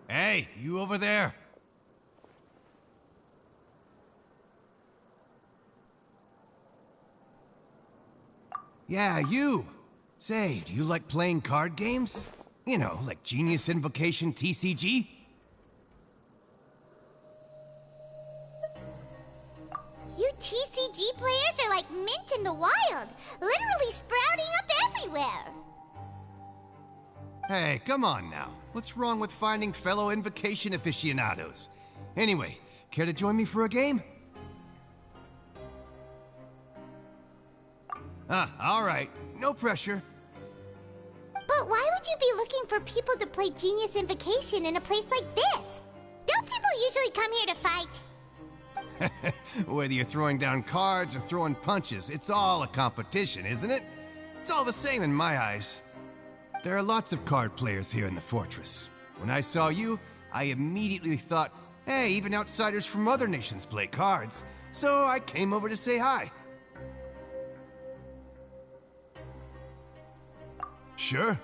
Hey, you over there? Yeah, you! Say, do you like playing card games? You know, like Genius Invocation TCG? You TCG players are like mint in the wild, literally sprouting up everywhere. Hey, come on now. What's wrong with finding fellow Invocation aficionados? Anyway, care to join me for a game? All right. No pressure. But why would you be looking for people to play Genius Invocation in a place like this? Don't people usually come here to fight? Whether you're throwing down cards or throwing punches, it's all a competition, isn't it? It's all the same in my eyes. There are lots of card players here in the fortress. When I saw you, I immediately thought, hey, even outsiders from other nations play cards. So I came over to say hi. Sure.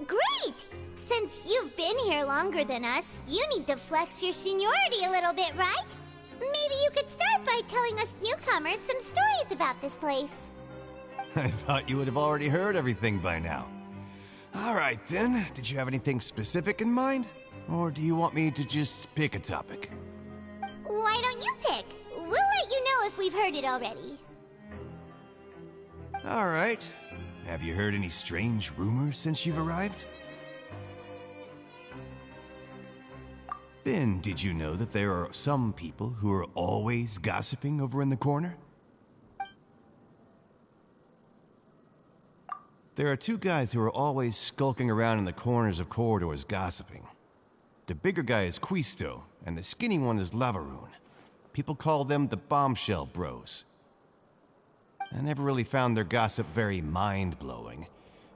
Great! Since you've been here longer than us, you need to flex your seniority a little bit, right? Maybe you could start by telling us newcomers some stories about this place. I thought you would have already heard everything by now. All right, then. Did you have anything specific in mind? Or do you want me to just pick a topic? Why don't you pick? We'll let you know if we've heard it already. All right. Have you heard any strange rumors since you've arrived? Ben, did you know that there are some people who are always gossiping over in the corner? There are two guys who are always skulking around in the corners of corridors gossiping. The bigger guy is Quisto, and the skinny one is Lavaroon. People call them the Bombshell Bros. I never really found their gossip very mind-blowing,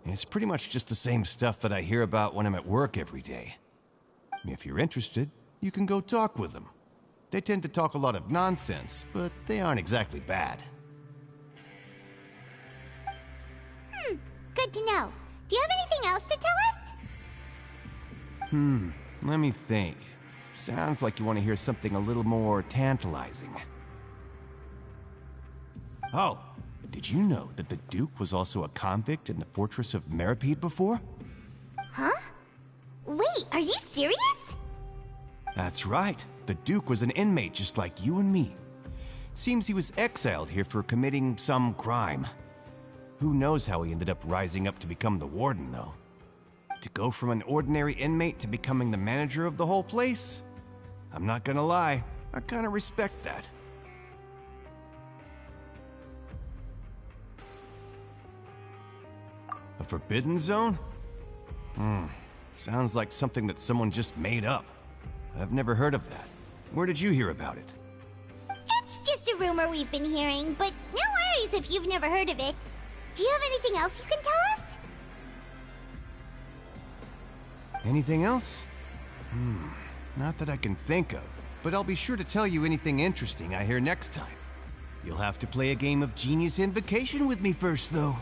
and it's pretty much just the same stuff that I hear about when I'm at work every day. If you're interested, you can go talk with them. They tend to talk a lot of nonsense, but they aren't exactly bad. Good to know. Do you have anything else to tell us? Let me think. Sounds like you want to hear something a little more tantalizing. Oh, did you know that the Duke was also a convict in the fortress of Meripede before? Huh? Wait, are you serious? That's right. The Duke was an inmate just like you and me. Seems he was exiled here for committing some crime. Who knows how he ended up rising up to become the warden, though. To go from an ordinary inmate to becoming the manager of the whole place? I'm not gonna lie, I kinda respect that. A forbidden zone? Sounds like something that someone just made up. I've never heard of that. Where did you hear about it? It's just a rumor we've been hearing, but no worries if you've never heard of it. Do you have anything else you can tell us? Anything else? Not that I can think of, but I'll be sure to tell you anything interesting I hear next time. You'll have to play a game of Genius Invocation with me first, though.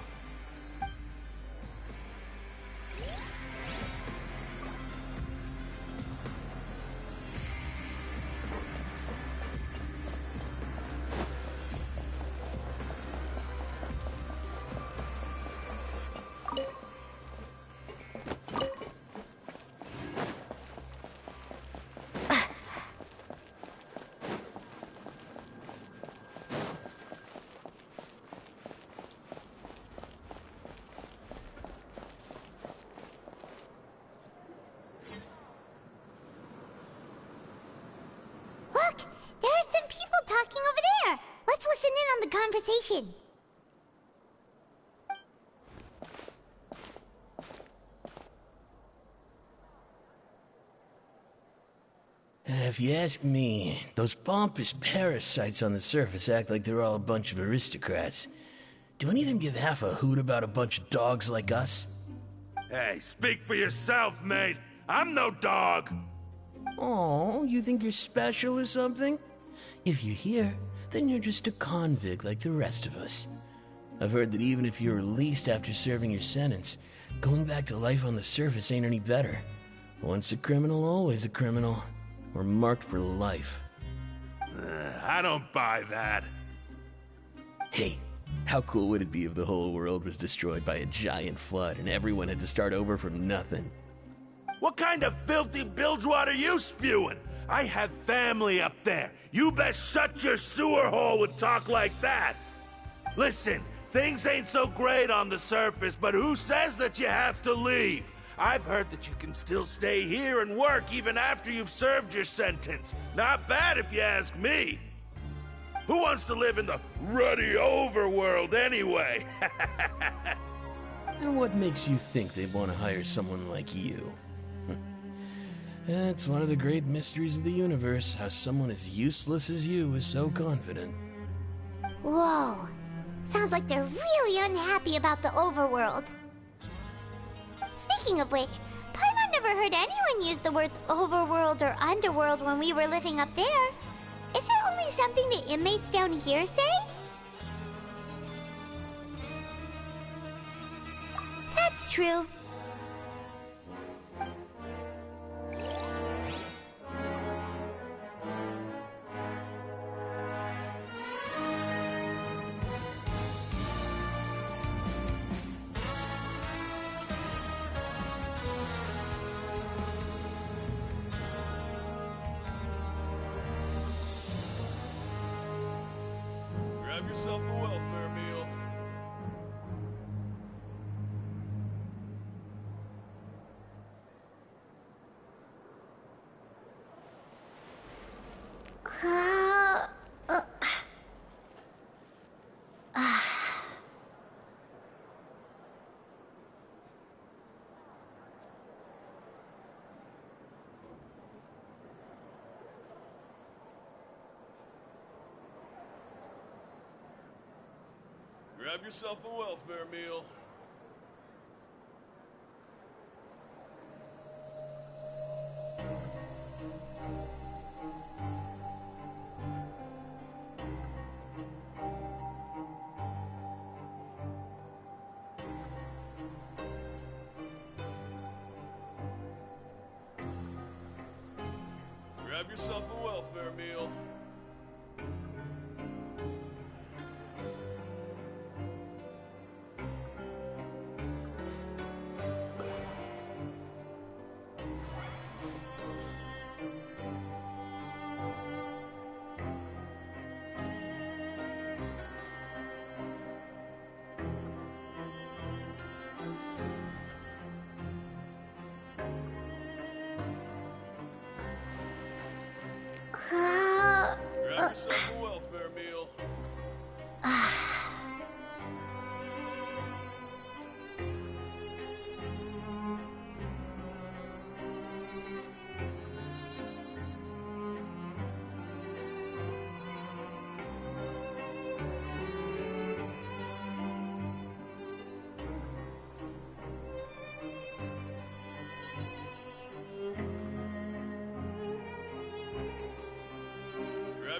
Look! There are some people talking over there! Let's listen in on the conversation. If you ask me, those pompous parasites on the surface act like they're all a bunch of aristocrats. Do any of them give half a hoot about a bunch of dogs like us? Hey, speak for yourself, mate. I'm no dog. Oh, you think you're special or something? If you're here, then you're just a convict like the rest of us. I've heard that even if you're released after serving your sentence, going back to life on the surface ain't any better. Once a criminal, always a criminal. We're marked for life. I don't buy that. Hey, how cool would it be if the whole world was destroyed by a giant flood and everyone had to start over from nothing? What kind of filthy bilgewater are you spewing? I have family up there. You best shut your sewer hole with talk like that. Listen, things ain't so great on the surface, but who says that you have to leave? I've heard that you can still stay here and work even after you've served your sentence. Not bad if you ask me. Who wants to live in the ruddy overworld anyway? And what makes you think they'd want to hire someone like you? It's one of the great mysteries of the universe, how someone as useless as you is so confident. Whoa. Sounds like they're really unhappy about the overworld. Speaking of which, Paimon never heard anyone use the words overworld or underworld when we were living up there. Is it only something the inmates down here say? That's true. Grab yourself a welfare meal. Grab yourself a welfare meal. Grab yourself a welfare meal. Grab yourself a welfare meal.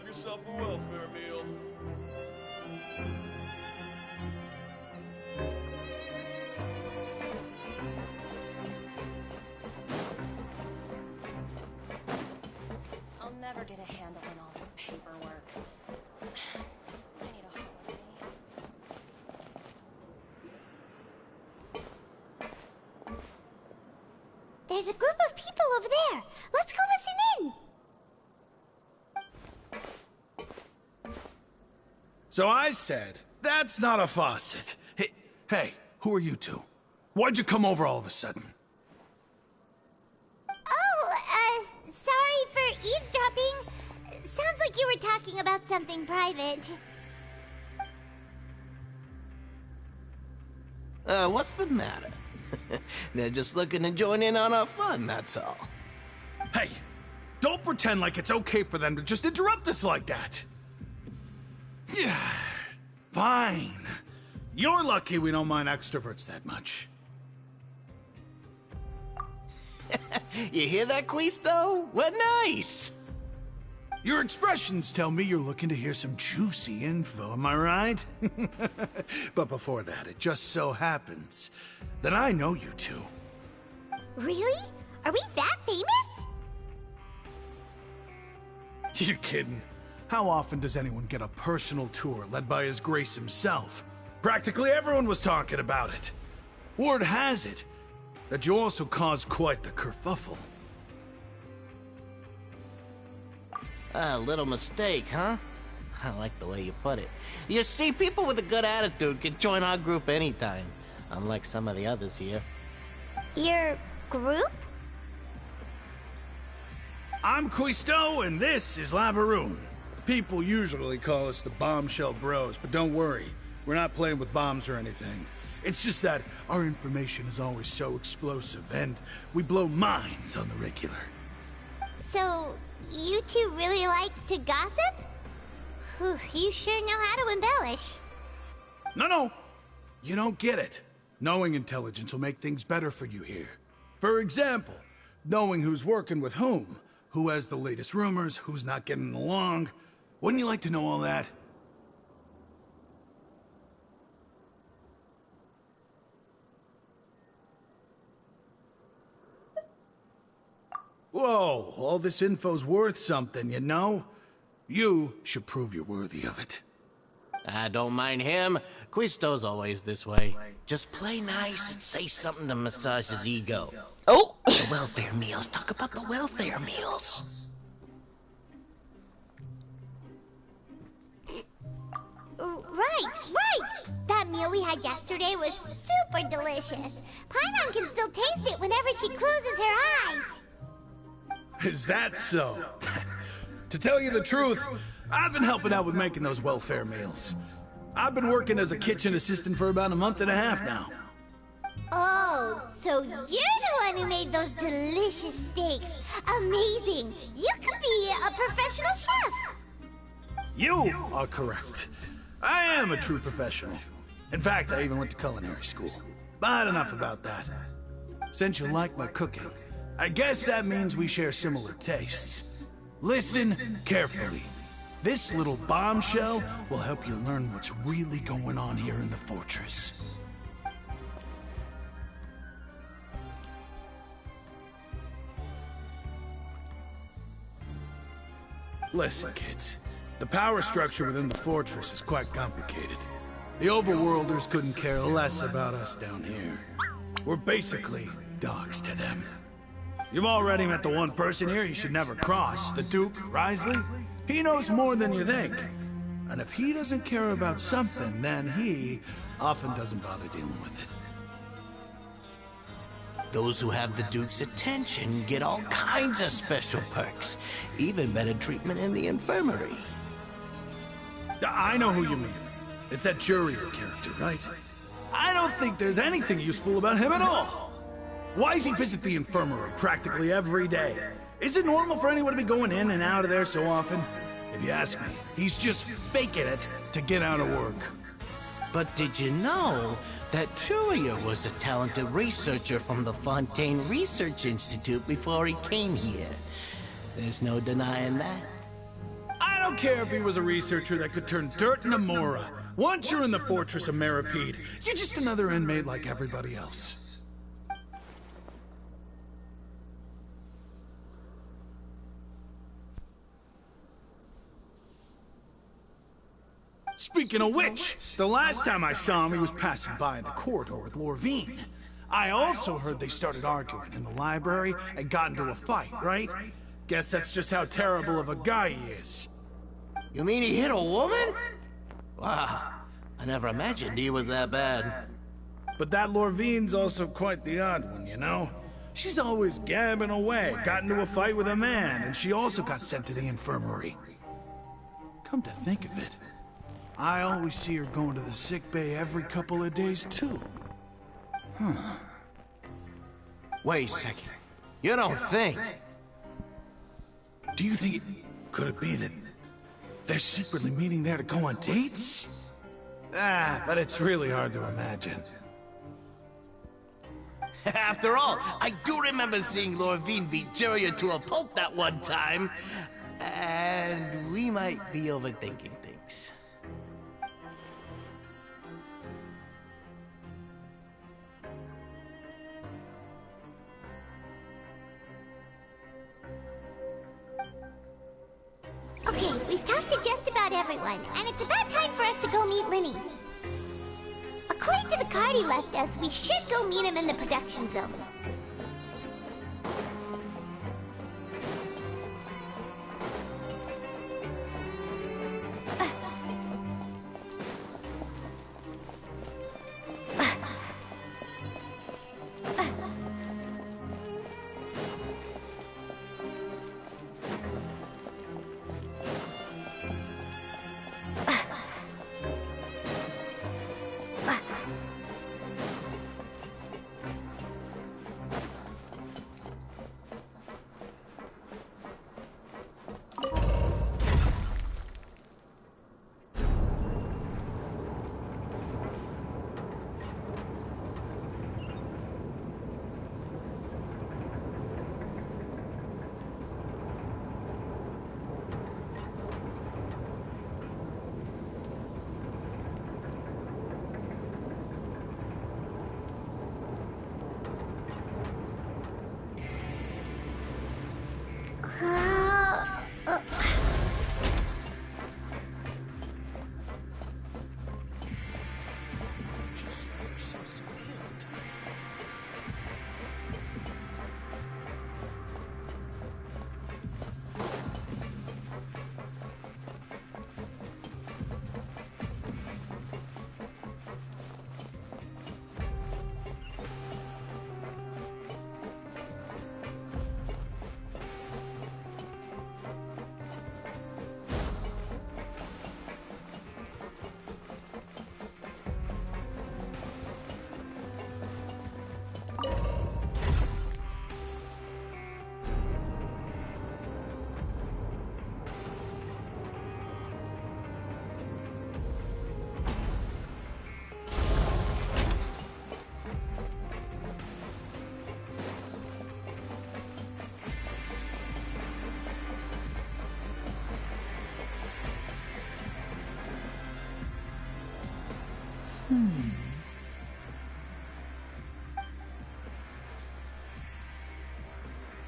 Grab yourself a welfare meal. I'll never get a handle on all this paperwork. I need a holiday. There's a group of people over there. Let's go listen in. So I said, that's not a faucet. Hey, who are you two? Why'd you come over all of a sudden? Oh, sorry for eavesdropping. Sounds like you were talking about something private. What's the matter? They're just looking to join in on our fun, that's all. Hey, don't pretend like it's okay for them to just interrupt us like that. Fine. You're lucky we don't mind extroverts that much. You hear that, Quisto? What nice! Your expressions tell me you're looking to hear some juicy info, am I right? But before that, it just so happens that I know you two. Really? Are we that famous? You're kidding. How often does anyone get a personal tour led by His Grace himself? Practically everyone was talking about it. Word has it that you also caused quite the kerfuffle. A little mistake, huh? I like the way you put it. You see, people with a good attitude can join our group anytime, unlike some of the others here. Your group? I'm Quisto, and this is Lavaroon. People usually call us the Bombshell Bros, but don't worry, we're not playing with bombs or anything. It's just that our information is always so explosive, and we blow minds on the regular. So, you two really like to gossip? Whew, you sure know how to embellish. No, you don't get it. Knowing intelligence will make things better for you here. For example, knowing who's working with whom, who has the latest rumors, who's not getting along. Wouldn't you like to know all that? Whoa, all this info's worth something, you know? You should prove you're worthy of it. I don't mind him. Quisto's always this way. Just play nice and say something to massage his ego. Oh! The welfare meals. Talk about the welfare meals. Right! That meal we had yesterday was super delicious. Paimon can still taste it whenever she closes her eyes. Is that so? To tell you the truth, I've been helping out with making those welfare meals. I've been working as a kitchen assistant for about a month and a half now. Oh, so you're the one who made those delicious steaks. Amazing! You could be a professional chef. You are correct. I am a true professional. In fact, I even went to culinary school. But enough about that. Since you like my cooking, I guess that means we share similar tastes. Listen carefully. This little bombshell will help you learn what's really going on here in the fortress. Listen, kids. The power structure within the fortress is quite complicated. The overworlders couldn't care less about us down here. We're basically dogs to them. You've already met the one person here you should never cross, the Duke, Risley. He knows more than you think. And if he doesn't care about something, then he often doesn't bother dealing with it. Those who have the Duke's attention get all kinds of special perks. Even better treatment in the infirmary. I know who you mean. It's that Jurier character, right? I don't think there's anything useful about him at all. Why does he visit the infirmary practically every day? Is it normal for anyone to be going in and out of there so often? If you ask me, he's just faking it to get out of work. But did you know that Jurier was a talented researcher from the Fontaine Research Institute before he came here? There's no denying that. I don't care if he was a researcher that could turn dirt into Mora. Once you're in the fortress of Meripede, you're just another inmate like everybody else. Speaking of which, the last time I saw him, he was passing by in the corridor with Lorvine. I also heard they started arguing in the library and got into a fight, right? Guess that's just how terrible of a guy he is. You mean he hit a woman? Wow, I never imagined he was that bad. But that Lorvine's also quite the odd one, you know? She's always gabbing away, got into a fight with a man, and she also got sent to the infirmary. Come to think of it, I always see her going to the sick bay every couple of days, too. Wait a second. You don't think? Do you think could it be that they're secretly meeting there to go on dates? But it's really hard to imagine. After all, I do remember seeing Lorvine beat Juria to a pulp that one time. And we might be overthinking things. Okay, we've talked to just about everyone, and it's about time for us to go meet Linny. According to the card he left us, we should go meet him in the production zone.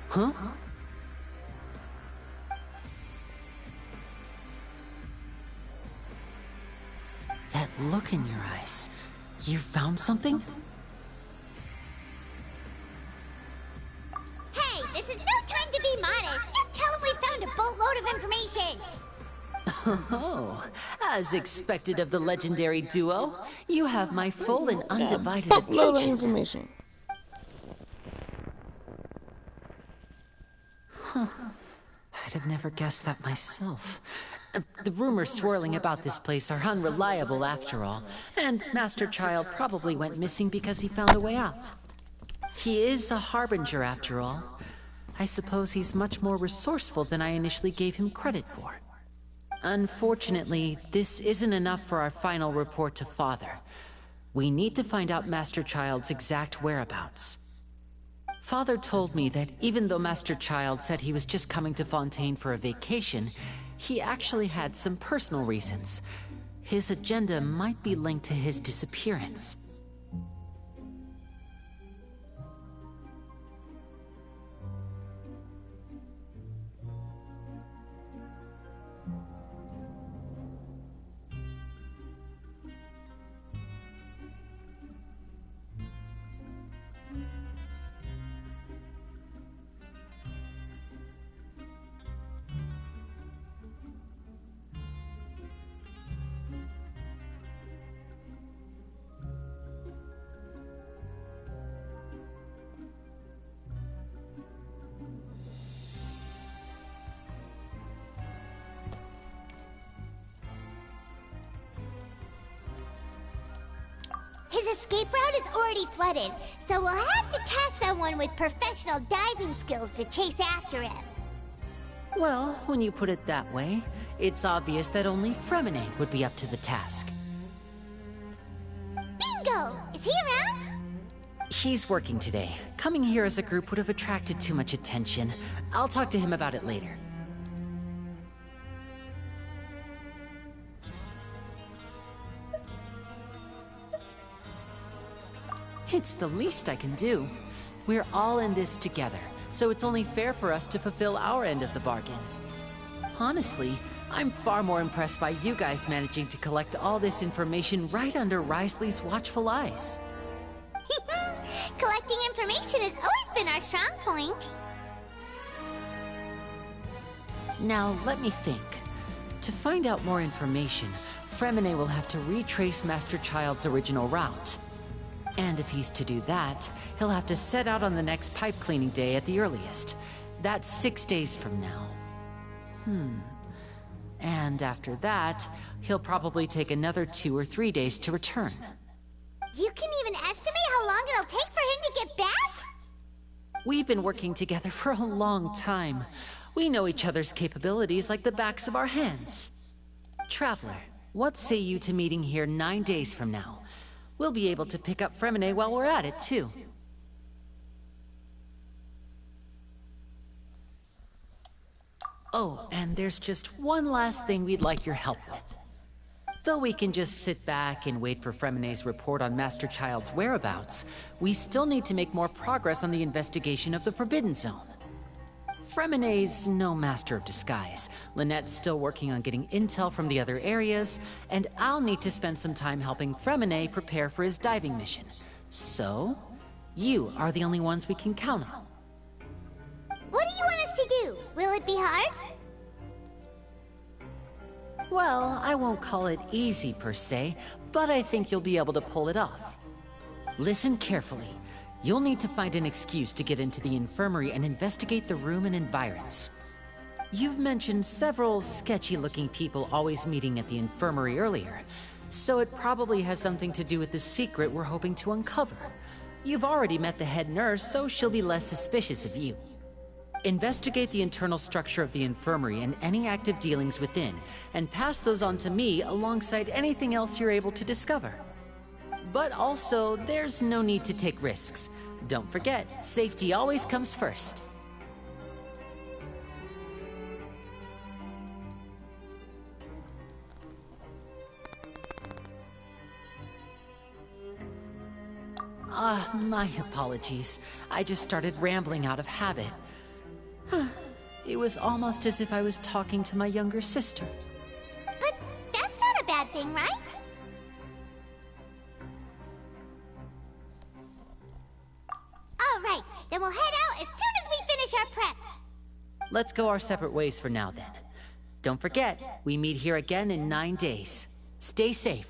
Huh? That look in your eyes. You found something? Hey, this is no time to be modest. Just tell him we found a boatload of information. Oh, as expected of the legendary duo, you have my full and undivided Load of attention. information. I'd have never guessed that myself. The rumors swirling about this place are unreliable after all, and Master Child probably went missing because he found a way out. He is a harbinger after all. I suppose he's much more resourceful than I initially gave him credit for. Unfortunately, this isn't enough for our final report to Father. We need to find out Master Child's exact whereabouts. Father told me that even though Master Child said he was just coming to Fontaine for a vacation, He actually had some personal reasons. His agenda might be linked to his disappearance. His escape route is already flooded, so we'll have to task someone with professional diving skills to chase after him. Well, when you put it that way, it's obvious that only Fremine would be up to the task. Bingo! Is he around? He's working today. Coming here as a group would have attracted too much attention. I'll talk to him about it later. It's the least I can do. We're all in this together, so it's only fair for us to fulfill our end of the bargain. Honestly, I'm far more impressed by you guys managing to collect all this information right under Risley's watchful eyes. Collecting information has always been our strong point. Now, let me think. To find out more information, Fremine will have to retrace Master Child's original route. And if he's to do that, he'll have to set out on the next pipe cleaning day at the earliest. That's 6 days from now. And after that, he'll probably take another 2 or 3 days to return. You can even estimate how long it'll take for him to get back? We've been working together for a long time. We know each other's capabilities like the backs of our hands. Traveler, what say you to meeting here 9 days from now? We'll be able to pick up Fremine while we're at it, too. Oh, and there's just one last thing we'd like your help with. Though we can just sit back and wait for Fremine's report on Master Child's whereabouts, we still need to make more progress on the investigation of the Forbidden Zone. Fremine's no master of disguise. Lynette's still working on getting intel from the other areas, and I'll need to spend some time helping Fremine prepare for his diving mission. So, you are the only ones we can count on. What do you want us to do? Will it be hard? Well, I won't call it easy per se, but I think you'll be able to pull it off. Listen carefully. You'll need to find an excuse to get into the infirmary and investigate the room and environs. You've mentioned several sketchy-looking people always meeting at the infirmary earlier, so it probably has something to do with the secret we're hoping to uncover. You've already met the head nurse, so she'll be less suspicious of you. Investigate the internal structure of the infirmary and any active dealings within, and pass those on to me alongside anything else you're able to discover. But also, there's no need to take risks. Don't forget, safety always comes first. My apologies. I just started rambling out of habit. It was almost as if I was talking to my younger sister. But that's not a bad thing, right? All right, then we'll head out as soon as we finish our prep. Let's go our separate ways for now, then. Don't forget, we meet here again in 9 days. Stay safe.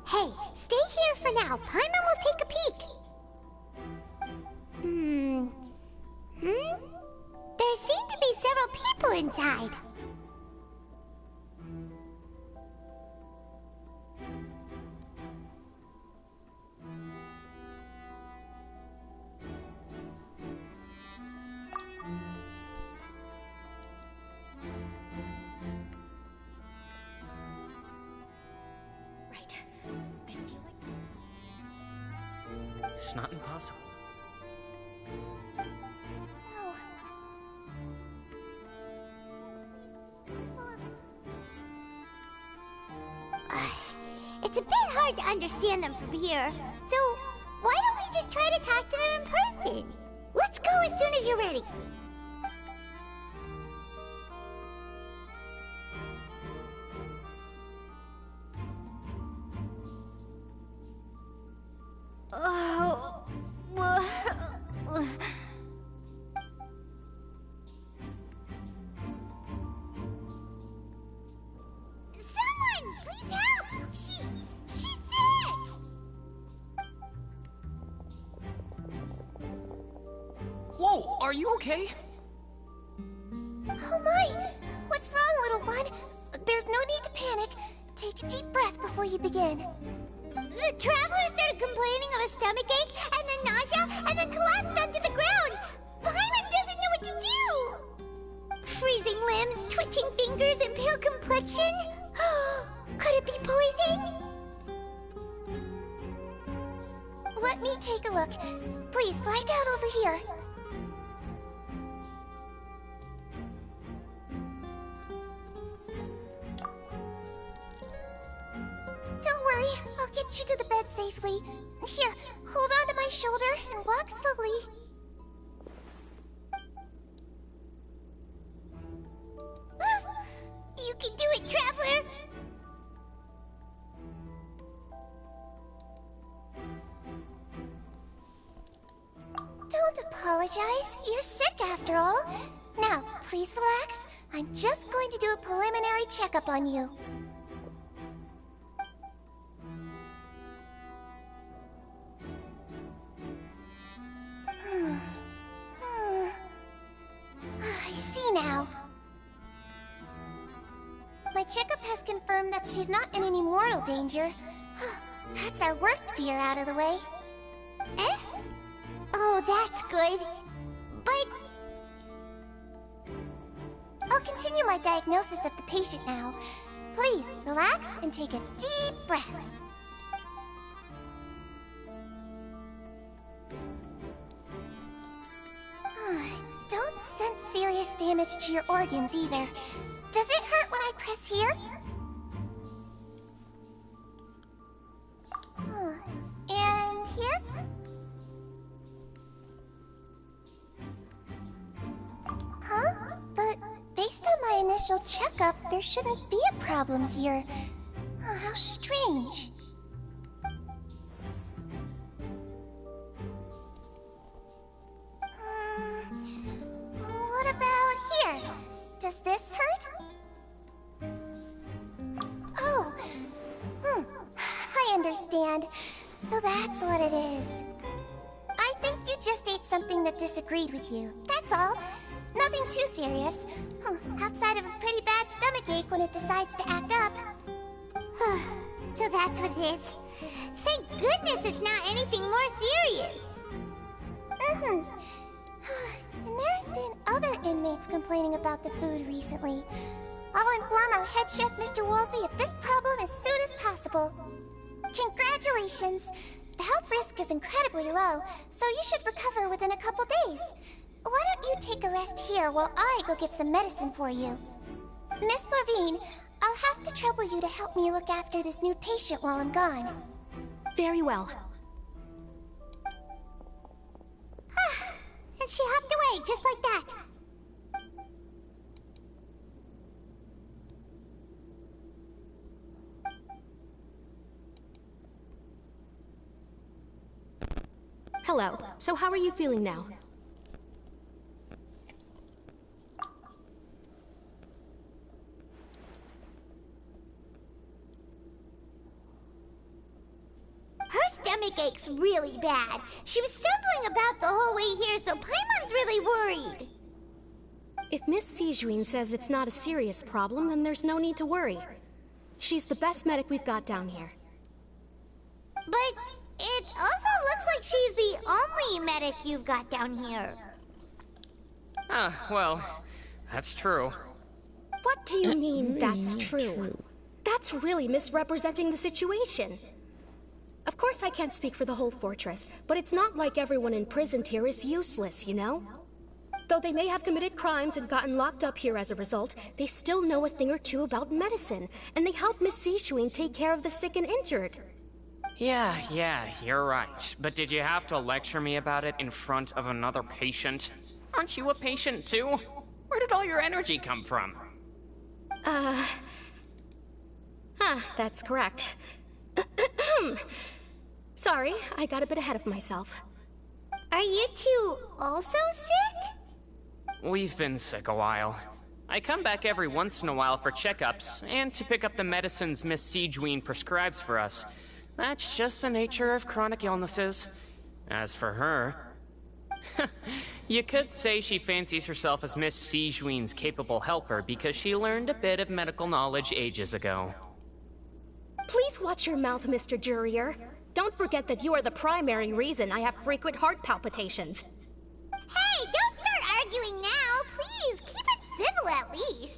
Hey, stay here for now. Paimon will take a peek. There seem to be several people inside. It's not impossible. It's a bit hard to understand them from here, so why don't we just try to talk to them in person? Let's go as soon as you're ready. Someone, please help! She's sick! Whoa, are you okay? Oh my! What's wrong, little one? There's no need to panic. Take a deep breath before you begin. The traveler started complaining of a stomachache, and then nausea, and then collapsed onto the ground. Paimon doesn't know what to do! Freezing limbs, twitching fingers, and pale complexion? Could it be poison? Let me take a look. Please, lie down over here. Don't worry, I'll get you to the bed safely. Here, hold on to my shoulder and walk slowly. You can do it, traveler! Don't apologize. You're sick after all. Now, please relax. I'm just going to do a preliminary checkup on you. I see now. My checkup has confirmed that she's not in any mortal danger. That's our worst fear out of the way. Eh? Oh, that's good. But... I'll continue my diagnosis of the patient now. Please, relax and take a deep breath. Don't sense serious damage to your organs either. Does it hurt when I press here? And here? Huh? But based on my initial checkup, there shouldn't be a problem here. How strange. What about here? Does this hurt? Oh, I understand. So that's what it is. I think you just ate something that disagreed with you. That's all. Nothing too serious. Outside of a pretty bad stomachache when it decides to act up. So that's what it is. Thank goodness it's not anything more serious. And there have been other inmates complaining about the food recently. I'll inform our head chef, Mr. Woolsey, of this problem as soon as possible. Congratulations! The health risk is incredibly low, so you should recover within a couple days. Why don't you take a rest here while I go get some medicine for you? Miss Lorvine, I'll have to trouble you to help me look after this new patient while I'm gone. Very well. And she hopped away just like that. Hello. So how are you feeling now? Her stomach aches really bad. She was stumbling about the whole way here, so Paimon's really worried. If Miss Sijuin says it's not a serious problem, then there's no need to worry. She's the best medic we've got down here. But it also looks like she's the only medic you've got down here. Well, that's true. What do you mean, that's true? That's really misrepresenting the situation. Of course I can't speak for the whole fortress, but it's not like everyone imprisoned here is useless, you know? Though they may have committed crimes and gotten locked up here as a result, they still know a thing or two about medicine, and they help Miss Sishuin take care of the sick and injured. Yeah, you're right. But did you have to lecture me about it in front of another patient? Aren't you a patient too? Where did all your energy come from? That's correct. Sorry, I got a bit ahead of myself. Are you two also sick? We've been sick a while. I come back every once in a while for checkups, and to pick up the medicines Miss Sijween prescribes for us. That's just the nature of chronic illnesses. As for her... You could say she fancies herself as Miss Sijween's capable helper because she learned a bit of medical knowledge ages ago. Please watch your mouth, Mr. Jurier. Don't forget that you are the primary reason I have frequent heart palpitations. Hey, don't start arguing now, please. Keep it civil at least.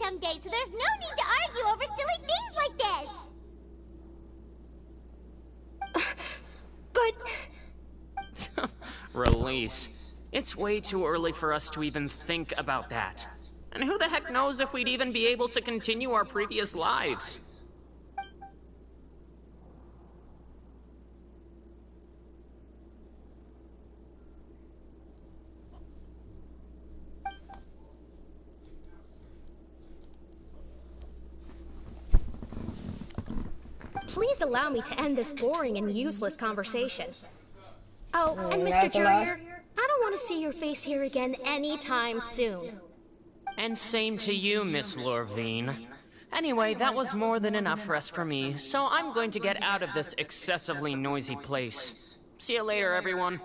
Someday, so there's no need to argue over silly things like this. But... Release. It's way too early for us to even think about that. And who the heck knows if we'd even be able to continue our previous lives? Please allow me to end this boring and useless conversation. Oh, and Mr. Jurier, I don't want to see your face here again anytime soon. And same to you, Miss Lorvine. Anyway, that was more than enough rest for me, so I'm going to get out of this excessively noisy place. See you later, everyone.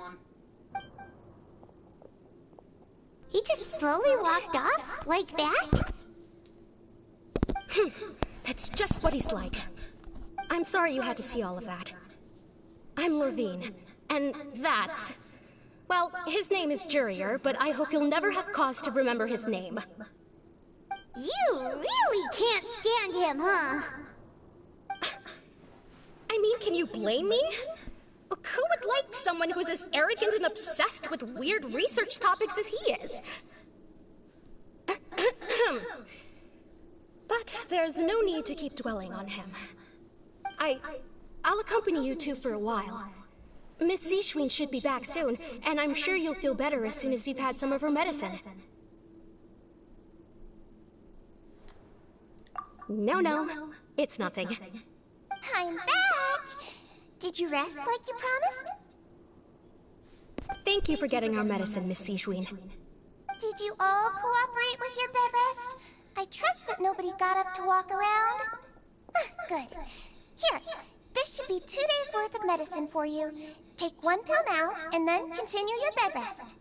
He just slowly walked off like that? That's just what he's like. I'm sorry you had to see all of that. I'm Lorvine, and that's... Well, his name is Jurier, but I hope you'll never have cause to remember his name. You really can't stand him, huh? I mean, can you blame me? Look, who would like someone who is as arrogant and obsessed with weird research topics as he is? But there's no need to keep dwelling on him. I'll accompany you two for a while. Miss Sishuin should be back soon, and I'm sure you'll feel better as soon as you've had some of her medicine. No, it's nothing. I'm back! Did you rest like you promised? Thank you for getting our medicine, Miss Sishuin. Did you all cooperate with your bed rest? I trust that nobody got up to walk around. Good. Here, this should be 2 days' worth of medicine for you. Take 1 pill now, and then continue your bed rest.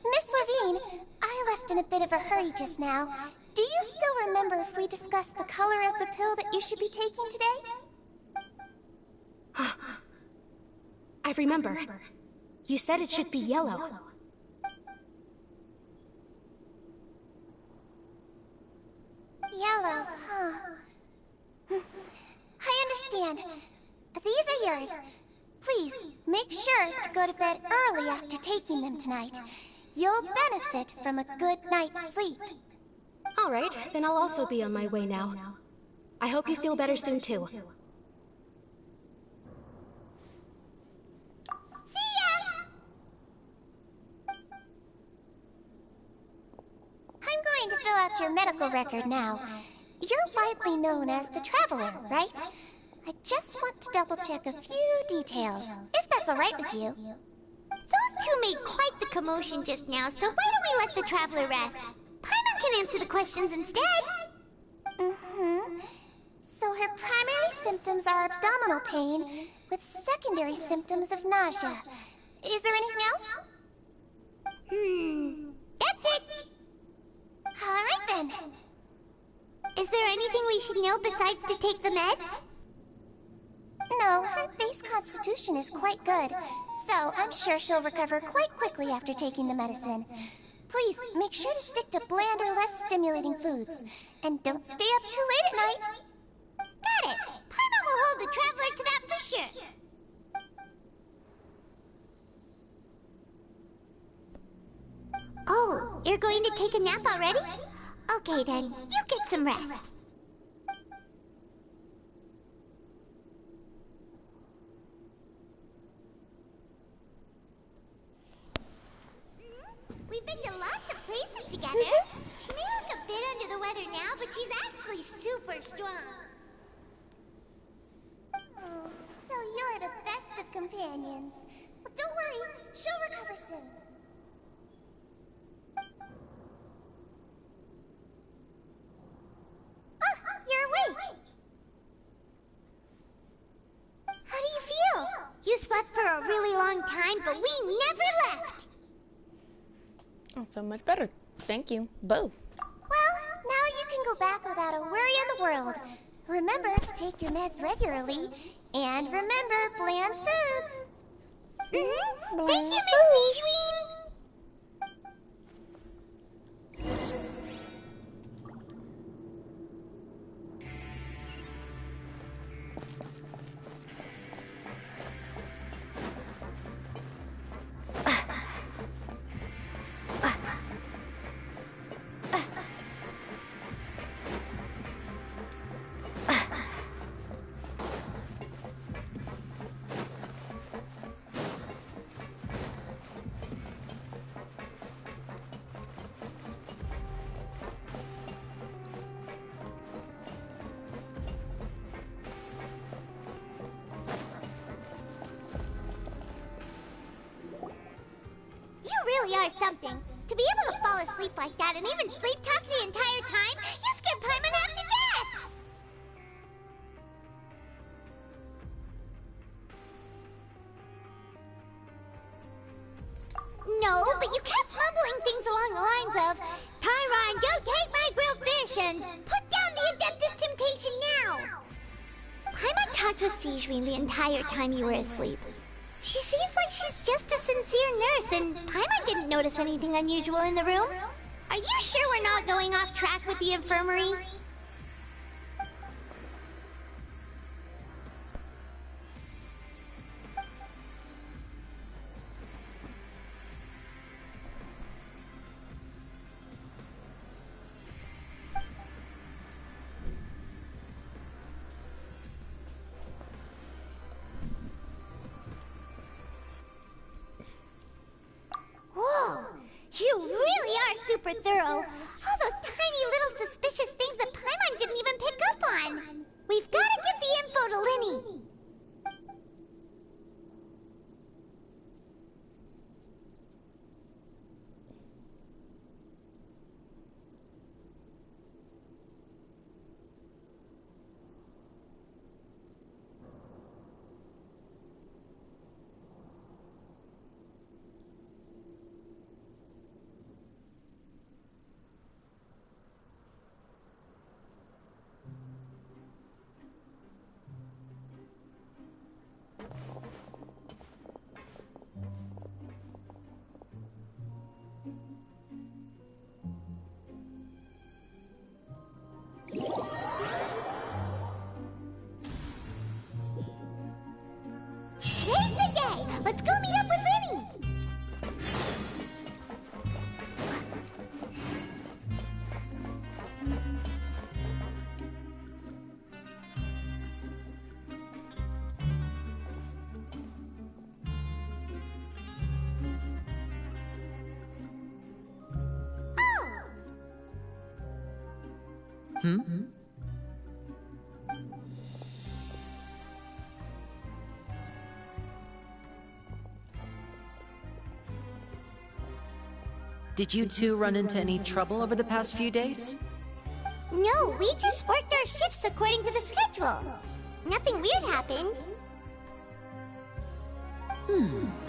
Miss Lorvine, I left left in a bit of a hurry just now. Do you still remember if we discussed the color of the pill that you should be taking today? I remember. You said it should be yellow. Yellow, huh? I understand. These are yours. Please, make sure to go to bed early after taking them tonight. You'll benefit from a good night's sleep. All right, then I'll also be on my way now. I hope you feel better soon, too. See ya! I'm going to fill out your medical record now. You're widely known as the Traveler, right? I just want to double-check a few details, if that's all right with you. Those two made quite the commotion just now, so why don't we let the Traveler rest? Paimon can answer the questions instead. So her primary symptoms are abdominal pain, with secondary symptoms of nausea. Is there anything else? That's it. All right then. Is there anything we should know besides to take the meds? No, her base constitution is quite good, so I'm sure she'll recover quite quickly after taking the medicine. Please, make sure to stick to bland or less stimulating foods. And don't stay up too late at night. Got it. Paimon will hold the Traveler to that for sure. Oh, you're going to take a nap already? Okay then, you get some rest. We've been to lots of places together. She may look a bit under the weather now, but she's actually super strong. Oh, so you're the best of companions. Well, don't worry, she'll recover soon. Ah, you're awake. How do you feel? You slept for a really long time, but we never left. I feel much better. Thank you. Both. Well, now you can go back without a worry in the world. Remember to take your meds regularly, and remember bland foods. Thank you, Miss Sijween. You really are something. To be able to fall asleep like that and even sleep talk the entire time, you scared Paimon half to death! No, but you kept mumbling things along the lines of, Pyron, go take my grilled fish and put down the Adeptus Temptation now! Paimon talked with Sijween the entire time you were asleep. She seems like she's just a sincere nurse, and Paimon didn't notice anything unusual in the room. Are you sure we're not going off track with the infirmary? Whoa! You really are super thorough! All those tiny little suspicious things that Paimon didn't even pick up on! We've gotta give the info to Linny! day! Let's go meet up with Lenny! Did you two run into any trouble over the past few days? No, we just worked our shifts according to the schedule. Nothing weird happened.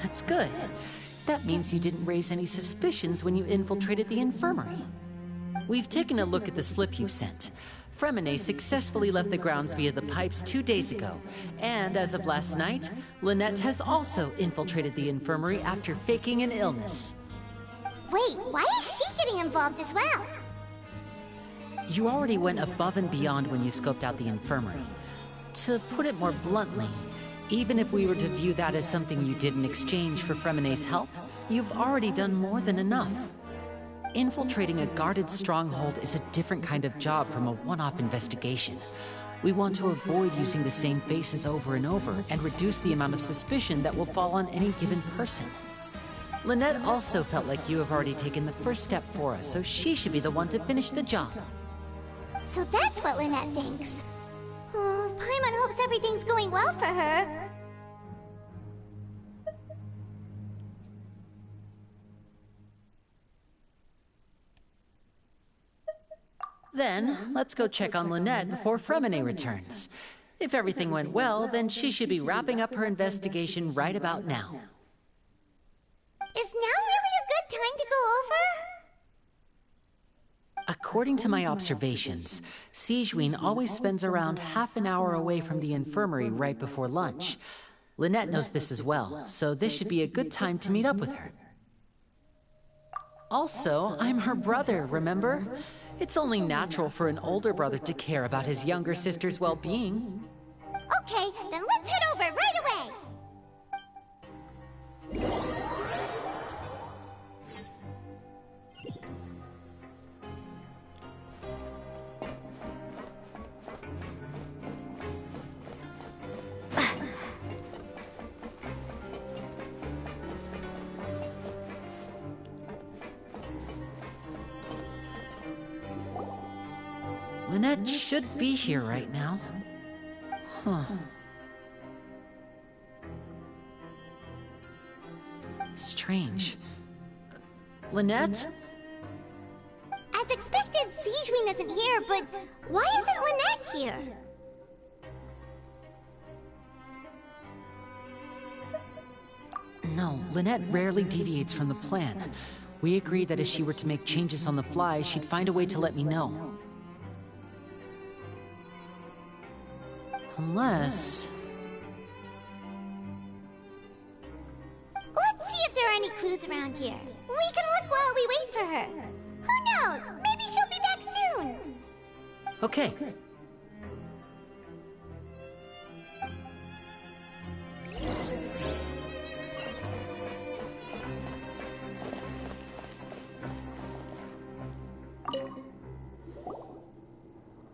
That's good. That means you didn't raise any suspicions when you infiltrated the infirmary. We've taken a look at the slip you sent. Fremine successfully left the grounds via the pipes 2 days ago, and as of last night, Lynette has also infiltrated the infirmary after faking an illness. Wait, why is she getting involved as well? You already went above and beyond when you scoped out the infirmary. To put it more bluntly, even if we were to view that as something you did in exchange for Fremine's help, you've already done more than enough. Infiltrating a guarded stronghold is a different kind of job from a one-off investigation. We want to avoid using the same faces over and over and reduce the amount of suspicion that will fall on any given person. Lynette also felt like you have already taken the first step for us, so she should be the one to finish the job. So that's what Lynette thinks. Oh, Paimon hopes everything's going well for her. Then, let's go check on Lynette before Fremine returns. If everything went well, then she should be wrapping up her investigation right about now. Is now really a good time to go over? According to my observations, Sigewinne always spends around half an hour away from the infirmary right before lunch. Lynette knows this as well, so this should be a good time to meet up with her. Also, I'm her brother, remember? It's only natural for an older brother to care about his younger sister's well-being. Okay, then let's head over right away! Lynette should be here right now. Huh. Strange. Lynette? As expected, Sigewinne isn't here, but why isn't Lynette here? No, Lynette rarely deviates from the plan. We agreed that if she were to make changes on the fly, she'd find a way to let me know. Unless... Let's see if there are any clues around here. We can look while we wait for her. Who knows? Maybe she'll be back soon. Okay.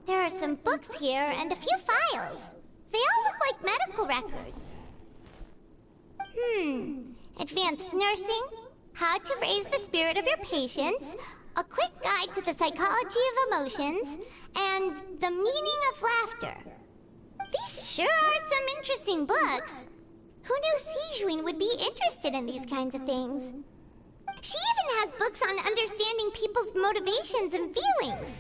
There are some books here and a few files. They all look like medical records. Advanced nursing, how to raise the spirit of your patients, a quick guide to the psychology of emotions, and the meaning of laughter. These sure are some interesting books. Who knew Sigewinne would be interested in these kinds of things? She even has books on understanding people's motivations and feelings.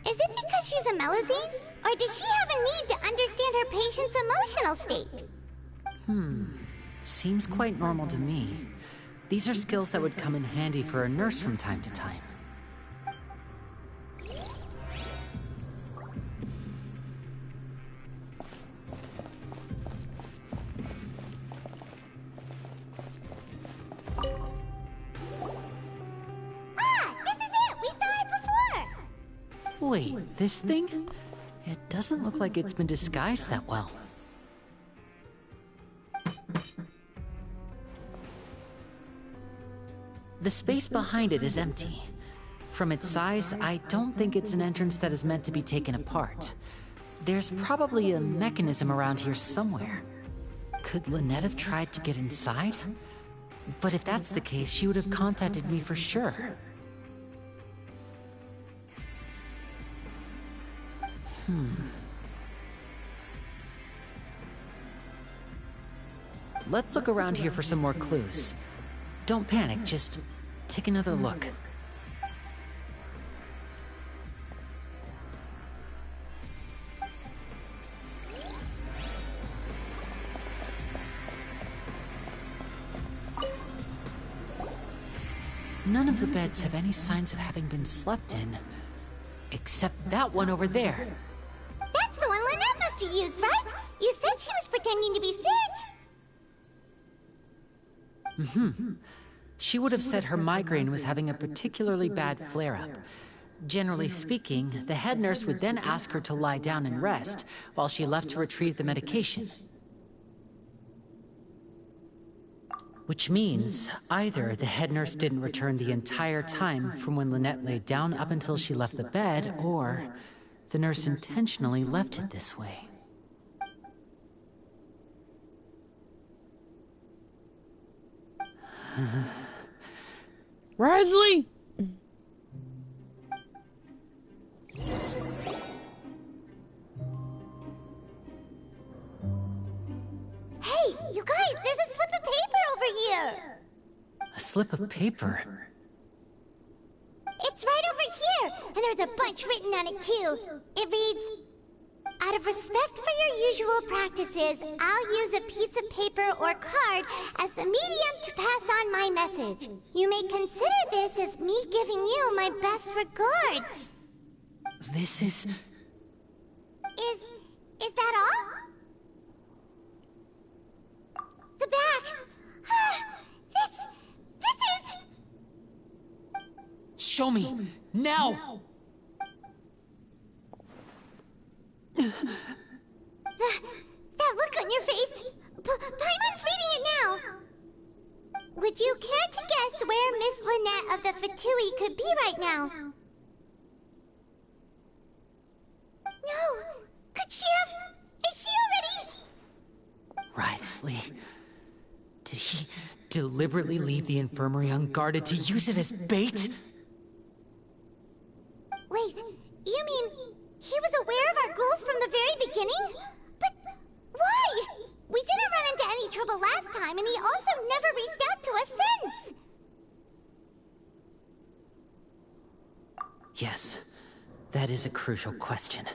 Is it because she's a Melusine? Or does she have a need to understand her patient's emotional state? Seems quite normal to me. These are skills that would come in handy for a nurse from time to time. This is it! We saw it before! Wait, this thing? It doesn't look like it's been disguised that well. The space behind it is empty. From its size, I don't think it's an entrance that is meant to be taken apart. There's probably a mechanism around here somewhere. Could Lynette have tried to get inside? But if that's the case, she would have contacted me for sure. Let's look around here for some more clues. Don't panic, just take another look. None of the beds have any signs of having been slept in. Except that one over there. That's the one Lynette must have used, right? You said she was pretending to be sick. She would have said her migraine was having a particularly bad flare-up. Generally speaking, the head nurse would then ask her to lie down and rest, while she left to retrieve the medication. Which means, either the head nurse didn't return the entire time from when Lynette lay down up until she left the bed, or the nurse intentionally left it this way. Risley! Hey, you guys, there's a slip of paper over here! A slip of paper? It's right over here, and there's a bunch written on it too. It reads, "Out of respect for your usual practices, I'll use a piece of paper or card as the medium to pass on my message. You may consider this as me giving you my best regards." This is... Is that all? The back. This is... Show me! Now! That look on your face. Paimon's reading it now. Would you care to guess where Miss Lynette of the Fatui could be right now? No. Could she have... Is she already... Risley... Did he deliberately leave the infirmary unguarded to use it as bait? Wait, you mean he was aware of our goals from the very beginning? But why? We didn't run into any trouble last time, and he also never reached out to us since. Yes, that is a crucial question.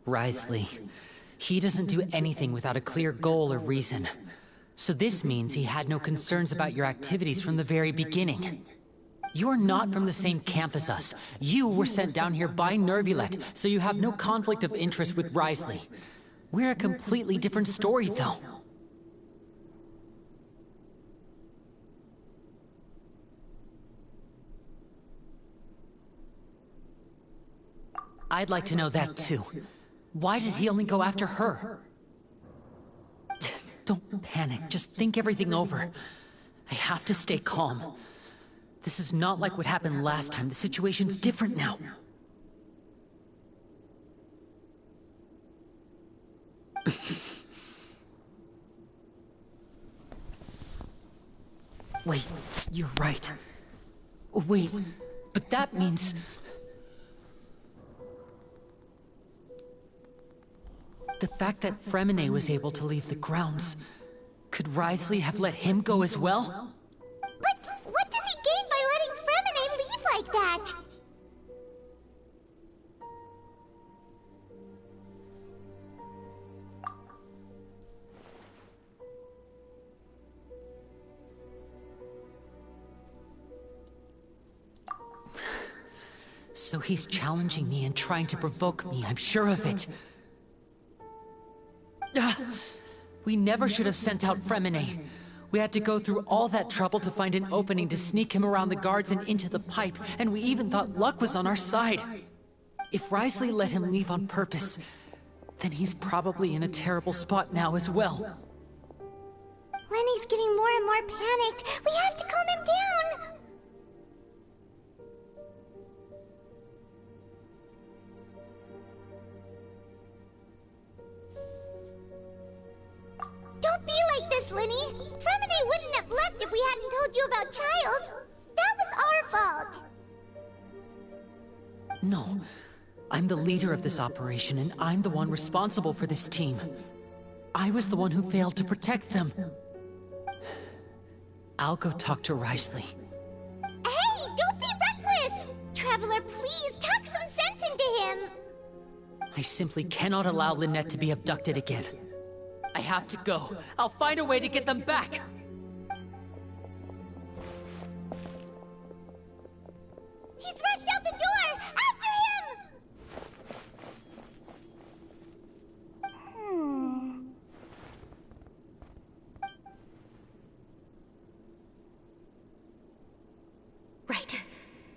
Risley, he doesn't do anything without a clear goal or reason. So this means he had no concerns about your activities from the very beginning. You're not from the same camp as us. You were sent down here by Nervulet, so you have no conflict of interest with Risley. We're a completely different story, though. I'd like to know that, too. Why did he only go after her? Don't panic, just think everything over. I have to stay calm. This is not like what happened last time. The situation's different now. Wait, you're right. Wait, but that means... The fact that Fremine was able to leave the grounds... Could Risley have let him go as well? But what does he gain by letting Fremine leave like that? So he's challenging me and trying to provoke me, I'm sure of it. We never should have sent out Fremine. We had to go through all that trouble to find an opening to sneak him around the guards and into the pipe, and we even thought luck was on our side. If Risley let him leave on purpose, then he's probably in a terrible spot now as well. Lenny's getting more and more panicked. We have to calm him down. this, Linny. Fremine wouldn't have left if we hadn't told you about Child. That was our fault. No. I'm the leader of this operation, and I'm the one responsible for this team. I was the one who failed to protect them. I'll go talk to Risley. Hey, don't be reckless! Traveler, please, talk some sense into him! I simply cannot allow Lynette to be abducted again. I have to go. I'll find a way to get them back! He's rushed out the door! After him! Right.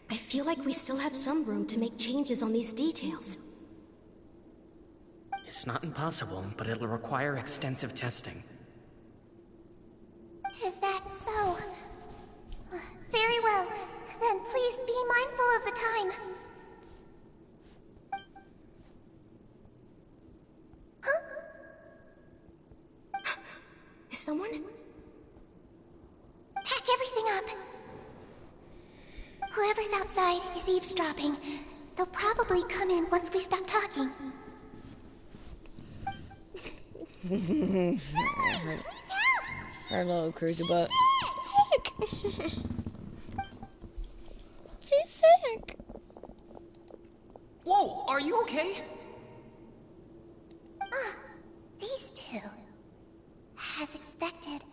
I feel like we still have some room to make changes on these details. It's not impossible, but it'll require extensive testing. Is that so? Very well. Then please be mindful of the time. Huh? Is someone? Pack everything up. Whoever's outside is eavesdropping. They'll probably come in once we stop talking. Her little crazy butt. She's sick. Whoa, are you okay? These two. As expected,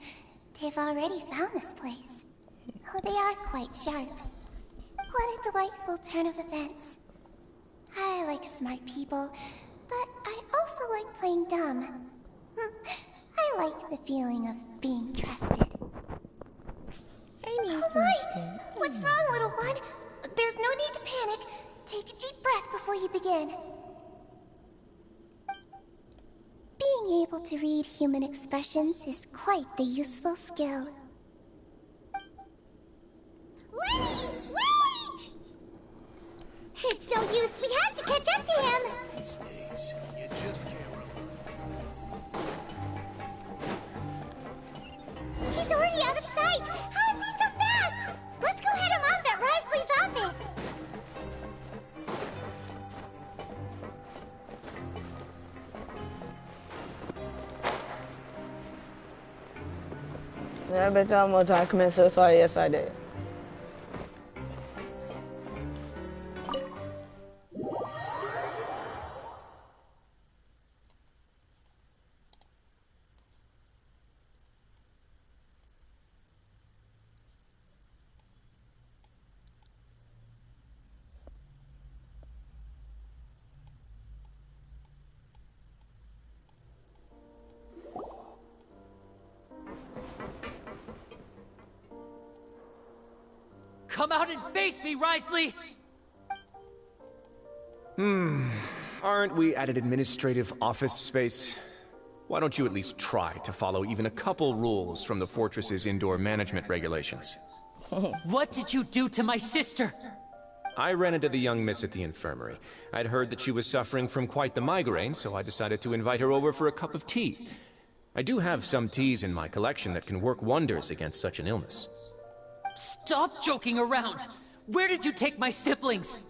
they've already found this place. Oh, they are quite sharp. What a delightful turn of events. I like smart people, but I also like playing dumb. I like the feeling of being trusted. Oh my! What's wrong, little one? There's no need to panic. Take a deep breath before you begin. Being able to read human expressions is quite the useful skill. Wait! Wait! It's no use. We have to catch up to him. He's already out of sight. How is he so fast? Let's go head him off at Risley's office. Yeah, I bet y'all more time commit suicide. Yes, I did. Come out and face me, Risley! Aren't we at an administrative office space? Why don't you at least try to follow even a couple rules from the fortress's indoor management regulations? What did you do to my sister? I ran into the young miss at the infirmary. I'd heard that she was suffering from quite the migraine, so I decided to invite her over for a cup of tea. I do have some teas in my collection that can work wonders against such an illness. Stop joking around! Where did you take my siblings?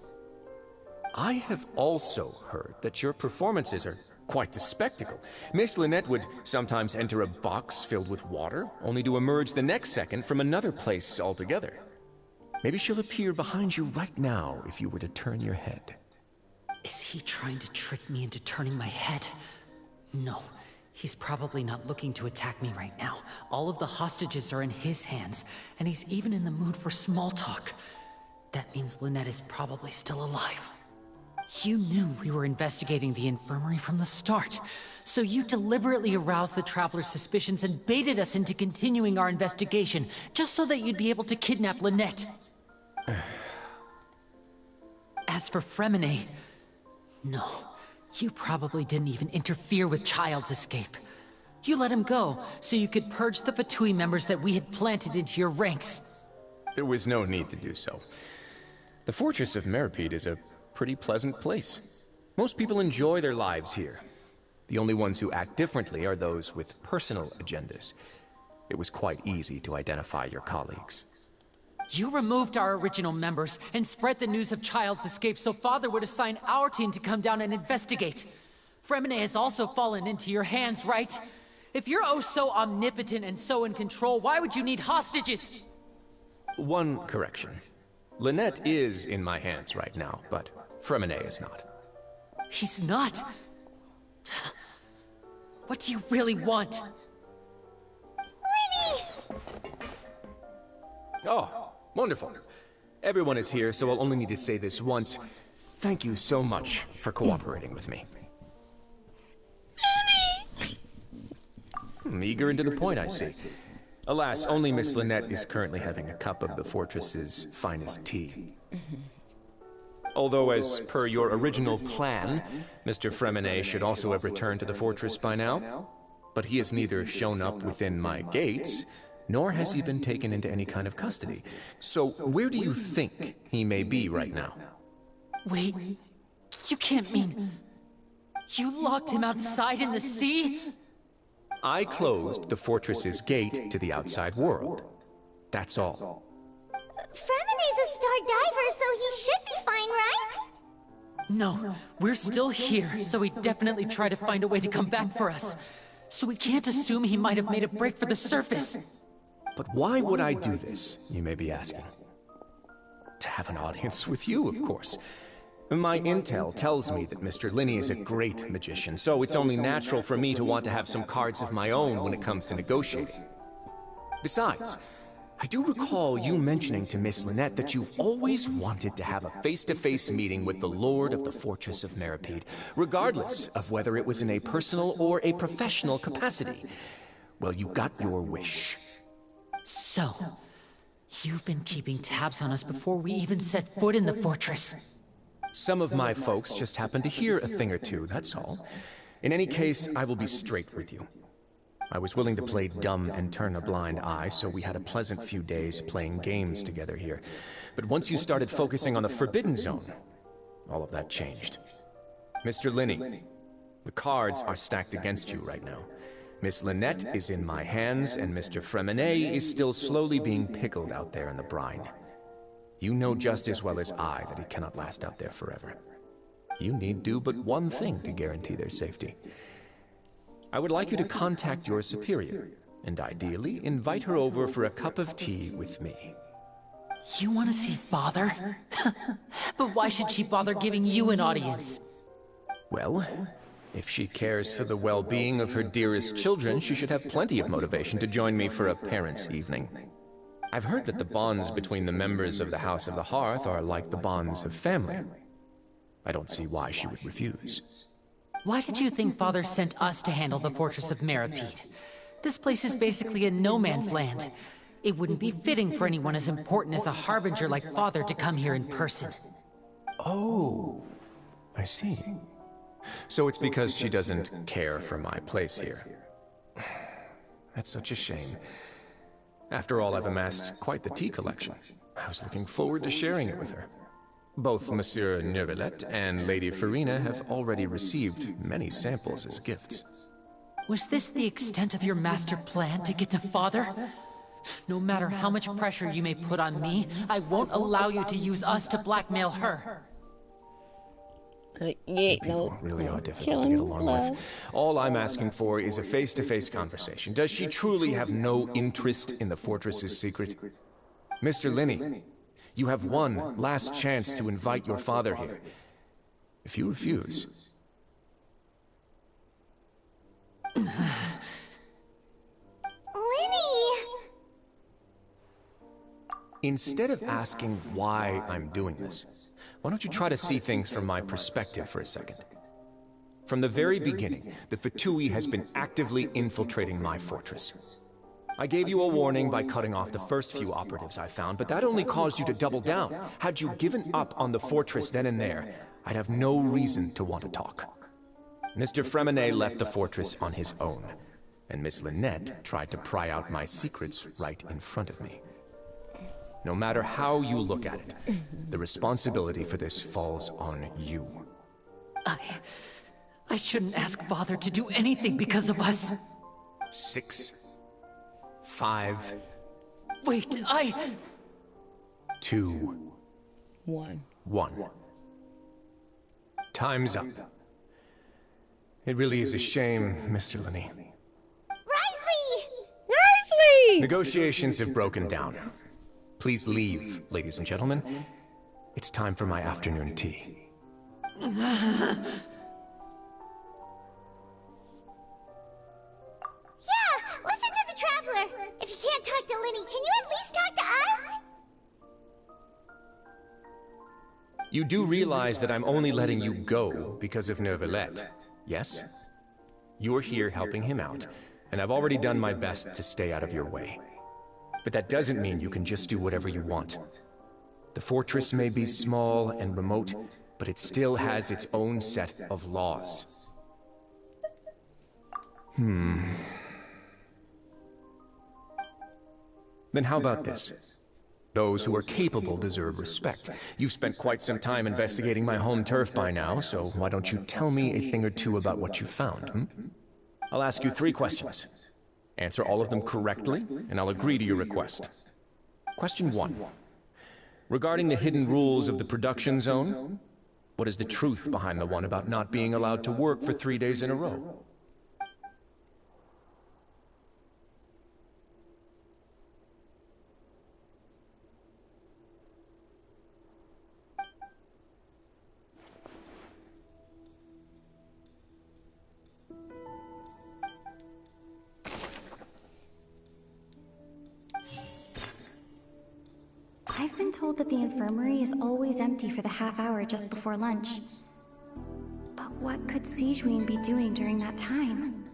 I have also heard that your performances are quite the spectacle. Miss Lynette would sometimes enter a box filled with water, only to emerge the next second from another place altogether. Maybe she'll appear behind you right now if you were to turn your head. Is he trying to trick me into turning my head? No. He's probably not looking to attack me right now. All of the hostages are in his hands, and he's even in the mood for small talk. That means Lynette is probably still alive. You knew we were investigating the infirmary from the start, so you deliberately aroused the Traveler's suspicions and baited us into continuing our investigation, just so that you'd be able to kidnap Lynette. As for Fremine, no. You probably didn't even interfere with Child's escape. You let him go, so you could purge the Fatui members that we had planted into your ranks. There was no need to do so. The Fortress of Meripede is a pretty pleasant place. Most people enjoy their lives here. The only ones who act differently are those with personal agendas. It was quite easy to identify your colleagues. You removed our original members and spread the news of Child's escape so Father would assign our team to come down and investigate. Fremine has also fallen into your hands, right? If you're oh so omnipotent and so in control, why would you need hostages? One correction. Lynette is in my hands right now, but Fremine is not. He's not? What do you really want? Lenny! Oh, wonderful. Everyone is here, so I'll only need to say this once. Thank you so much for cooperating with me. Eager and to the point, I see. Alas, only Miss Lynette is currently having a cup of the fortress's finest tea. Although, as per your original plan, Mr. Fremine should also have returned to the fortress by now. But he has neither shown up within my gates, nor has he been taken into any kind of custody. So, where do you think he may be right now? Wait, you can't mean... You locked him outside in the sea? I closed the fortress's gate to the outside world. That's all. Fremine's a star diver, so he should be fine, right? No, we're still here, so he definitely tried to find a way to come back for us. So we can't assume he might have made a break for the surface. But why would I do this, you may be asking? To have an audience with you, of course. My intel tells me that Mr. Linney is a great magician, so it's only natural for me to want to have some cards of my own when it comes to negotiating. Besides, I do recall you mentioning to Miss Lynette that you've always wanted to have a face-to-face meeting with the Lord of the Fortress of Meripede, regardless of whether it was in a personal or a professional capacity. Well, you got your wish. So, you've been keeping tabs on us before we even set foot in the fortress. Some of my folks just happened to hear a thing or two, that's all. In any case, I will be straight with you. I was willing to play dumb and turn a blind eye, so we had a pleasant few days playing games together here. But once you started focusing on the Forbidden Zone, all of that changed. Mr. Linney, the cards are stacked against you right now. Miss Lynette is in my hands, and Mr. Fremine is still slowly being pickled out there in the brine. You know just as well as I that he cannot last out there forever. You need do but one thing to guarantee their safety. I would like you to contact your superior, and ideally invite her over for a cup of tea with me. You want to see Father? But why should she bother giving you an audience? Well, if she cares for the well-being of her dearest children, she should have plenty of motivation to join me for a parents' evening. I've heard that the bonds between the members of the House of the Hearth are like the bonds of family. I don't see why she would refuse. Why did you think Father sent us to handle the Fortress of Meripede? This place is basically a no-man's land. It wouldn't be fitting for anyone as important as a harbinger like Father to come here in person. Oh, I see. So it's because she doesn't care for my place here. That's such a shame. After all, I've amassed quite the tea collection. I was looking forward to sharing it with her. Both Monsieur Neuvillette and Lady Farina have already received many samples as gifts. Was this the extent of your master plan to get to Father? No matter how much pressure you may put on me, I won't allow you to use us to blackmail her. People really are difficult to get along with. All I'm asking for is a face-to-face conversation. Does she truly have no interest in the fortress's secret? Mr. Linney, you have one last chance to invite your father here. If you refuse... Lenny! Instead of asking why I'm doing this, why don't you try to see things from my perspective for a second? From the very beginning, the Fatui has been actively infiltrating my fortress. I gave you a warning by cutting off the first few operatives I found, but that only caused you to double down. Had you given up on the fortress then and there, I'd have no reason to want to talk. Mr. Fremine left the fortress on his own, and Miss Lynette tried to pry out my secrets right in front of me. No matter how you look at it, the responsibility for this falls on you. I shouldn't ask Father to do anything because of us. 6, 5. Wait, 2. 1. 1. Time's up. It really is a shame, Mr. Linney. Riley! Negotiations have broken down. Please leave, ladies and gentlemen. It's time for my afternoon tea. Yeah, listen to the Traveler. If you can't talk to Linny, can you at least talk to us? You do realize that I'm only letting you go because of Neuvillette, yes? You're here helping him out, and I've already done my best to stay out of your way. But that doesn't mean you can just do whatever you want. The fortress may be small and remote, but it still has its own set of laws. Then how about this? Those who are capable deserve respect. You've spent quite some time investigating my home turf by now, so why don't you tell me a thing or two about what you found, I'll ask you 3 questions. Answer all of them correctly, and I'll agree to your request. Question 1. Regarding the hidden rules of the production zone, what is the truth behind the one about not being allowed to work for 3 days in a row? I've been told that the infirmary is always empty for the half hour just before lunch. But what could Sigewinne be doing during that time?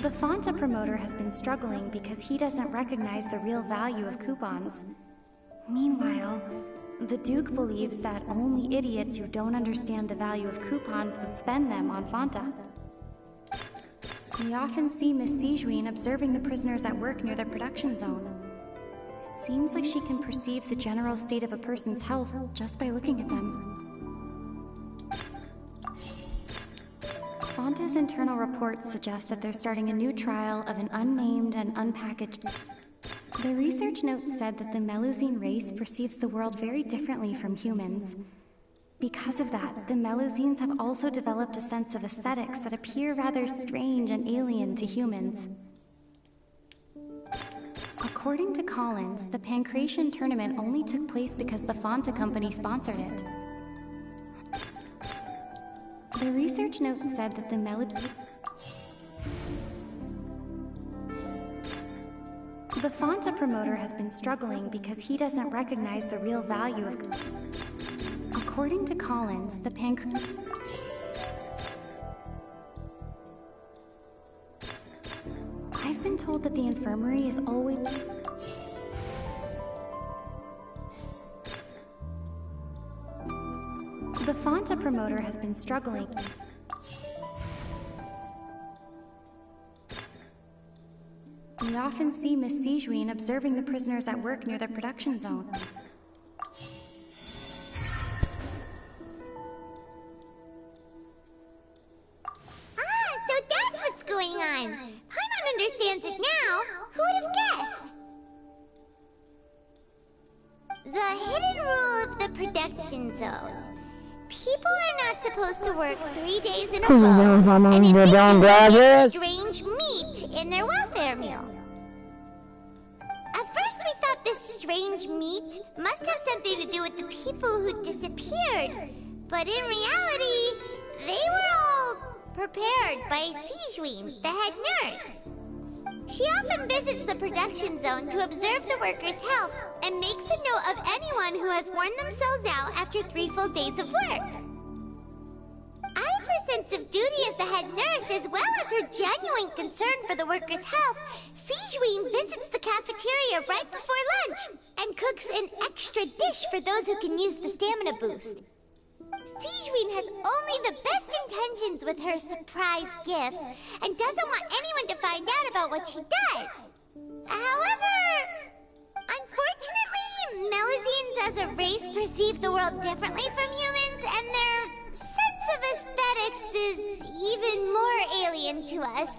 The Fanta promoter has been struggling because he doesn't recognize the real value of coupons. Meanwhile, the Duke believes that only idiots who don't understand the value of coupons would spend them on Fanta. We often see Miss Sigewinne observing the prisoners at work near the production zone. It seems like she can perceive the general state of a person's health just by looking at them. Fanta's internal reports suggest that they're starting a new trial of an unnamed and unpackaged... The research note said that the Melusine race perceives the world very differently from humans. Because of that, the Melusines have also developed a sense of aesthetics that appear rather strange and alien to humans. According to Collins, the Pancration tournament only took place because the Fanta company sponsored it. The research note said that the Fanta promoter has been struggling because he doesn't recognize the real value of... According to Collins, the I've been told that the infirmary is always... The Fanta promoter has been struggling... We often see Miss Sigewinne observing the prisoners at work near the production zone. So that's what's going on. Paimon understands it now. Who would have guessed? The hidden rule of the production zone. People are not supposed to work 3 days in a row, and if they do, they get strange meat in their welfare meal. At first we thought this strange meat must have something to do with the people who disappeared, but in reality, they were all prepared by Sigewinne, the head nurse. She often visits the production zone to observe the workers' health and makes a note of anyone who has worn themselves out after 3 full days of work. Out of her sense of duty as the head nurse, as well as her genuine concern for the workers' health, Sigewinne visits the cafeteria right before lunch and cooks an extra dish for those who can use the stamina boost. Sigewinne has only the best intentions with her surprise gift and doesn't want anyone to find out about what she does. However, unfortunately, Melusines as a race perceive the world differently from humans, and their sense of aesthetics is even more us.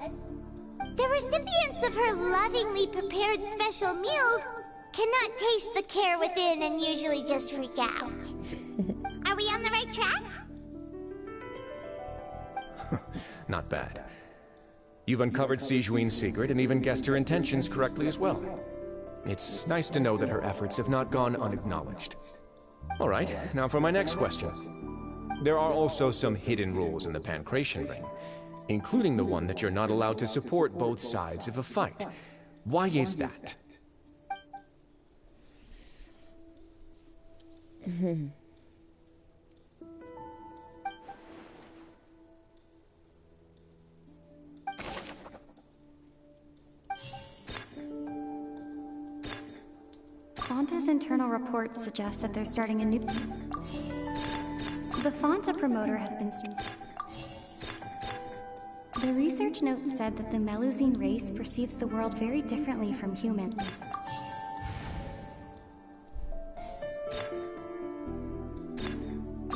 The recipients of her lovingly prepared special meals cannot taste the care within and usually just freak out. Are we on the right track? Not bad. You've uncovered Sijuin's secret and even guessed her intentions correctly as well. It's nice to know that her efforts have not gone unacknowledged. All right, now for my next question. There are also some hidden rules in the Pancration Ring, including the one that you're not allowed to support both sides of a fight. Why is that? Fonta's internal reports suggest that they're starting a new... The Fonta promoter has been... The research note said that the Melusine race perceives the world very differently from human.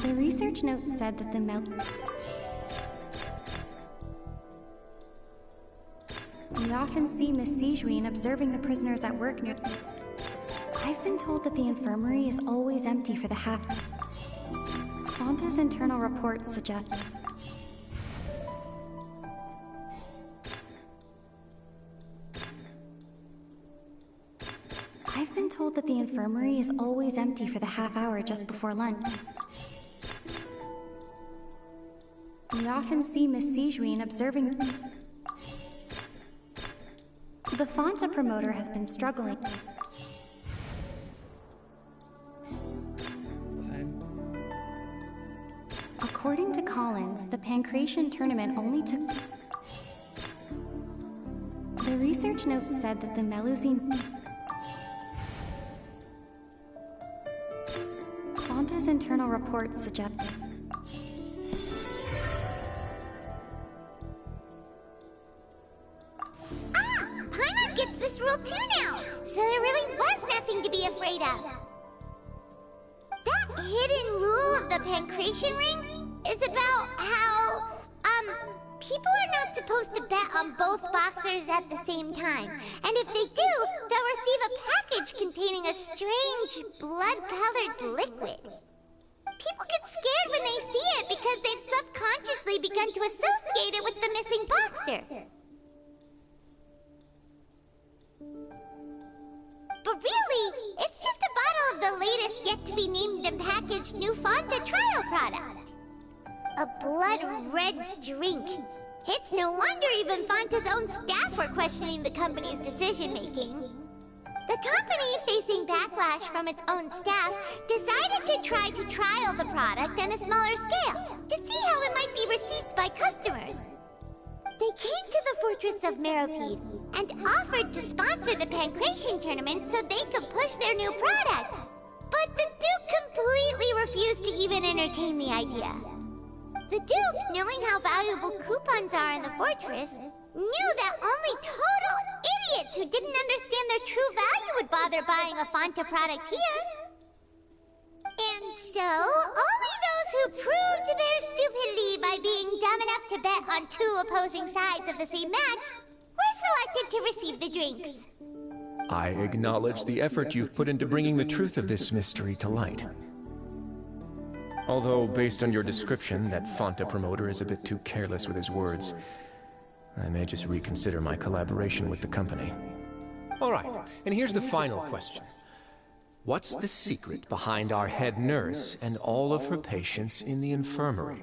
The research note said that the We often see Miss Sijuin observing the prisoners at work near... I've been told that the infirmary is always empty for the half... Fonta's internal reports suggest... I've been told that the infirmary is always empty for the half hour just before lunch. We often see Miss Sijuin observing... The Fonta promoter has been struggling. According to Collins, the Pancration tournament only took... The research note said that the Melusine... Fonta's internal reports suggest... Paimon gets this rule too now, so there really was nothing to be afraid of. That hidden rule of the Pancration Ring is about how, people are not supposed to bet on both boxers at the same time. And if they do, they'll receive a package containing a strange, blood-colored liquid. People get scared when they see it because they've subconsciously begun to associate it with the missing boxer. But really, it's just a bottle of the latest yet-to-be-named and packaged new Fonta trial product. A blood-red drink. It's no wonder even Fonta's own staff were questioning the company's decision-making. The company, facing backlash from its own staff, decided to try to trial the product on a smaller scale, to see how it might be received by customers. They came to the Fortress of Meropide and offered to sponsor the Pancration tournament so they could push their new product. But the Duke completely refused to even entertain the idea. The Duke, knowing how valuable coupons are in the fortress, knew that only total idiots who didn't understand their true value would bother buying a Fonta product here. And so, only those who proved their stupidity by being dumb enough to bet on two opposing sides of the same match were selected to receive the drinks. I acknowledge the effort you've put into bringing the truth of this mystery to light. Although, based on your description, that Fonta promoter is a bit too careless with his words, I may just reconsider my collaboration with the company. All right, and here's the final question. What's the secret behind our head nurse and all of her patients in the infirmary?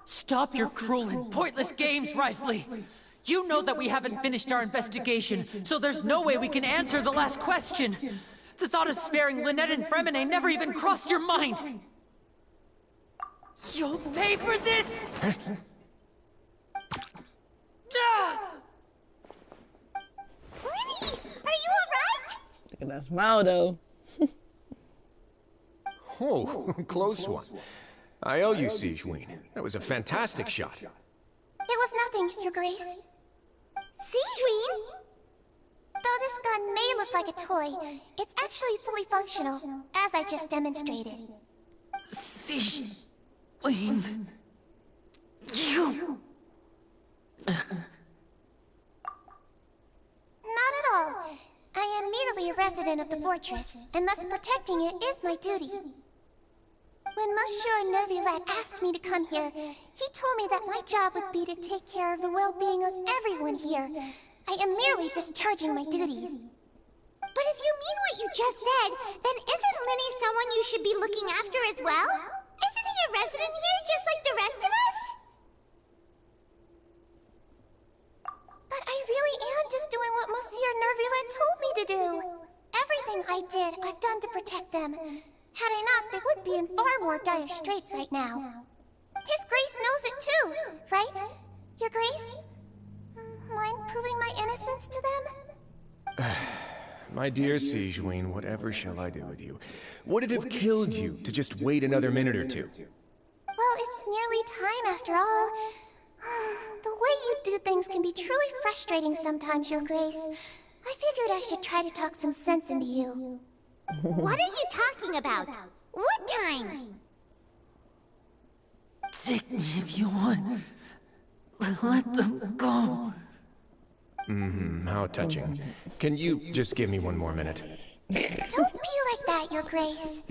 Stop your cruel and pointless games, Risley! You know that we haven't finished our investigation, so there's no way we can answer the last question! The thought of sparing Lynette and Fremine never even crossed your mind! You'll pay for this! Lenny, are you alright? Look at that smile, though. Oh, close one. I owe you, Sijuin. That was a fantastic shot. It was nothing, Your Grace. Sijuin? Though this gun may look like like a toy. It's actually fully functional, as I just demonstrated. Wayne... You... Not at all. I am merely a resident of the fortress, and thus protecting it is my duty. When Monsieur Nervulette asked me to come here, he told me that my job would be to take care of the well-being of everyone here. I am merely discharging my duties. But if you mean what you just said, then isn't Linny someone you should be looking after as well? Isn't he a resident here just like the rest of us? But I really am just doing what Monsieur Nervulette told me to do. Everything I did, I've done to protect them. Had I not, they would be in far more dire straits right now. His Grace knows it too, right? Your Grace? Mind proving my innocence to them? My dear Sigewinne, whatever shall I do with you? Would it have killed you to just wait another minute or two? Well, it's nearly time after all. The way you do things can be truly frustrating sometimes, Your Grace. I figured I should try to talk some sense into you. What are you talking about? What time? Take me if you want. Let them go. How touching. Can you just give me one more minute? Don't be like that, Your Grace.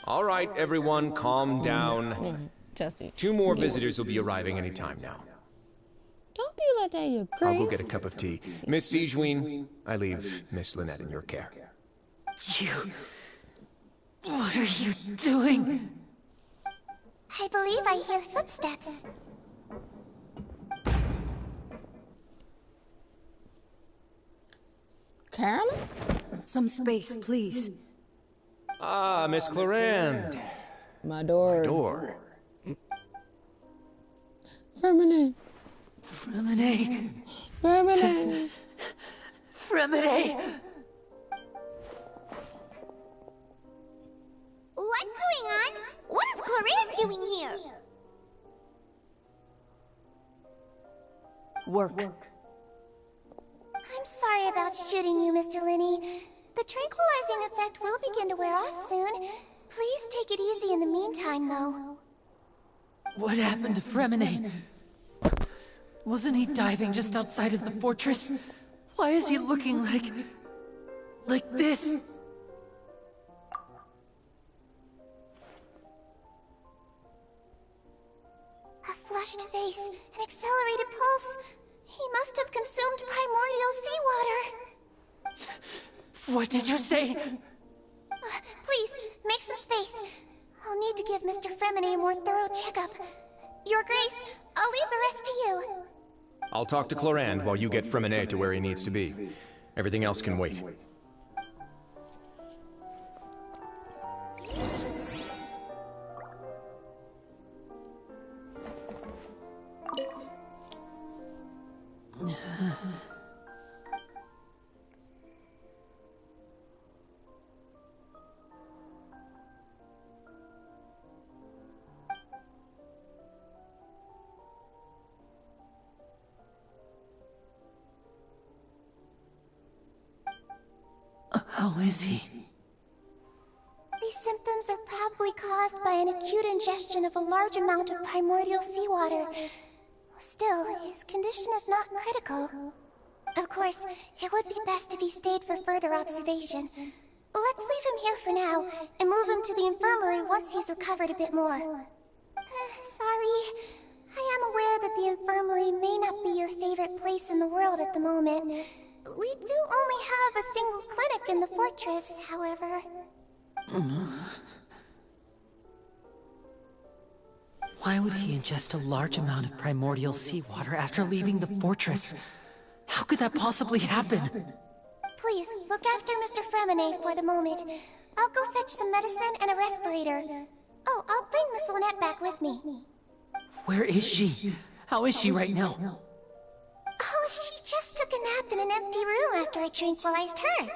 All right, everyone, calm down. Justin. 2 more visitors will be arriving any time now. Don't be like that, Your Grace. I'll go get a cup of tea. Miss Sigewinne, I leave Miss Lynette in your care. What are you doing? I believe I hear footsteps. Caramel? Some space, please. Ah, Miss Clarande. My door. Door. Fermenate. Fremenade. Fermenate. Fremenade. What's going on? What is Clarande doing here? Work. I'm sorry about shooting you, Mr. Linny. The tranquilizing effect will begin to wear off soon. Please take it easy in the meantime, though. What happened to Fremenade? Wasn't he diving just outside of the fortress? Why is he looking like this? A flushed face, an accelerated pulse. He must have consumed primordial seawater. What did you say? Please, make some space. I'll need to give Mr. Fremine a more thorough checkup. Your Grace, I'll leave the rest to you. I'll talk to Clarande while you get Fremine to where he needs to be. Everything else can wait. How is he? These symptoms are probably caused by an acute ingestion of a large amount of primordial seawater. Still, his condition is not critical. Of course, it would be best if he stayed for further observation. Let's leave him here for now, and move him to the infirmary once he's recovered a bit more. Sorry. I am aware that the infirmary may not be your favorite place in the world at the moment. We do only have a single clinic in the fortress, however. Why would he ingest a large amount of primordial seawater after leaving the fortress? How could that possibly happen? Please, look after Mr. Fremine for the moment. I'll go fetch some medicine and a respirator. Oh, I'll bring Miss Lynette back with me. Where is she? How is she right now? Oh, she just took a nap in an empty room after I tranquilized her.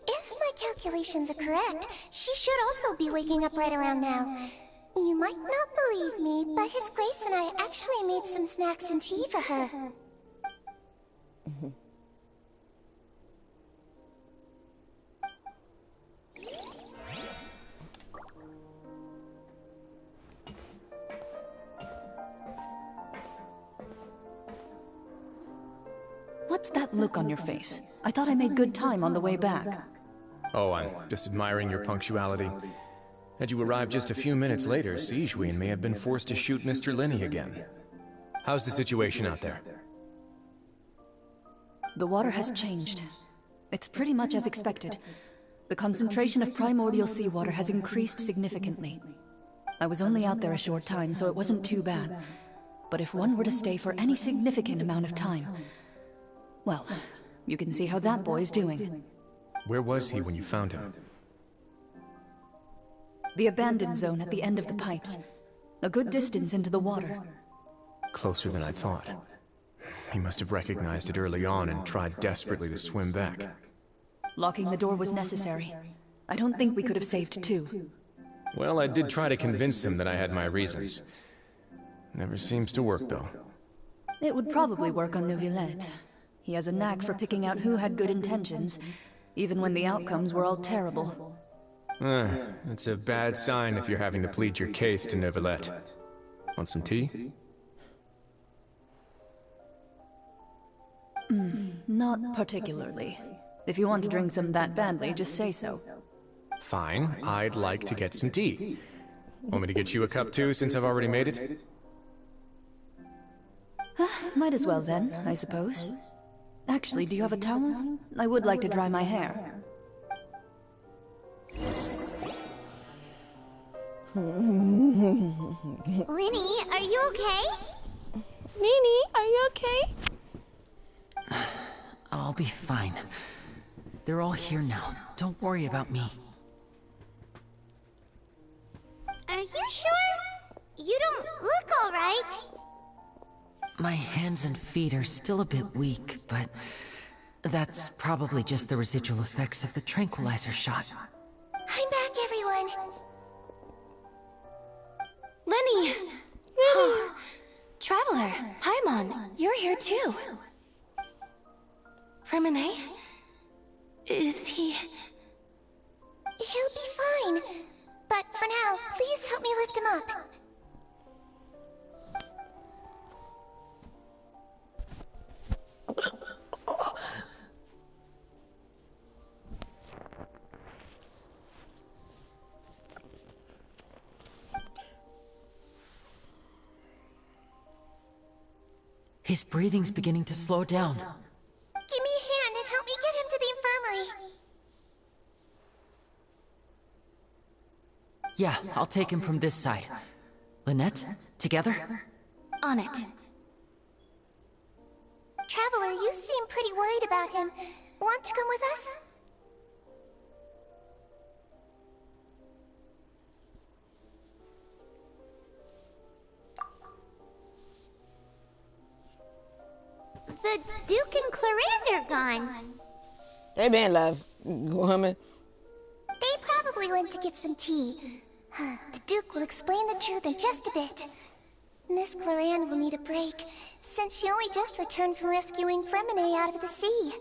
If my calculations are correct, she should also be waking up right around now. You might not believe me, but His Grace and I actually made some snacks and tea for her. What's that look on your face? I thought I made good time on the way back. Oh, I'm just admiring your punctuality. Had you arrived just a few minutes later, Sijween may have been forced to shoot Mr. Lenny again. How's the situation out there? The water has changed. It's pretty much as expected. The concentration of primordial seawater has increased significantly. I was only out there a short time, so it wasn't too bad. But if one were to stay for any significant amount of time... well, you can see how that boy's doing. Where was he when you found him? The abandoned zone at the end of the pipes. A good distance into the water. Closer than I thought. He must have recognized it early on and tried desperately to swim back. Locking the door was necessary. I don't think we could have saved two. Well, I did try to convince him that I had my reasons. Never seems to work, though. It would probably work on Neuvillette. He has a knack for picking out who had good intentions, even when the outcomes were all terrible. It's a bad sign if you're having to plead your case to Neuvillette. Want some tea? Not particularly. If you want to drink some that badly, just say so. Fine, I'd like to get some tea. Want me to get you a cup too, since I've already made it? Might as well then, I suppose. Actually, do you have a towel? I would like to dry my hair. Lenny, are you okay? Nini, are you okay? I'll be fine. They're all here now. Don't worry about me. Are you sure? You don't look all right. My hands and feet are still a bit weak, but that's probably just the residual effects of the tranquilizer shot. I'm back, everyone. Lenny! Traveler, Paimon, you're here too. Fremine? Is he... He'll be fine. But for now, please help me lift him up. His breathing's beginning to slow down. Give me a hand and help me get him to the infirmary. Yeah, I'll take him from this side. Lynette, together? On it. Traveler, you seem pretty worried about him. Want to come with us? The Duke and Clarande are gone. They been love, woman. They probably went to get some tea. The Duke will explain the truth in just a bit. Miss Clarande will need a break, since she only just returned from rescuing Fremine out of the sea.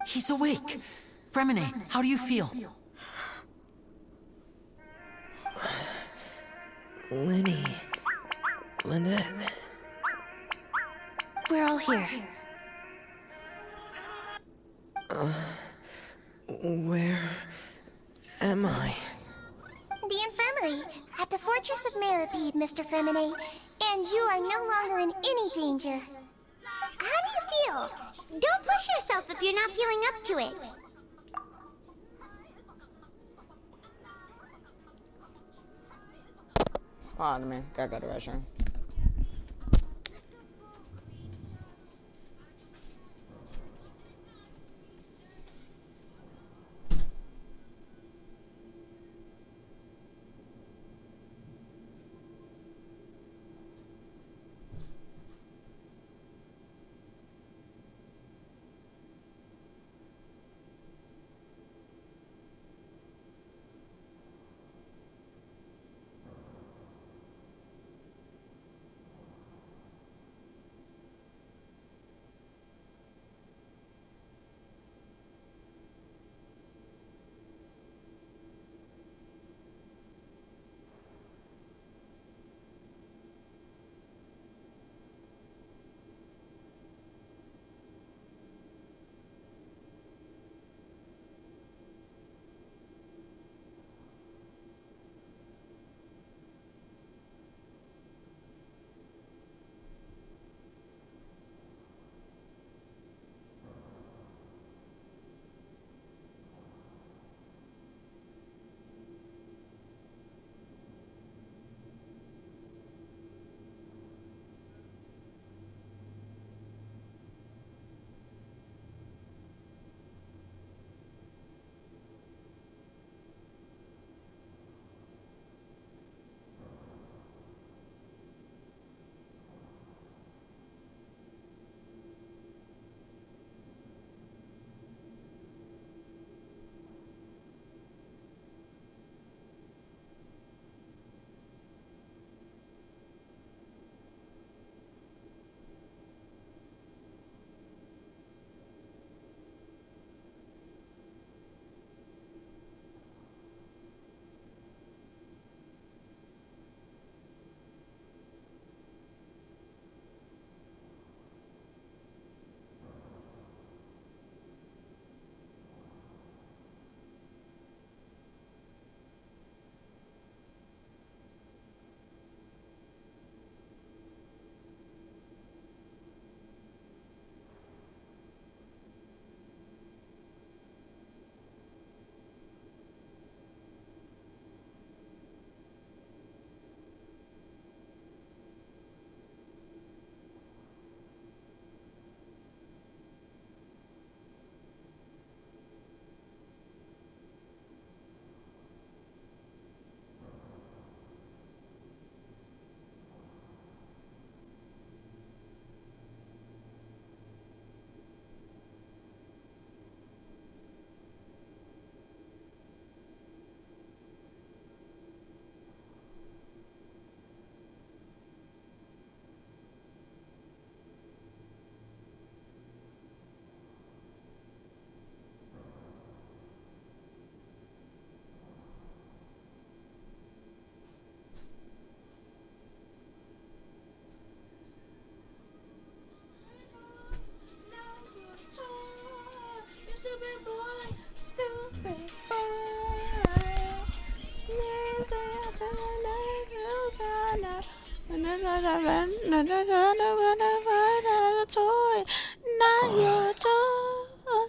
He's awake. Fremine, how do you feel? Lenny. Lynette. We're all here. Where am I? The infirmary, at the Fortress of Meripede, Mr. Fremine. And you are no longer in any danger. How do you feel? Don't push yourself if you're not feeling up to it. Pardon me, gotta go to the restroom.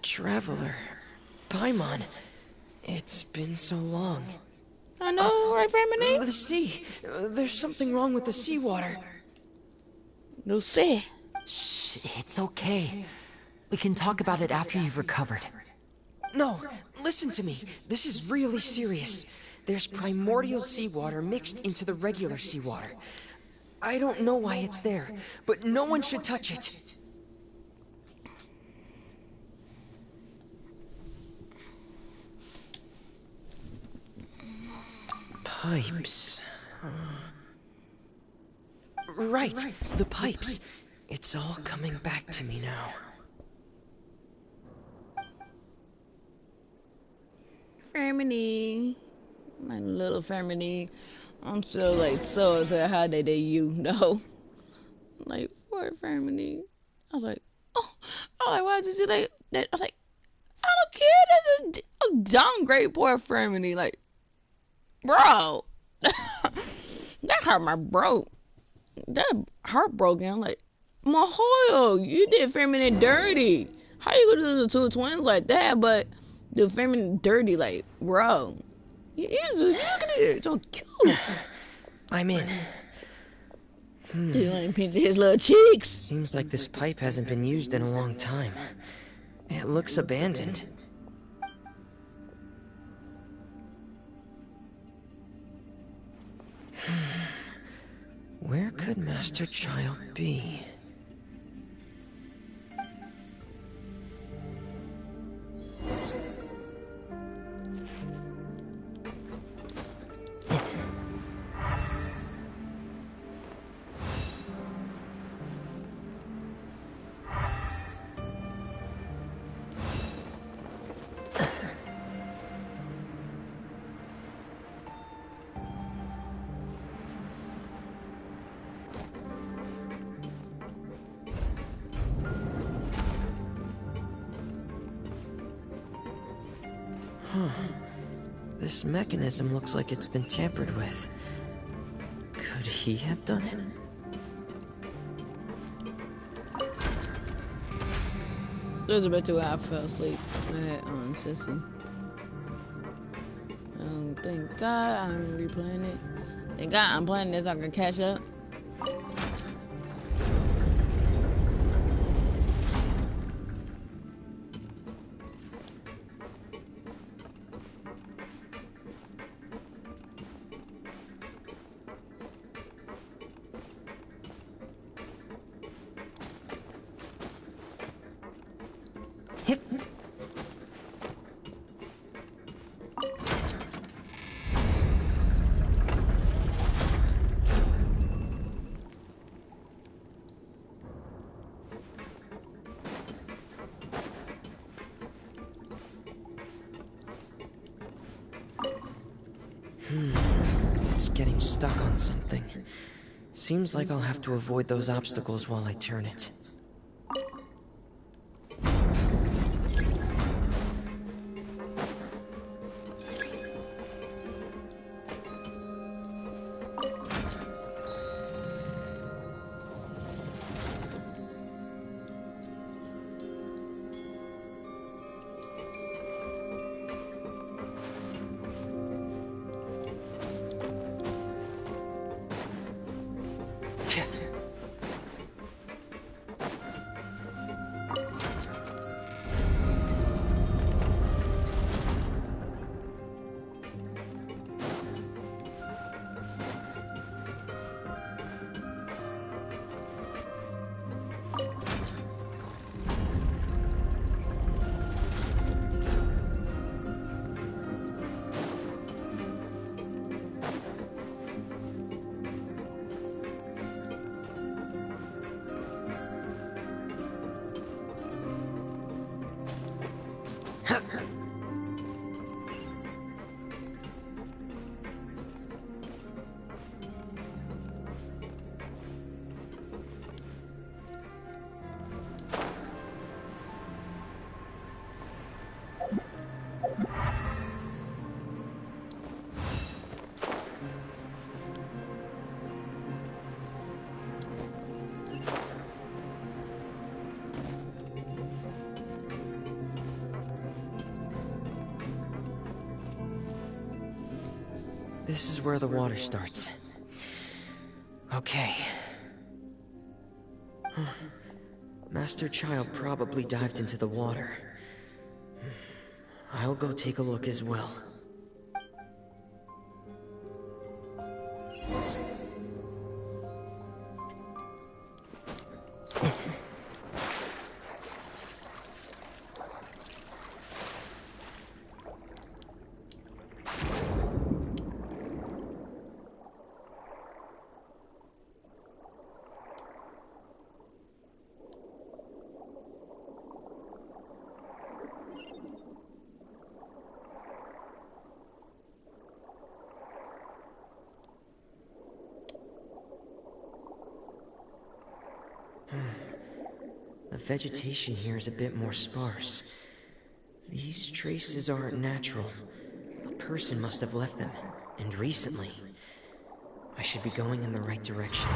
Traveler. Paimon. It's been so long. I know, right, Remini? The sea. There's something wrong with the seawater. No sea. Shh, it's okay. We can talk about it after you've recovered. No, listen to me. This is really serious. There's primordial seawater mixed into the regular seawater. I don't know why it's there, but no one should touch it. Pipes. Right, the pipes. It's all coming back to me now. Fermini. My little Fermini. I'm still like so upset how they you know. Like, poor Fermini. I was like, oh, why did you like that? I was like, I don't care. That's a downgrade poor Fermini. Like, bro. That hurt my bro. That heartbroken. Like, Mahoyo, you did Fermini dirty. How you gonna do the two twins like that, but do Fermini dirty, like, bro? You look at it, so cute. I'm in. Do you want to pinch his little cheeks? Seems like this pipe hasn't been used in a long time. It looks abandoned. Where could Master Child be? This mechanism looks like it's been tampered with. Could he have done it? It was a bit too high. I fell asleep. I had Sissy. Thank God I'm replaying it. Thank God I'm playing this so I can catch up. It's getting stuck on something. Seems like I'll have to avoid those obstacles while I turn it. This is where the water starts. Okay. Master Child probably dived into the water. I'll go take a look as well. vegetation here is a bit more sparse. These traces aren't natural. A person must have left them, and recently. I should be going in the right direction.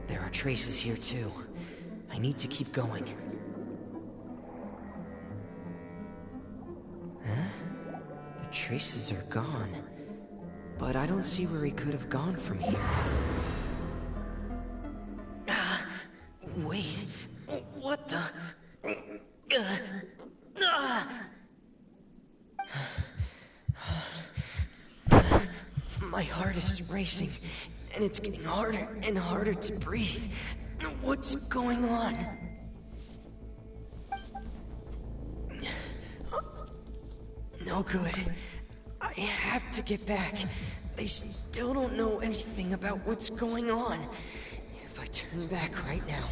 There are traces here too. I need to keep going. Huh? The traces are gone. But I don't see where he could have gone from here. Wait. What the? My heart is racing, and it's getting harder and harder to breathe. What's going on? No good. I have to get back. They still don't know anything about what's going on. If I turn back right now,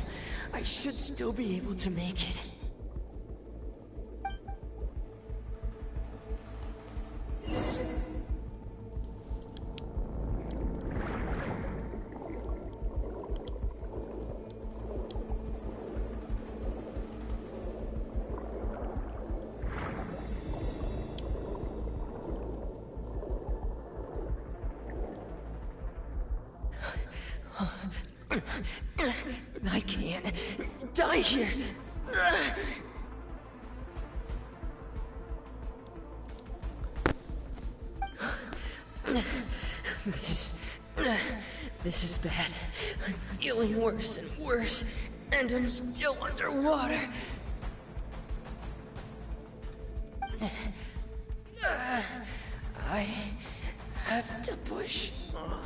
I should still be able to make it. I can't die here. This is bad. I'm feeling worse and worse, and I'm still underwater. I have to push on.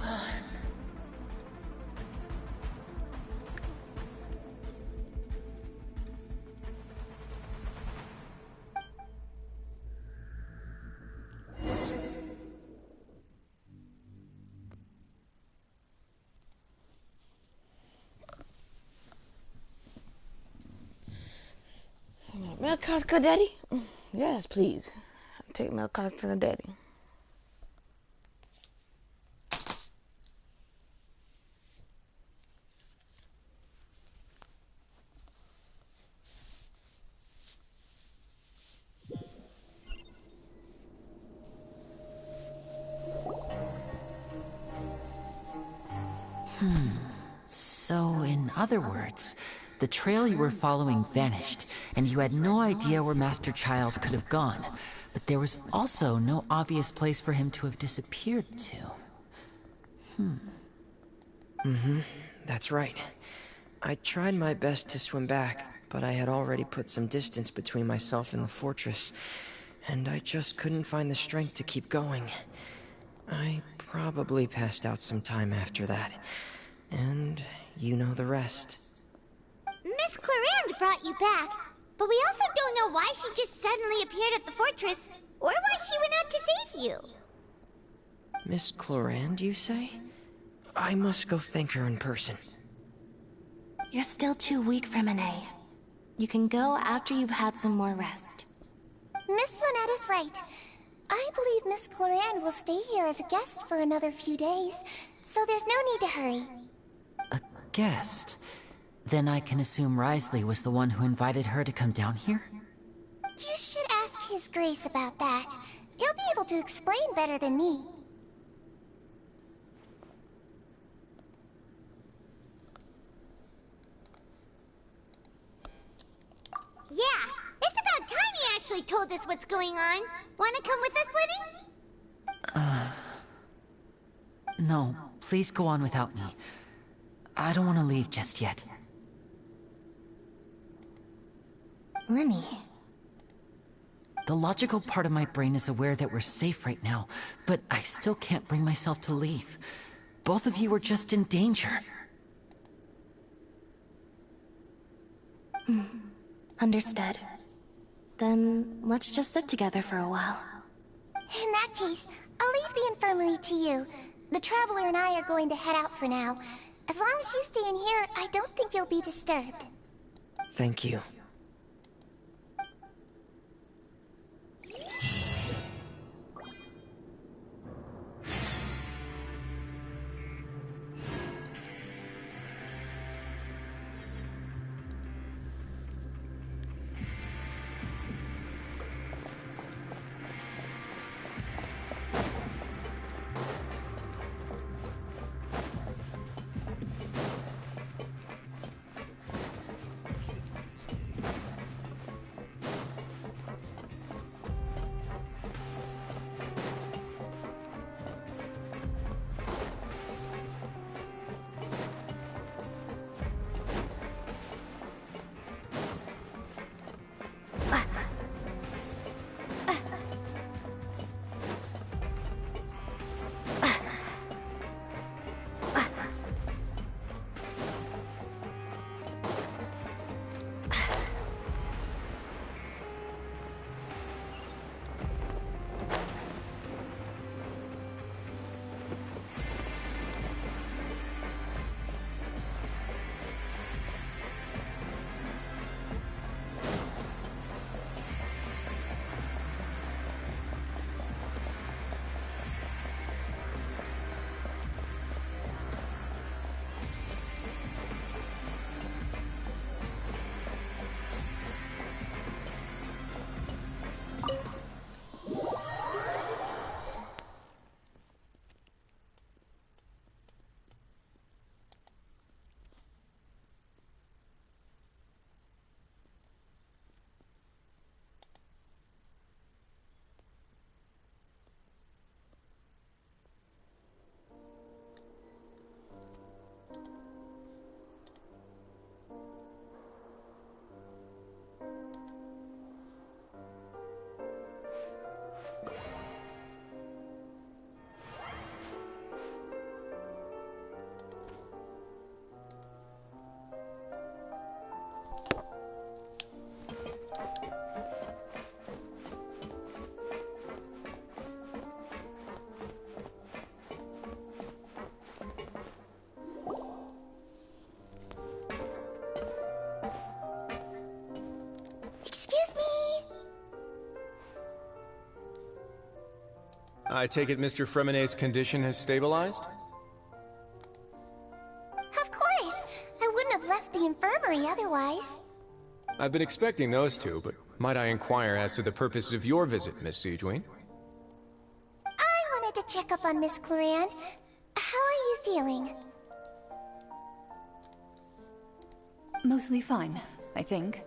Milk Costco Daddy? Yes, please. Take Milk Costco Daddy. So, in other words, the trail you were following vanished, and you had no idea where Master Child could have gone. But there was also no obvious place for him to have disappeared to. That's right. I tried my best to swim back, but I had already put some distance between myself and the fortress, and I just couldn't find the strength to keep going. I probably passed out some time after that, and you know the rest. Miss Clarande brought you back, but we also don't know why she just suddenly appeared at the fortress, or why she went out to save you. Miss Clarande, you say? I must go thank her in person. You're still too weak for Monet. You can go after you've had some more rest. Miss Lynette is right. I believe Miss Clarande will stay here as a guest for another few days, so there's no need to hurry. A guest? Then I can assume Risley was the one who invited her to come down here? You should ask His Grace about that. He'll be able to explain better than me. Yeah, it's about time you actually told us what's going on. Wanna come with us, Lenny? No, please go on without me. I don't want to leave just yet. Lenny. The logical part of my brain is aware that we're safe right now, but I still can't bring myself to leave. Both of you are just in danger. Understood. Then let's just sit together for a while. In that case, I'll leave the infirmary to you. The Traveler and I are going to head out for now. As long as you stay in here, I don't think you'll be disturbed. Thank you. I take it Mr. Fremonet's condition has stabilized? Of course! I wouldn't have left the infirmary otherwise. I've been expecting those two, but might I inquire as to the purpose of your visit, Miss Siegewien? I wanted to check up on Miss Cloran. How are you feeling? Mostly fine, I think.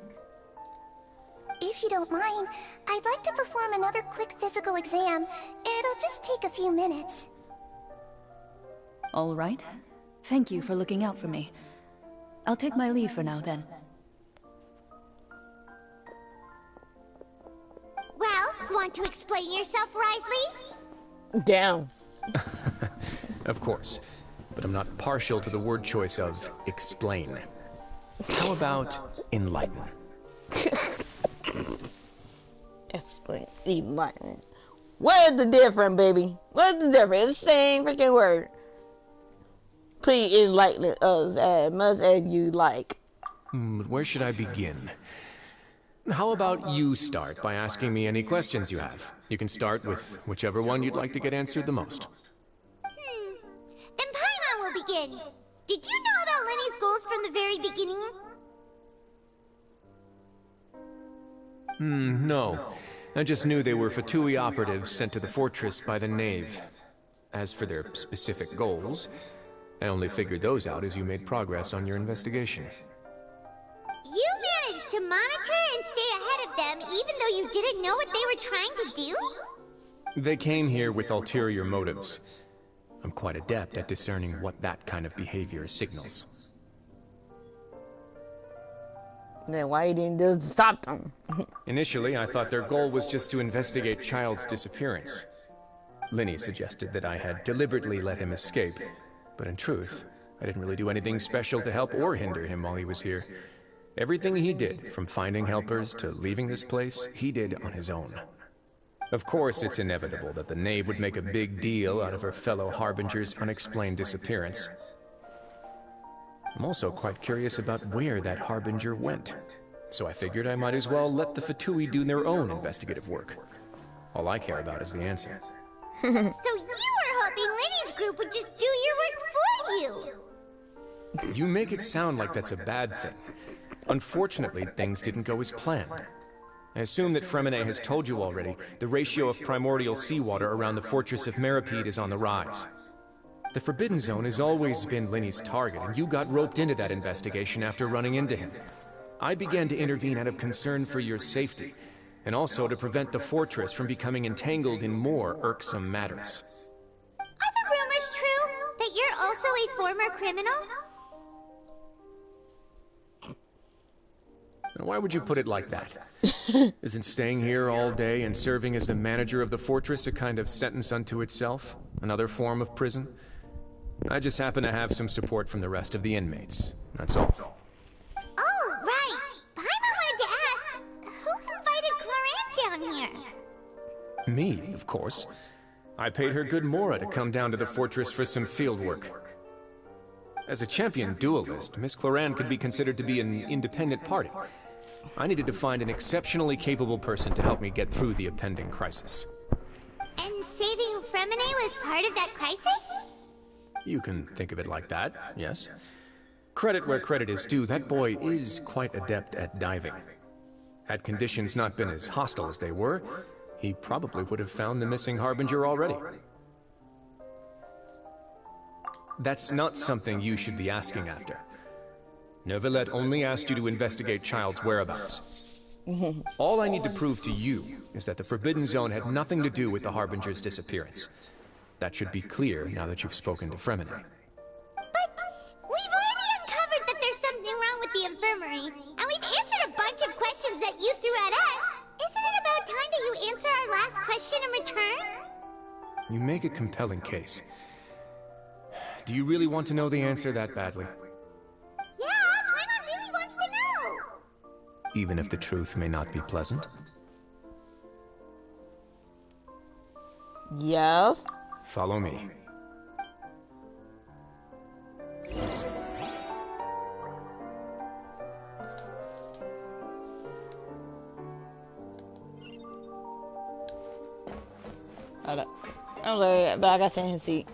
If you don't mind, I'd like to perform another quick physical exam. It'll just take a few minutes. All right. Thank you for looking out for me. I'll take my leave for now, then. Well, want to explain yourself, Risley? Down. Of course, but I'm not partial to the word choice of explain. How about enlighten? Explain. Enlighten. What is the difference, baby? What's the difference? It's the same freaking word. Please enlighten us as much as you like. Where should I begin? How about you start by asking me any questions you have? You can start with whichever one you'd like to get answered the most. Then Paimon will begin. Did you know about Lenny's goals from the very beginning? No. I just knew they were Fatui operatives sent to the fortress by the Knave. As for their specific goals, I only figured those out as you made progress on your investigation. You managed to monitor and stay ahead of them even though you didn't know what they were trying to do? They came here with ulterior motives. I'm quite adept at discerning what that kind of behavior signals. Then why you didn't just stop them? Initially, I thought their goal was just to investigate Child's disappearance. Linny suggested that I had deliberately let him escape, but in truth, I didn't really do anything special to help or hinder him while he was here. Everything he did, from finding helpers to leaving this place, he did on his own. Of course, it's inevitable that the Knave would make a big deal out of her fellow Harbinger's unexplained disappearance. I'm also quite curious about where that Harbinger went, so I figured I might as well let the Fatui do their own investigative work. All I care about is the answer. So you were hoping Lenny's group would just do your work for you! You make it sound like that's a bad thing. Unfortunately, things didn't go as planned. I assume that Fremonet has told you already, the ratio of primordial seawater around the fortress of Meripede is on the rise. The Forbidden Zone has always been Linny's target, and you got roped into that investigation after running into him. I began to intervene out of concern for your safety, and also to prevent the fortress from becoming entangled in more irksome matters. Are the rumors true? That you're also a former criminal? Now, why would you put it like that? Isn't staying here all day and serving as the manager of the fortress a kind of sentence unto itself? Another form of prison? I just happen to have some support from the rest of the inmates. That's all. Oh, right! Paimon wanted to ask, who invited Cloran down here? Me, of course. I paid her good mora to come down to the fortress for some field work. As a champion duelist, Miss Cloran could be considered to be an independent party. I needed to find an exceptionally capable person to help me get through the impending crisis. And saving Fremonet was part of that crisis? You can think of it like that, yes. Credit where credit is due, that boy is quite adept at diving. Had conditions not been as hostile as they were, he probably would have found the missing Harbinger already. That's not something you should be asking after. Neuvillette only asked you to investigate Child's whereabouts. All I need to prove to you is that the Forbidden Zone had nothing to do with the Harbinger's disappearance. That should be clear now that you've spoken to Fremonet. But we've already uncovered that there's something wrong with the infirmary, and we've answered a bunch of questions that you threw at us. Isn't it about time that you answer our last question in return? You make a compelling case. Do you really want to know the answer that badly? Yeah, Paimon really wants to know! Even if the truth may not be pleasant? Yes. Follow me. Hold up. I'm like, but I got in his seat.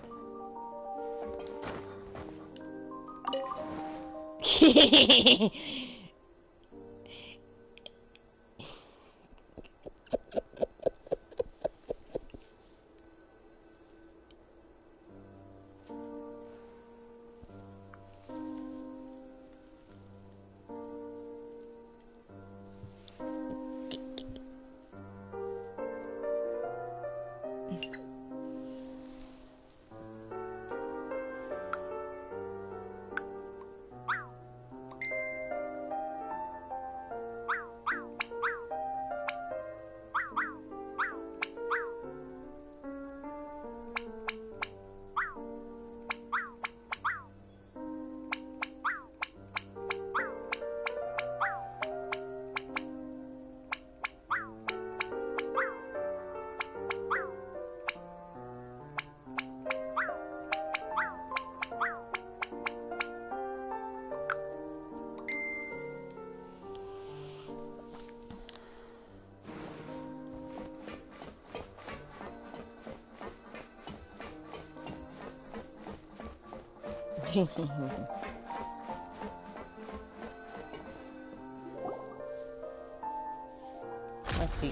Let's see.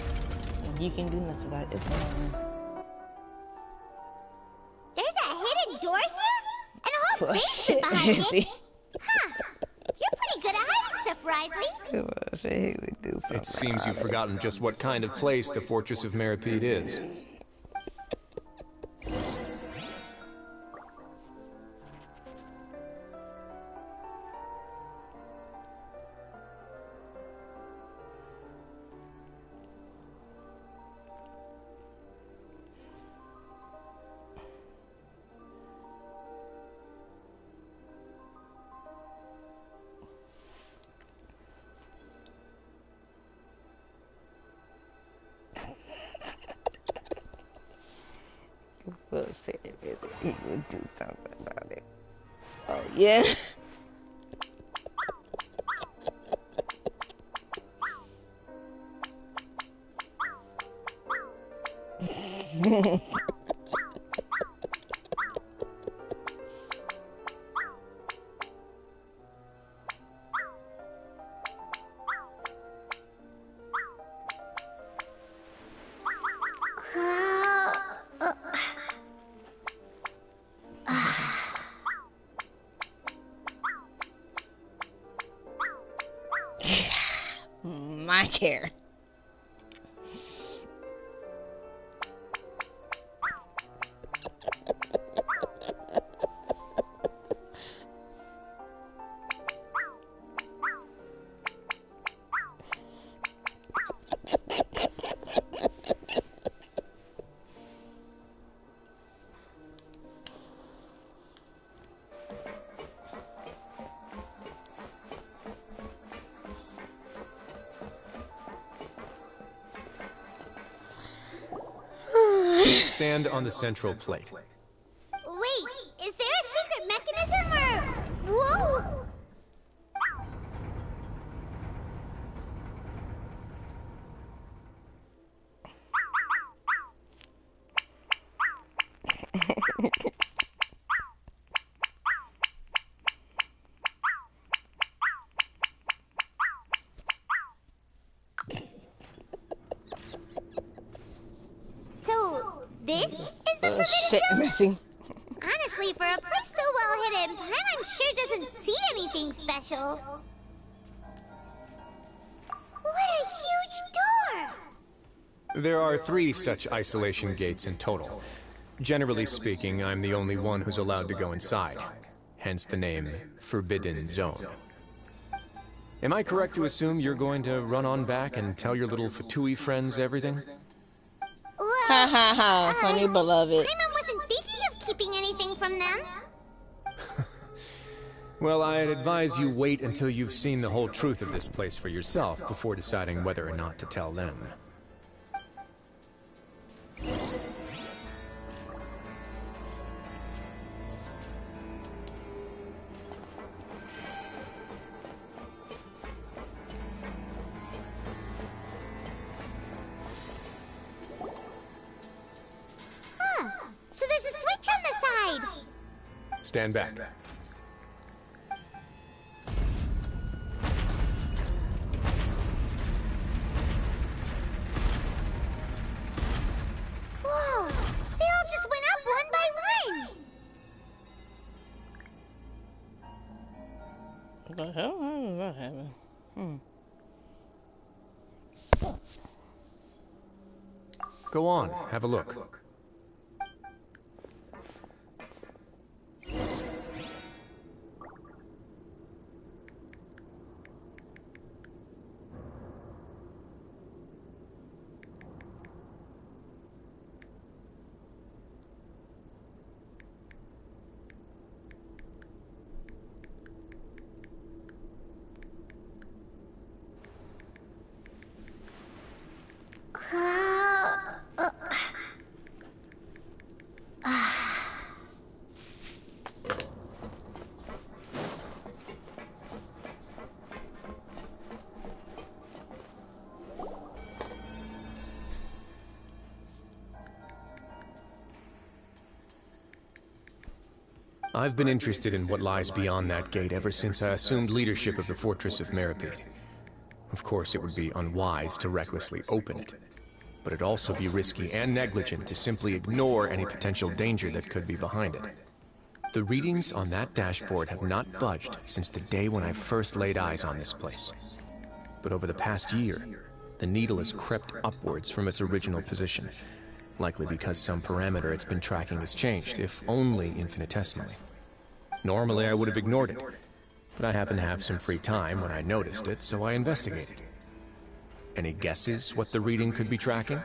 You can do nothing about it. It's fine. There's a hidden door here? And a whole Oh, basement shit, behind Nancy. it? Huh. You're pretty good at hiding stuff, Risley. It seems you've forgotten just what kind of place the Fortress of Meripede is. We'll say it. He will do something about it. Oh, yeah. My chair. Stand on the central plate. Wait, is there a secret mechanism or... Whoa! So, this is the forbidden Shit, zone? Missy. Honestly, for a place so well hidden, Paimon sure doesn't see anything special. What a huge door! There are 3 such isolation gates in total. Generally speaking, I'm the only one who's allowed to go inside. Hence the name Forbidden Zone. Am I correct to assume you're going to run on back and tell your little Fatui friends everything? Ha ha ha, funny beloved. Paimon wasn't thinking of keeping anything from them. Well, I'd advise you wait until you've seen the whole truth of this place for yourself before deciding whether or not to tell them. So there's a switch on the side. Stand back. Whoa! They all just went up one by one. What the hell? How did that happen? Go on, have a look. I've been interested in what lies beyond that gate ever since I assumed leadership of the Fortress of Meripede. Of course, it would be unwise to recklessly open it, but it'd also be risky and negligent to simply ignore any potential danger that could be behind it. The readings on that dashboard have not budged since the day when I first laid eyes on this place. But over the past year, the needle has crept upwards from its original position, likely because some parameter it's been tracking has changed, if only infinitesimally. Normally I would have ignored it, but I happened to have some free time when I noticed it, so I investigated. Any guesses what the reading could be tracking?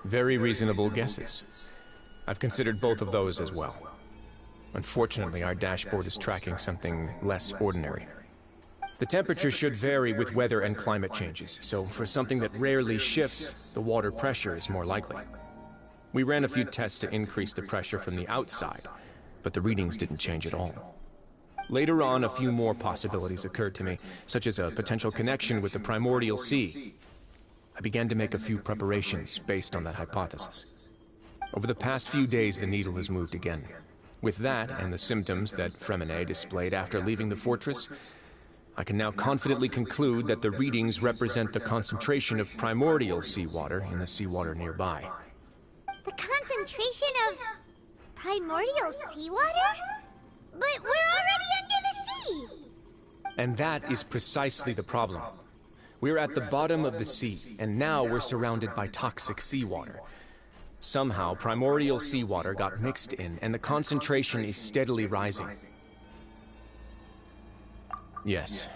Very reasonable guesses. I've considered both of those as well. Unfortunately, our dashboard is tracking something less ordinary. The temperature should vary with weather and climate changes, so for something that rarely shifts, the water pressure is more likely. We ran a few tests to increase the pressure from the outside, but the readings didn't change at all. Later on, a few more possibilities occurred to me, such as a potential connection with the primordial sea. I began to make a few preparations based on that hypothesis. Over the past few days, the needle has moved again. With that, and the symptoms that Fremine displayed after leaving the fortress, I can now confidently conclude that the readings represent the concentration of primordial seawater in the seawater nearby. The concentration of primordial seawater? But we're already under the sea! And that is precisely the problem. We're at the bottom of the sea, and now we're surrounded by toxic seawater. Somehow, primordial seawater got mixed in, and the concentration is steadily rising. Yes,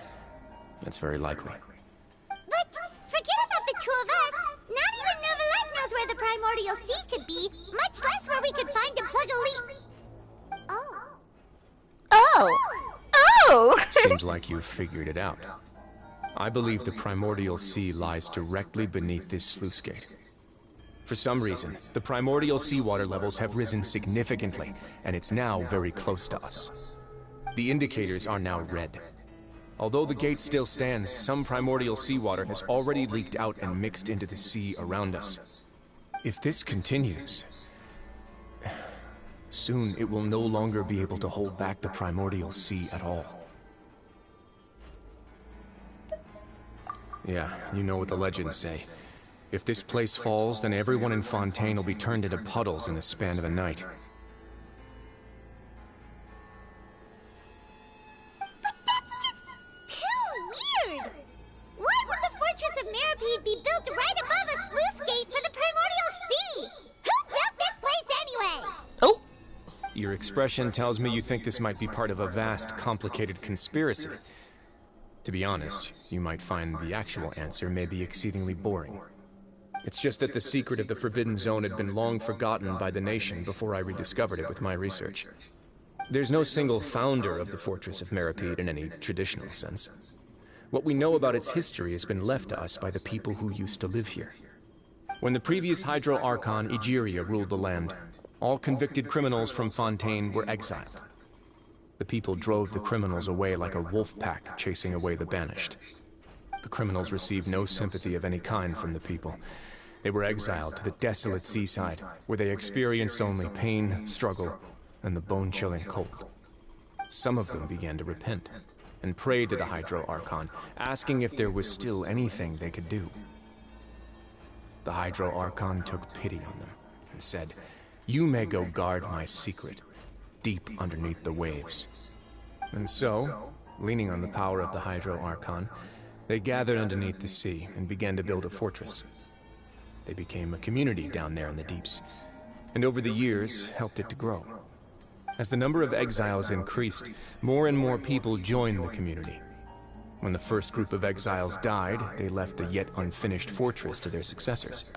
that's very likely. But forget about the two of us. Not even Neuvillette knows where the primordial sea could be, much less where we could find and plug a leak. Oh. Oh! Oh! Seems like you've figured it out. I believe the primordial sea lies directly beneath this sluice gate. For some reason, the primordial seawater levels have risen significantly, and it's now very close to us. The indicators are now red. Although the gate still stands, some primordial seawater has already leaked out and mixed into the sea around us. If this continues, soon it will no longer be able to hold back the primordial sea at all. Yeah, you know what the legends say. If this place falls, then everyone in Fontaine will be turned into puddles in the span of a night. But that's just too weird! Why would the Fortress of Meripede be built right above a sluice gate for the primordial sea? Who built this place anyway? Oh! Your expression tells me you think this might be part of a vast, complicated conspiracy. To be honest, you might find the actual answer may be exceedingly boring. It's just that the secret of the Forbidden Zone had been long forgotten by the nation before I rediscovered it with my research. There's no single founder of the Fortress of Meripede in any traditional sense. What we know about its history has been left to us by the people who used to live here. When the previous Hydro Archon, Egeria, ruled the land, all convicted criminals from Fontaine were exiled. The people drove the criminals away like a wolf pack chasing away the banished. The criminals received no sympathy of any kind from the people. They were exiled to the desolate seaside, where they experienced only pain, struggle, and the bone-chilling cold. Some of them began to repent, and prayed to the Hydro Archon, asking if there was still anything they could do. The Hydro Archon took pity on them, and said, "You may go guard my secret, deep underneath the waves." And so, leaning on the power of the Hydro Archon, they gathered underneath the sea and began to build a fortress. They became a community down there in the deeps, and over the years helped it to grow. As the number of exiles increased, more and more people joined the community. When the first group of exiles died, they left the yet unfinished fortress to their successors.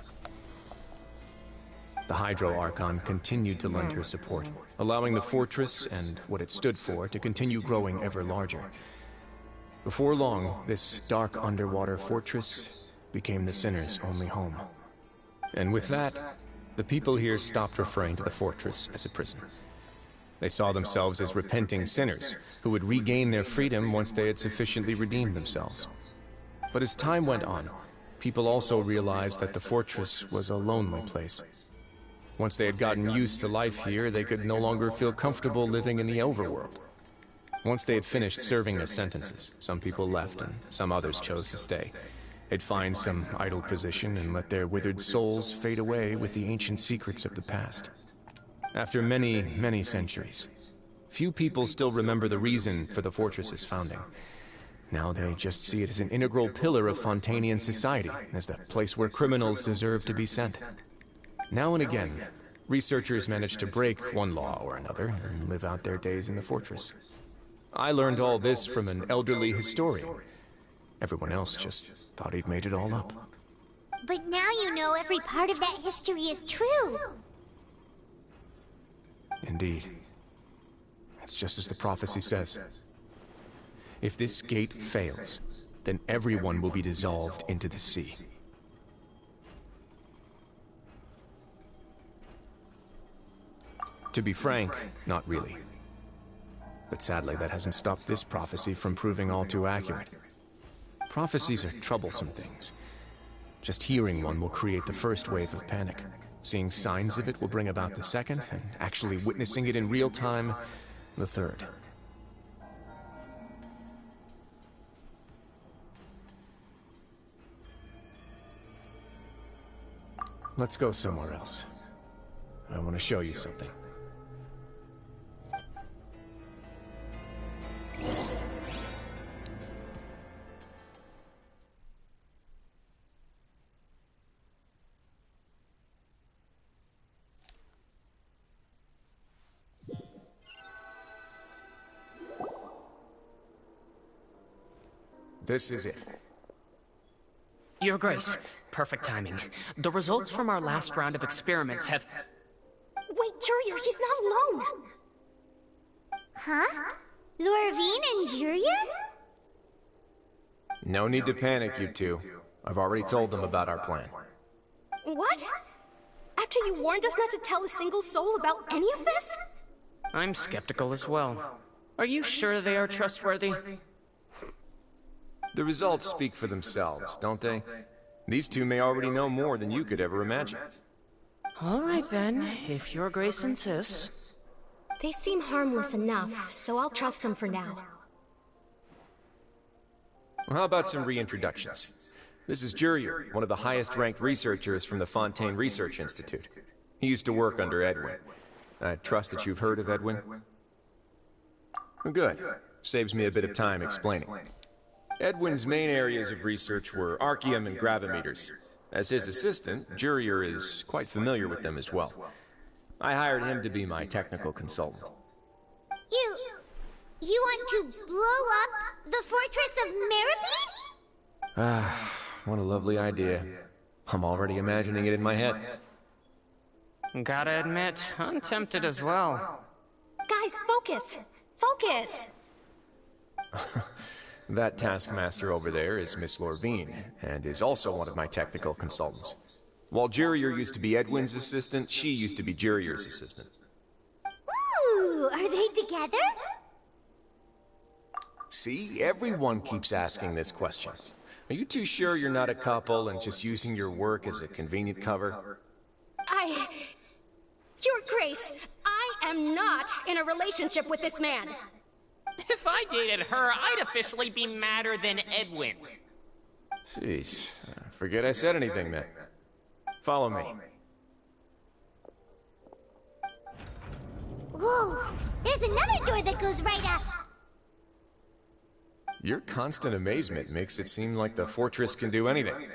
The Hydro Archon continued to lend her support, allowing the fortress and what it stood for to continue growing ever larger. Before long, this dark underwater fortress became the sinner's only home. And with that, the people here stopped referring to the fortress as a prison. They saw themselves as repenting sinners who would regain their freedom once they had sufficiently redeemed themselves. But as time went on, people also realized that the fortress was a lonely place. Once they had gotten used to life here, they could no longer feel comfortable living in the overworld. Once they had finished serving their sentences, some people left and some others chose to stay. They'd find some idle position and let their withered souls fade away with the ancient secrets of the past. After many, many centuries, few people still remember the reason for the fortress's founding. Now they just see it as an integral pillar of Fontainian society, as the place where criminals deserve to be sent. Now and again, researchers manage to break one law or another and live out their days in the fortress. I learned all this from an elderly historian. Everyone else just thought he'd made it all up. But now you know every part of that history is true. Indeed. It's just as the prophecy says. If this gate fails, then everyone will be dissolved into the sea. To be frank, not really. But sadly, that hasn't stopped this prophecy from proving all too accurate. Prophecies are troublesome things. Just hearing one will create the first wave of panic. Seeing signs of it will bring about the second, and actually witnessing it in real time, the third. Let's go somewhere else. I want to show you something. This is it. Your Grace, perfect timing. The results from our last round of experiments have... Wait, Jurier, he's not alone! Huh? Lorvine and Jurier? No need to panic, you two. I've already told them about our plan. What? After you warned us not to tell a single soul about any of this? I'm skeptical as well. Are you sure they are trustworthy? The results speak for themselves, don't they? These two may already know more than you could ever imagine. All right then, if Your Grace insists. They seem harmless enough, so I'll trust them for now. Well, how about some reintroductions? This is Jurier, one of the highest-ranked researchers from the Fontaine Research Institute. He used to work under Edwin. I trust that you've heard of Edwin? Well, good. Saves me a bit of time explaining. Edwin's main areas of research were archaeum and gravimeters. As his assistant, Jurier is quite familiar with them as well. I hired him to be my technical consultant. You want to blow up the fortress of Meripede? Ah, what a lovely idea. I'm already imagining it in my head. Gotta admit, I'm tempted as well. Guys, focus! Focus! That taskmaster over there is Miss Lorvine, and is also one of my technical consultants. While Jurier used to be Edwin's assistant, she used to be Jurier's assistant. Ooh, are they together? See, everyone keeps asking this question. Are you too sure you're not a couple and just using your work as a convenient cover? Your Grace, I am not in a relationship with this man. If I dated her, I'd officially be madder than Edwin. Jeez, forget I said anything then. Follow me. Whoa, there's another door that goes right up. Your constant amazement makes it seem like the fortress can do anything.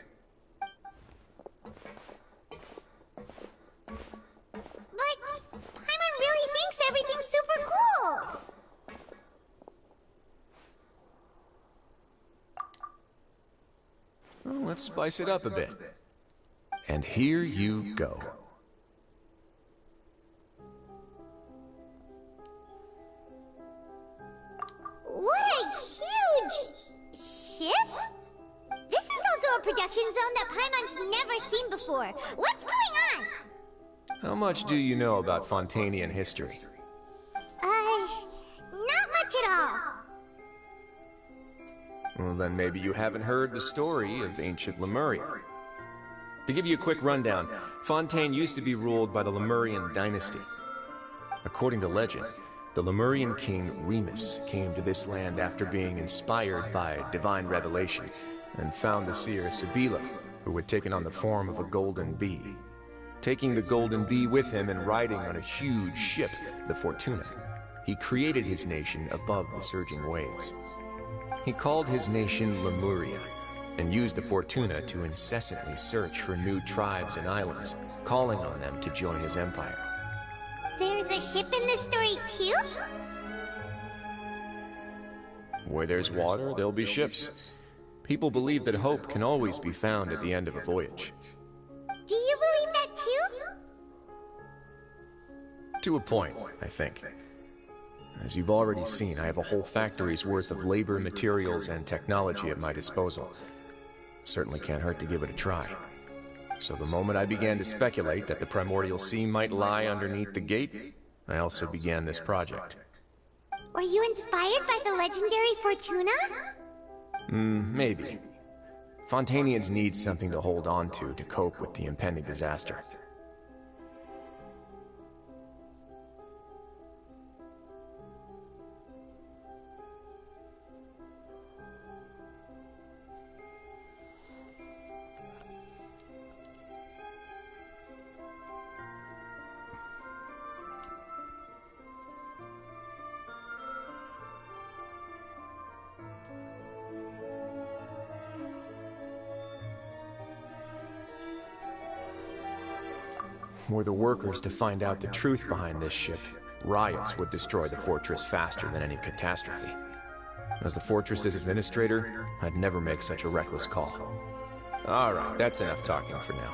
But Paimon really thinks everything's super cool. Well, let's spice it up a bit. And here you go. What a huge ship? This is also a production zone that Paimon's never seen before. What's going on? How much do you know about Fontanian history? Not much at all. Well, then maybe you haven't heard the story of ancient Lemuria. To give you a quick rundown, Fontaine used to be ruled by the Lemurian dynasty. According to legend, the Lemurian king Remus came to this land after being inspired by divine revelation and found the seer Sibila, who had taken on the form of a golden bee. Taking the golden bee with him and riding on a huge ship, the Fortuna, he created his nation above the surging waves. He called his nation Lemuria, and used the Fortuna to incessantly search for new tribes and islands, calling on them to join his empire. There's a ship in this story too? Where there's water, there'll be ships. People believe that hope can always be found at the end of a voyage. Do you believe that too? To a point, I think. As you've already seen, I have a whole factory's worth of labor, materials, and technology at my disposal. Certainly can't hurt to give it a try. So the moment I began to speculate that the Primordial Sea might lie underneath the gate, I also began this project. Were you inspired by the legendary Fortuna? Maybe. Fontanians need something to hold on to cope with the impending disaster. Were the workers to find out the truth behind this ship, riots would destroy the fortress faster than any catastrophe. As the fortress's administrator, I'd never make such a reckless call. Alright, that's enough talking for now.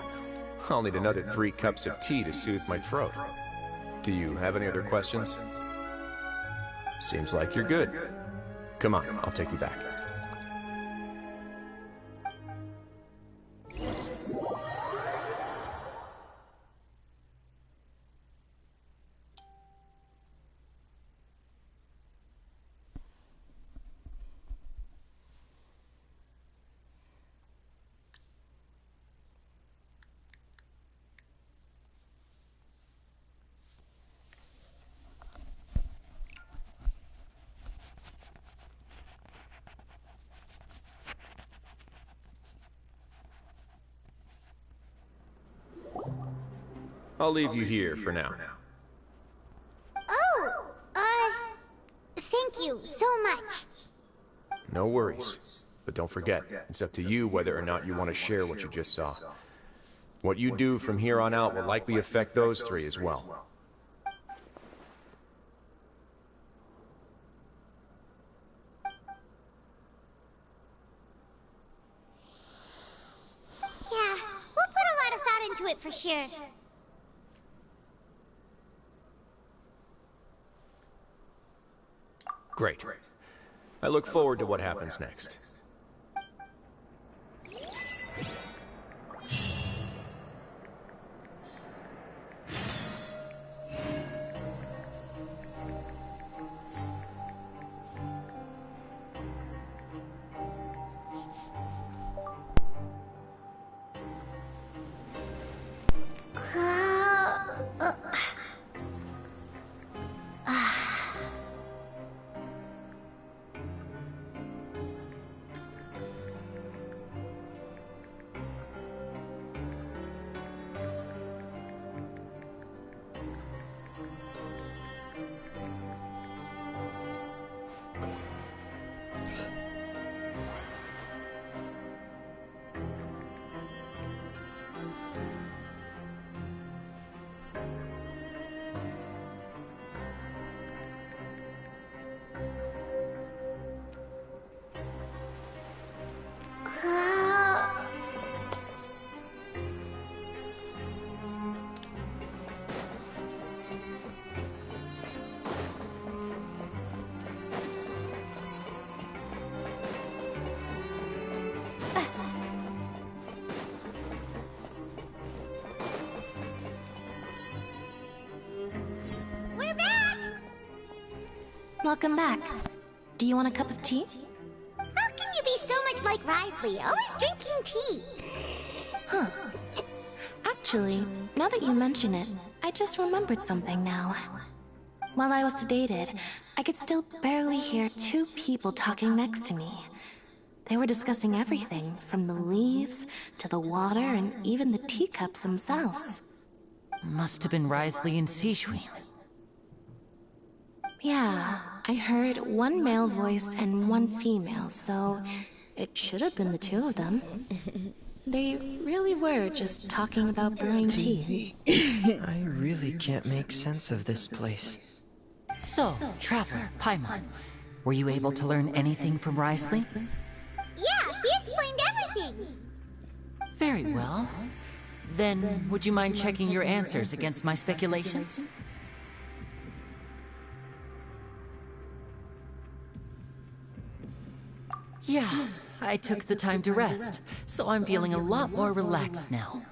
I'll need another 3 cups of tea to soothe my throat. Do you have any other questions? Seems like you're good. Come on, I'll take you back. I'll leave you here for now. Oh, thank you so much. No worries. But don't forget, it's up to you whether or not you want to share what you just saw. What you do from here on out will likely affect those 3 as well. Yeah, we'll put a lot of thought into it for sure. Great. I look forward to what happens next. Welcome back. Do you want a cup of tea? How can you be so much like Risley, always drinking tea? Huh. Actually, now that you mention it, I just remembered something now. While I was sedated, I could still barely hear two people talking next to me. They were discussing everything, from the leaves to the water and even the teacups themselves. Must have been Risley and Sijui. Yeah, I heard one male voice and one female, so it should have been the two of them. They really were just talking about brewing tea. I really can't make sense of this place. So, Traveler, Paimon, were you able to learn anything from Risley? Yeah, he explained everything. Very well. Then, would you mind checking your answers against my speculations? Yeah, I took the time to rest, so I'm feeling a lot more relaxed now.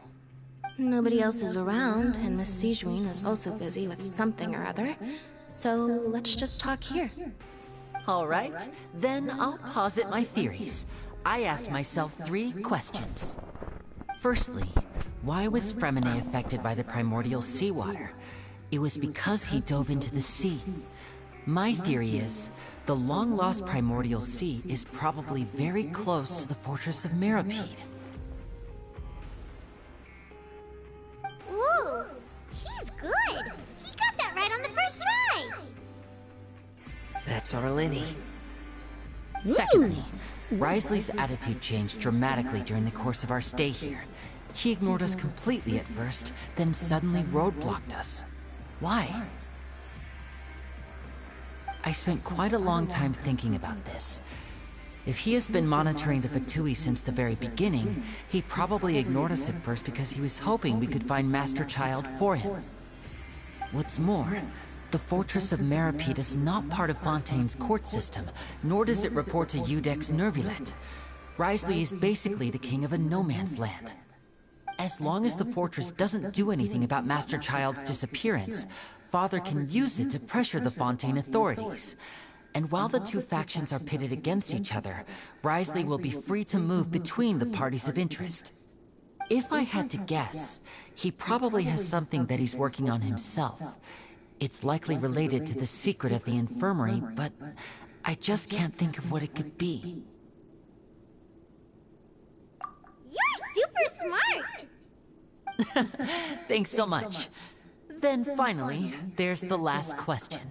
Nobody else is around, and Miss Sijui is also busy with something or other, so let's just talk here. All right, then I'll posit my theories. I asked myself 3 questions. Firstly, why was Fremine affected by the primordial seawater? It was because he dove into the sea. My theory is, the long-lost primordial sea is probably very close to the fortress of Meripede. Ooh, he's good. He got that right on the first try. That's our Lenny. Secondly, Risley's attitude changed dramatically during the course of our stay here. He ignored us completely at first, then suddenly roadblocked us. Why? I spent quite a long time thinking about this. If he has been monitoring the Fatui since the very beginning, he probably ignored us at first because he was hoping we could find Master Child for him. What's more, the Fortress of Meripede is not part of Fontaine's court system, nor does it report to Udex Nervulet. Risley is basically the king of a no-man's land. As long as the fortress doesn't do anything about Master Child's disappearance, Father can use it to pressure the Fontaine authorities. And while the two factions are pitted against each other, Risley will be free to move between the parties of interest. If I had to guess, he probably has something that he's working on himself. It's likely related to the secret of the infirmary, but I just can't think of what it could be. You're super smart. Thanks so much. Then finally, there's the last question.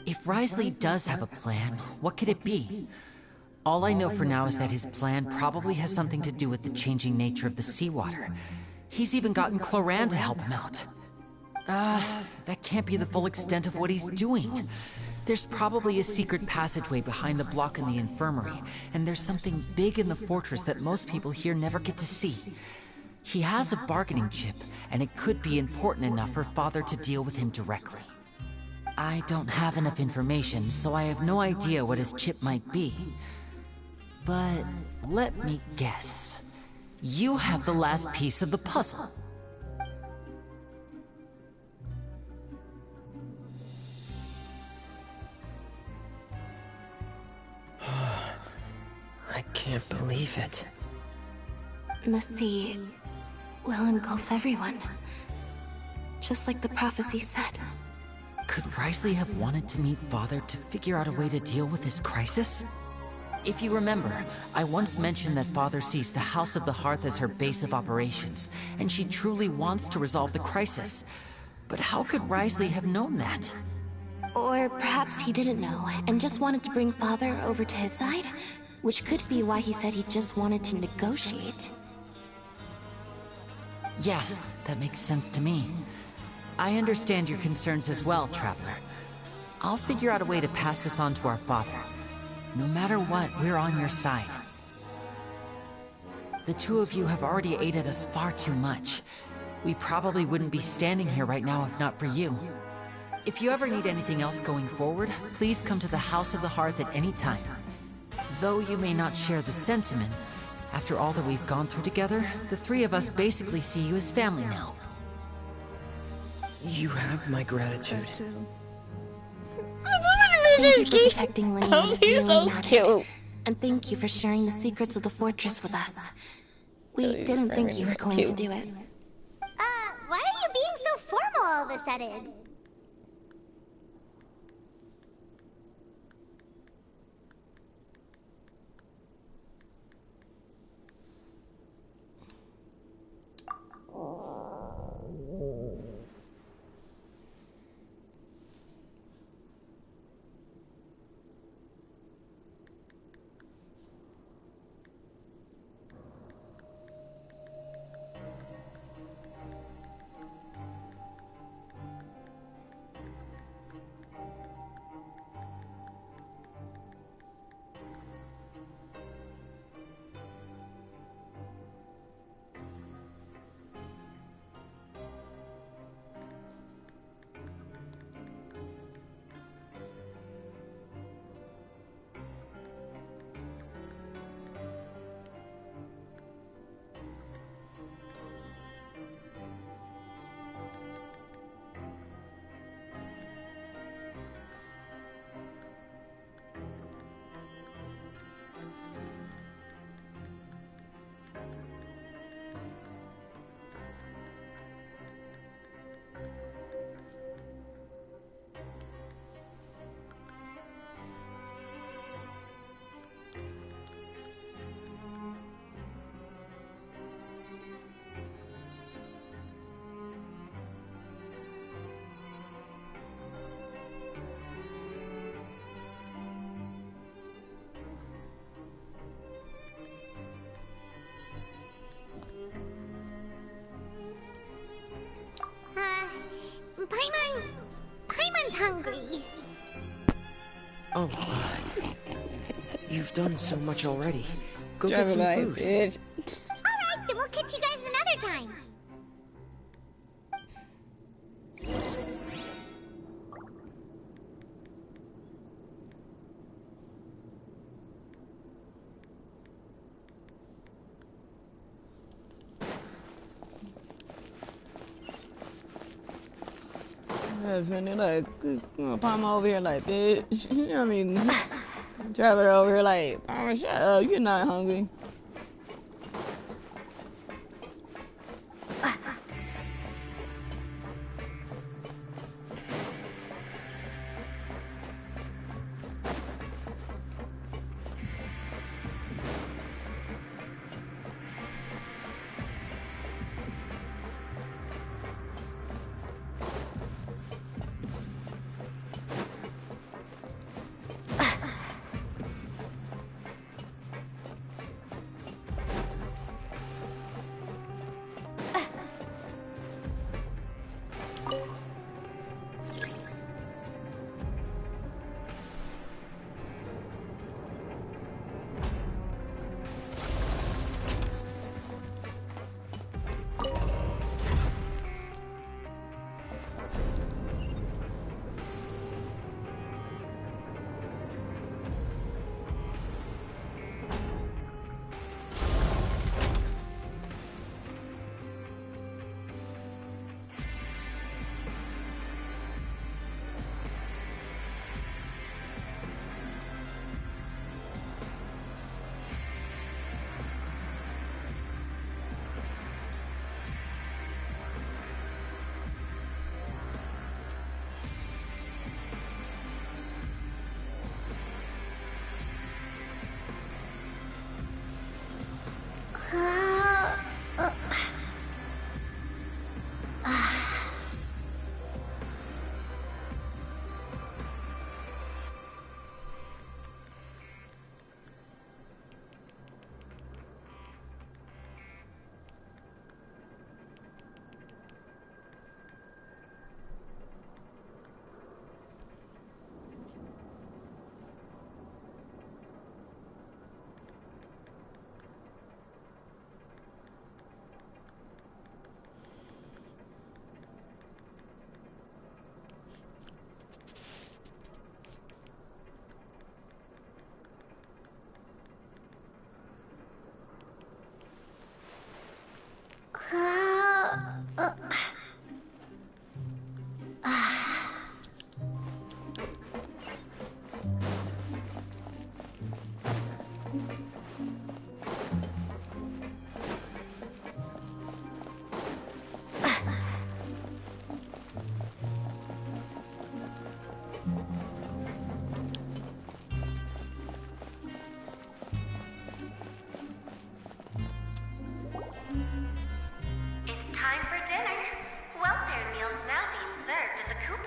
If Risley does have a plan, what could it be? All I know for now is that his plan probably has something to do with the changing nature of the seawater. He's even gotten Cloran to help him out. That can't be the full extent of what he's doing. There's probably a secret passageway behind the block in the infirmary, and there's something big in the fortress that most people here never get to see. He has a bargaining chip, and it could be important enough for Father to deal with him directly. I don't have enough information, so I have no idea what his chip might be. But let me guess. You have the last piece of the puzzle. I can't believe it. The sea will engulf everyone. Just like the prophecy said. Could Risley have wanted to meet Father to figure out a way to deal with this crisis? If you remember, I once mentioned that Father sees the House of the Hearth as her base of operations, and she truly wants to resolve the crisis. But how could Risley have known that? Or perhaps he didn't know, and just wanted to bring Father over to his side? Which could be why he said he just wanted to negotiate. Yeah, that makes sense to me. I understand your concerns as well, Traveler. I'll figure out a way to pass this on to our Father. No matter what, we're on your side. The two of you have already aided us far too much. We probably wouldn't be standing here right now if not for you. If you ever need anything else going forward, please come to the House of the Hearth at any time. Though you may not share the sentiment, after all that we've gone through together, the three of us basically see you as family now. You have my gratitude. Thank you for protecting Lynn when it He's really so mattered. cute. And thank you for sharing the secrets of the fortress with us. We didn't think you were going to do it. Why are you being so formal all of a sudden? Paimon's hungry. Oh, you've done so much already. Go get Drive some by, food. bitch. Alright, then we'll catch you guys another time. And they're like, Palmer over here like, bitch. You know what I mean? Traveler over here like, Palmer, shut up. You're not hungry.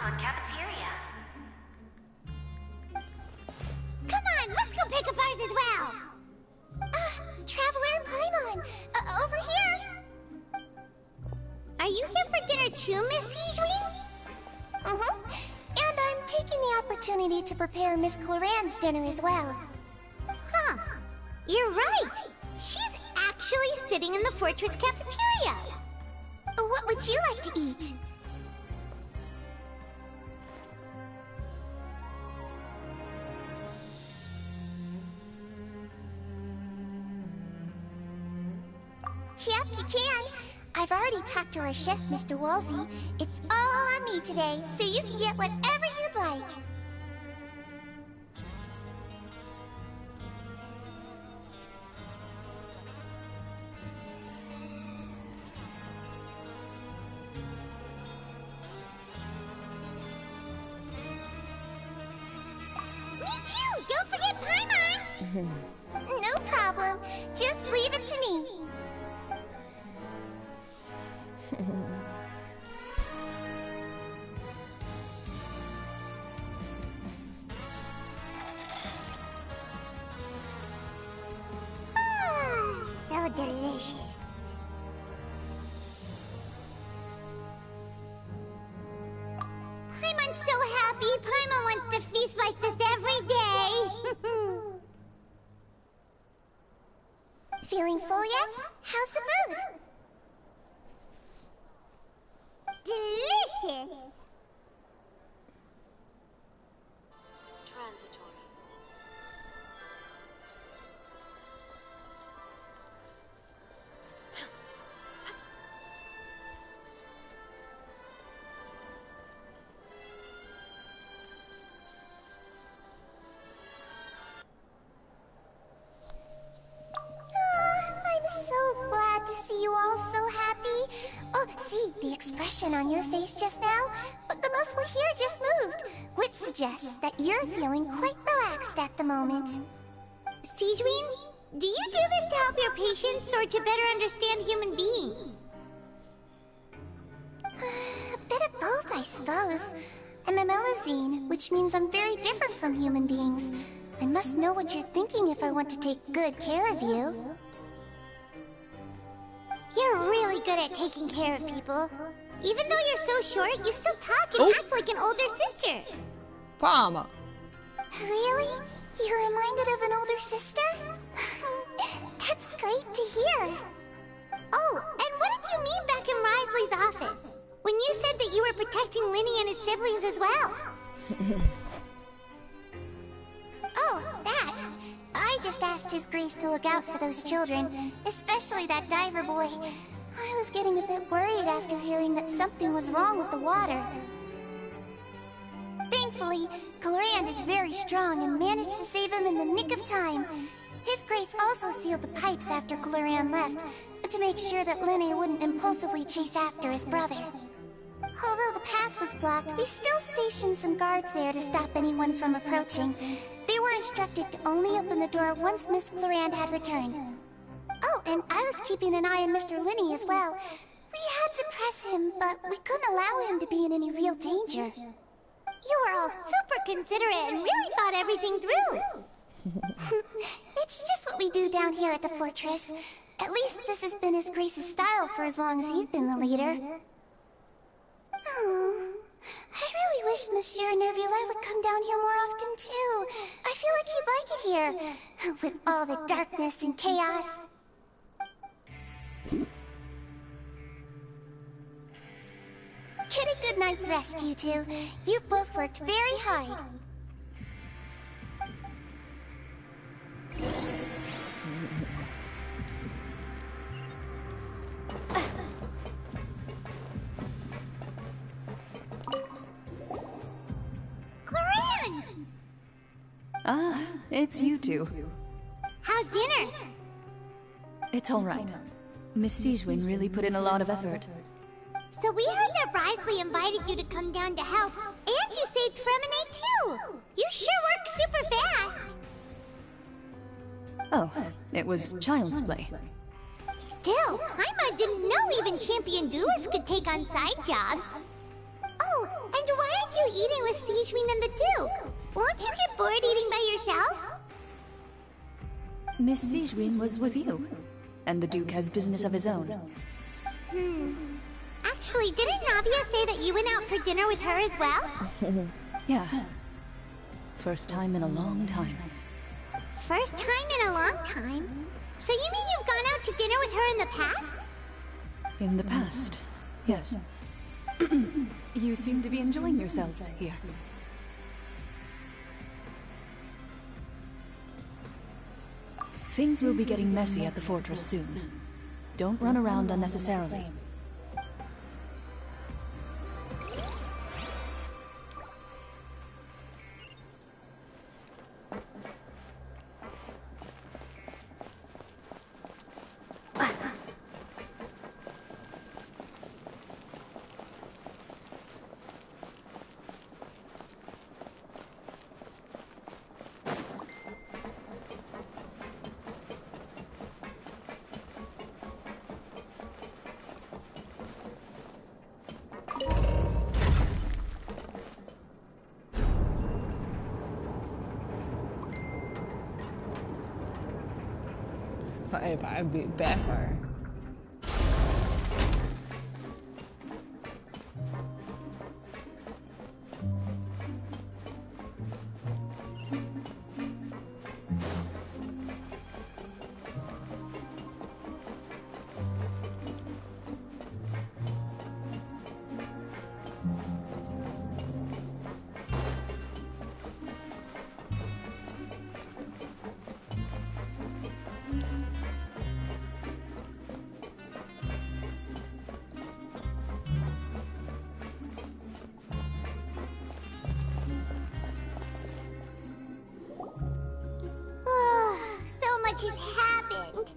Food Cafeteria. Come on, let's go pick up ours as well! Traveler and Paimon! Over here! Are you here for dinner too, Miss Sijui? And I'm taking the opportunity to prepare Miss Cloran's dinner as well. Huh. You're right. She's actually sitting in the fortress cafeteria. What would you like to eat? Yep, you can. I've already talked to our chef, Mr. Wolsey. It's all on me today, so you can get whatever you'd like. Me too! Don't forget Paimon! No problem. Just leave it to me. So delicious. Paimon's so happy. Paimon wants to feast like this every day. Feeling full yet? How's the food? Delicious. Transitory. I'm so glad to see you all so happy. Oh, see, the expression on your face just now? The muscle here just moved, which suggests that you're feeling quite relaxed at the moment. Sijui, do you do this to help your patients or to better understand human beings? A bit of both, I suppose. I'm a Melazine, which means I'm very different from human beings. I must know what you're thinking if I want to take good care of you. You're really good at taking care of people. Even though you're so short, you still talk and act like an older sister. Palmer. Really? You're reminded of an older sister? That's great to hear. Oh, and what did you mean back in Risley's office? When you said that you were protecting Linny and his siblings as well. Oh, that. I just asked His Grace to look out for those children, especially that diver boy. I was getting a bit worried after hearing that something was wrong with the water. Thankfully, Cloran is very strong and managed to save him in the nick of time. His Grace also sealed the pipes after Cloran left, to make sure that Linny wouldn't impulsively chase after his brother. Although the path was blocked, we still stationed some guards there to stop anyone from approaching. They were instructed to only open the door once Miss Cloran had returned. Oh, and I was keeping an eye on Mr. Linny as well. We had to press him, but we couldn't allow him to be in any real danger. You were all super considerate and really thought everything through. It's just what we do down here at the fortress. At least this has been His Grace's style for as long as he's been the leader. Oh, I really wish Monsieur Nervulette would come down here more often too. I feel like he'd like it here, with all the darkness and chaos. Get a good night's rest, you two. You both worked very hard. Cloran! Ah, it's you two. How's dinner? It's all right. Miss Sijui really put in a lot of effort. So we heard that Risley invited you to come down to help, and you saved Fremine too! You sure work super fast! Oh, it was child's play. Still, Paimon didn't know even champion duelists could take on side jobs. Oh, and why aren't you Sigewinne and the Duke. Won't you get bored eating by yourself? Miss Sigewinne was with you, and the Duke has business of his own. Actually, didn't Navia say that you went out for dinner with her as well? Yeah. First time in a long time. First time in a long time? So you mean you've gone out to dinner with her in the past? In the past, yes. You seem to be enjoying yourselves here. Things will be getting messy at the fortress soon. Don't run around unnecessarily. If I beat Backfire. Has happened.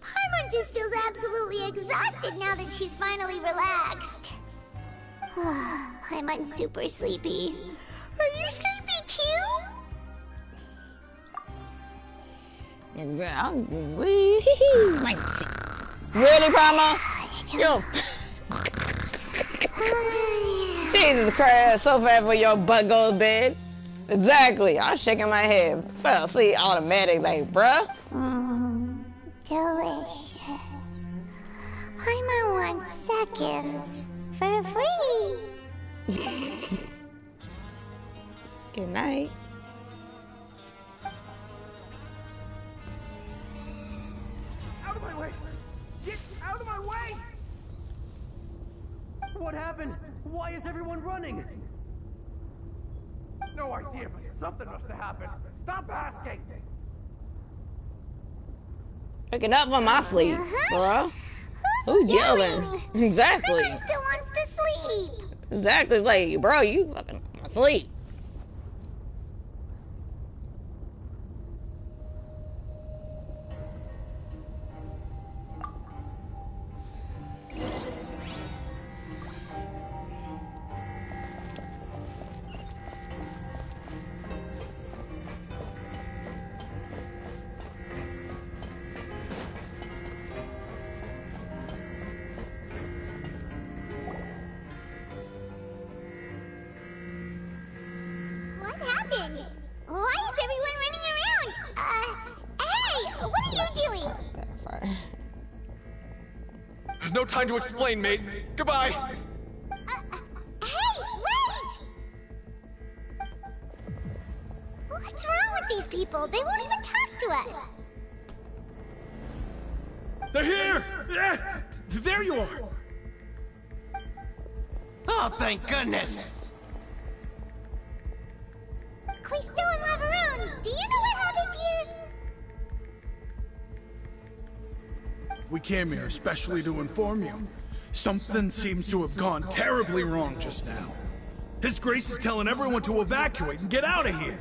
Paimon just feels absolutely exhausted now that she's finally relaxed. Paimon's super sleepy. Are you sleepy too? Really, Paimon? Yo. Jesus Christ, so fast for your butt goes bed. Exactly, I'm shaking my head. Well, see, automatic, like, bruh. Delicious. Paimon wants seconds for free. Good night. Out of my way! Get out of my way! What happened? Why is everyone running? No idea, but something must have happened. Stop asking! Waking up from my sleep, bruh. Who's yelling? Exactly. Everyone still wants to sleep. Exactly, like, bro, you fucking asleep. What happened? Why is everyone running around? Hey, what are you doing? No time to explain, mate. Goodbye. Hey, wait! What's wrong with these people? They won't even talk to us. They're here! Yeah, there you are! Oh, thank goodness! Quisto and Lavaroon, do you know what happened here? We came here especially to inform you. Something seems to have gone terribly wrong just now. His Grace is telling everyone to evacuate and get out of here.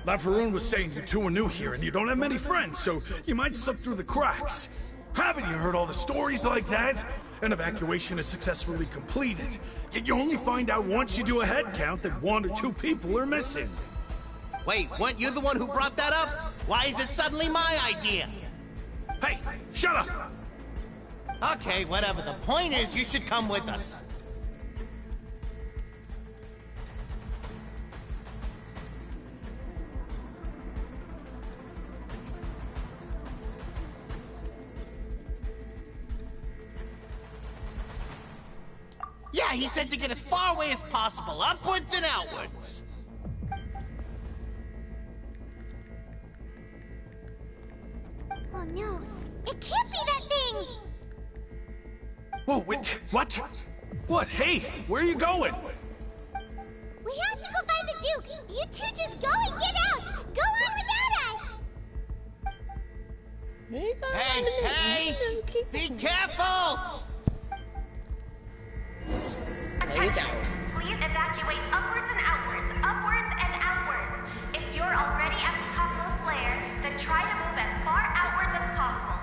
Lavaroon was saying you two are new here and you don't have many friends, so you might slip through the cracks. Haven't you heard all the stories like that? An evacuation is successfully completed, yet you only find out once you do a head count that 1 or 2 people are missing. Wait, weren't you the one who brought that up? Why is it suddenly my idea? Hey, shut up! Okay, whatever. The point is, you should come with us. Yeah, he said to get as far away as possible, upwards and outwards. Oh no, it can't be that thing! Whoa, wait, what? What? Hey, where are you going? We have to go find the Duke! You two just go and get out! Go on without us! Hey! Be careful! Attention! Please evacuate upwards and outwards, upwards and outwards. If you're already at the topmost layer, then try to move as far outwards as possible.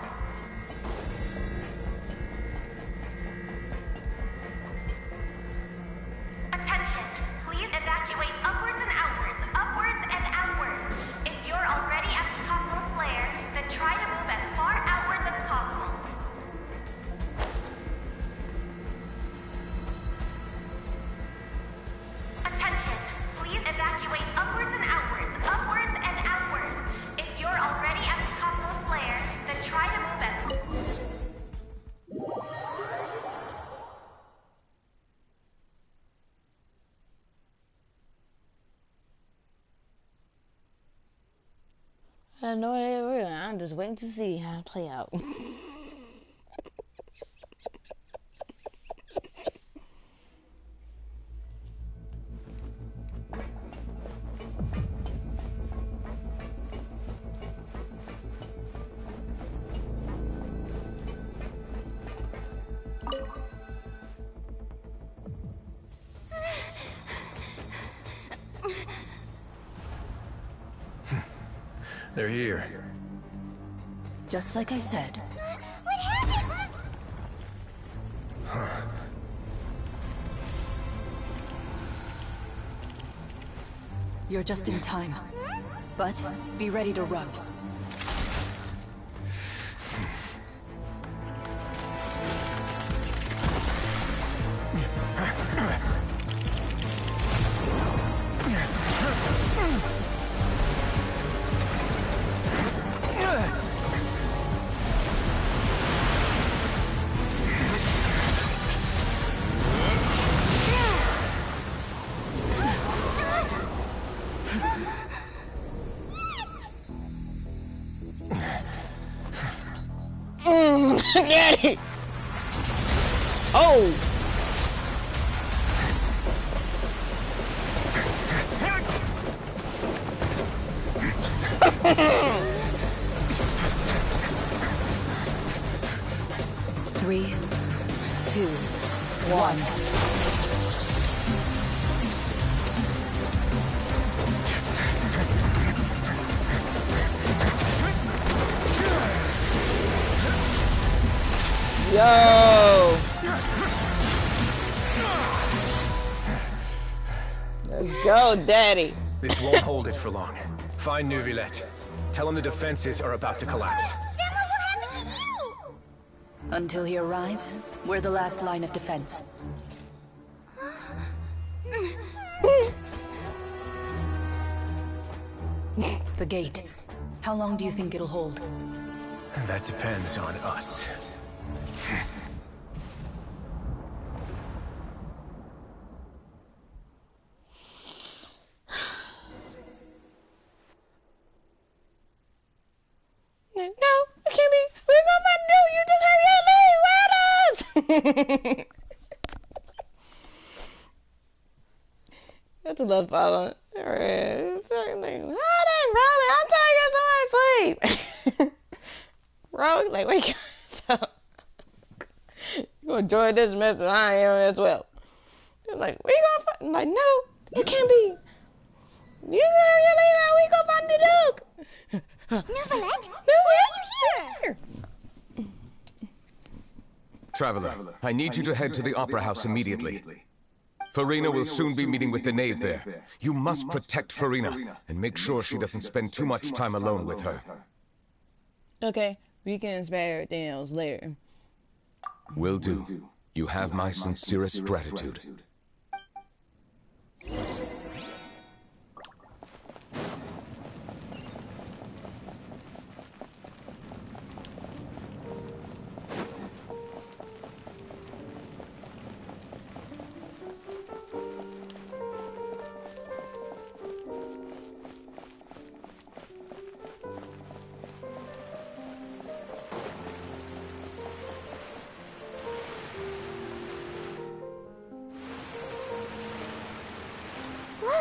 Attention! Please evacuate upwards and outwards, upwards and outwards. If you're already at the topmost layer, then try to move as far outwards as possible. Attention! Please evacuate upwards and outwards, upwards and outwards. If you're already at the topmost layer, then try to move as... I have no idea where I'm just waiting to see how it play out. They're here. Just like I said. What happened? You're just in time. But be ready to run. Daddy! Oh! Three, two, one. Yo! Let's go, Daddy. This won't hold it for long. Find Neuvillette. Tell him the defenses are about to collapse. Then what will happen to you? Until he arrives, we're the last line of defense. The gate. How long do you think it'll hold? That depends on us. No, it can't be. We're gonna do. You just hurry up, leave. Where us? That's a love follow. Alright, hold on, Robin. I'm trying to get some sleep. Bro, like, wake up. You gonna enjoy this mess and I am as well. It's like, we gonna find. I'm like, no, it can't be. You hurry up, leave. We gonna find the Duke. Neuvillette? Why are you here? Traveler, I need you to head to the Opera House immediately. Farina will soon be meeting with the knave there. You must protect Farina, and make sure she doesn't spend too much time alone with her. Okay, we can spare everything else later. Will do. You have my sincerest gratitude.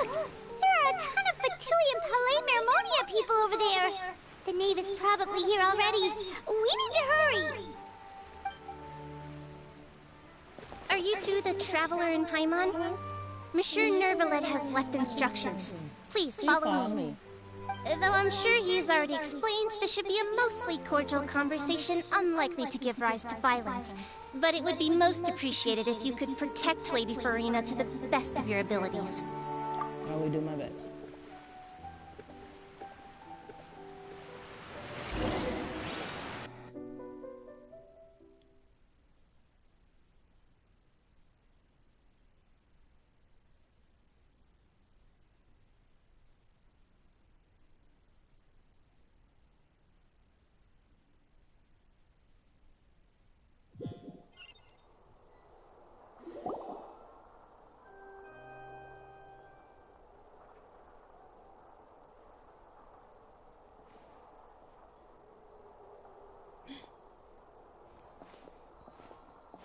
Look! There are a ton of Fatui and Palais Mermonia people over there! The knave is probably here already. We need to hurry! Are you two the traveler in Paimon? Monsieur Nervalet has left instructions. Please follow me. Though I'm sure he has already explained, this should be a mostly cordial conversation, unlikely to give rise to violence. But it would be most appreciated if you could protect Lady Farina to the best of your abilities. I will do my best.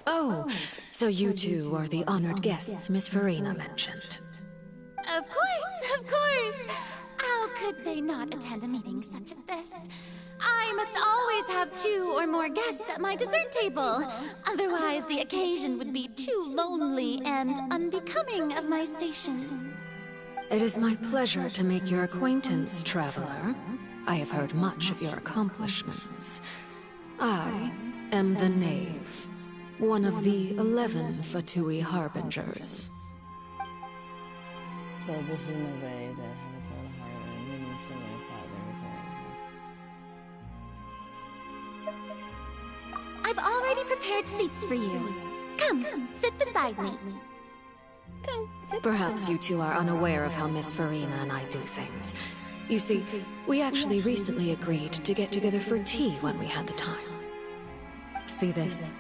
Oh, so you two are the honored guests Miss Farina mentioned. Of course! How could they not attend a meeting such as this? I must always have 2 or more guests at my dessert table. Otherwise, the occasion would be too lonely and unbecoming of my station. It is my pleasure to make your acquaintance, traveler. I have heard much of your accomplishments. I am the Knave, one of the 11 Fatui Harbingers. So this is no way that I haven't told her and we need to make I've already prepared seats for you. Come, sit beside me. Perhaps you two are unaware of how Miss Farina and I do things. You see, we actually recently agreed to get together for tea when we had the time. See this?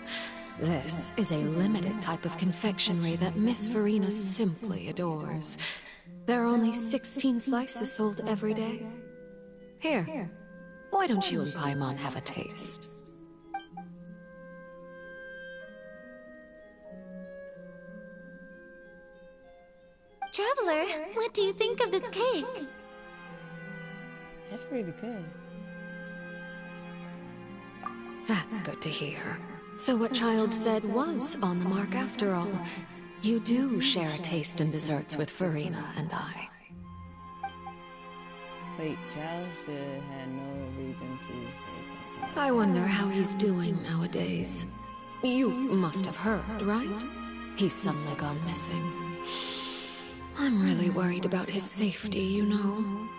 This is a limited type of confectionery that Miss Farina simply adores. There are only 16 slices sold every day. Here, why don't you and Paimon have a taste? Traveler, what do you think of this cake? That's pretty good. That's good to hear. So what Child said was on the mark after all. You do share a taste in desserts with Farina and I. Wait, Child said had no reason to say something. I wonder how he's doing nowadays. You must have heard, right? He's suddenly gone missing. I'm really worried about his safety, you know.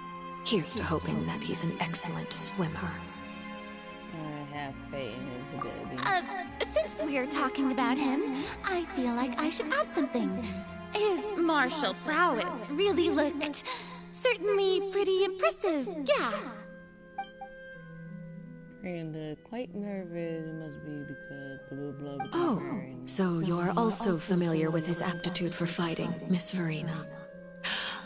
Here's to hoping that he's an excellent swimmer. I have faith in his ability. Since we're talking about him, I feel like I should add something. His martial prowess really looked certainly pretty impressive, yeah. And quite nervous, it must be because blue blood. Oh, so you're also familiar with his aptitude for fighting, Miss Farina.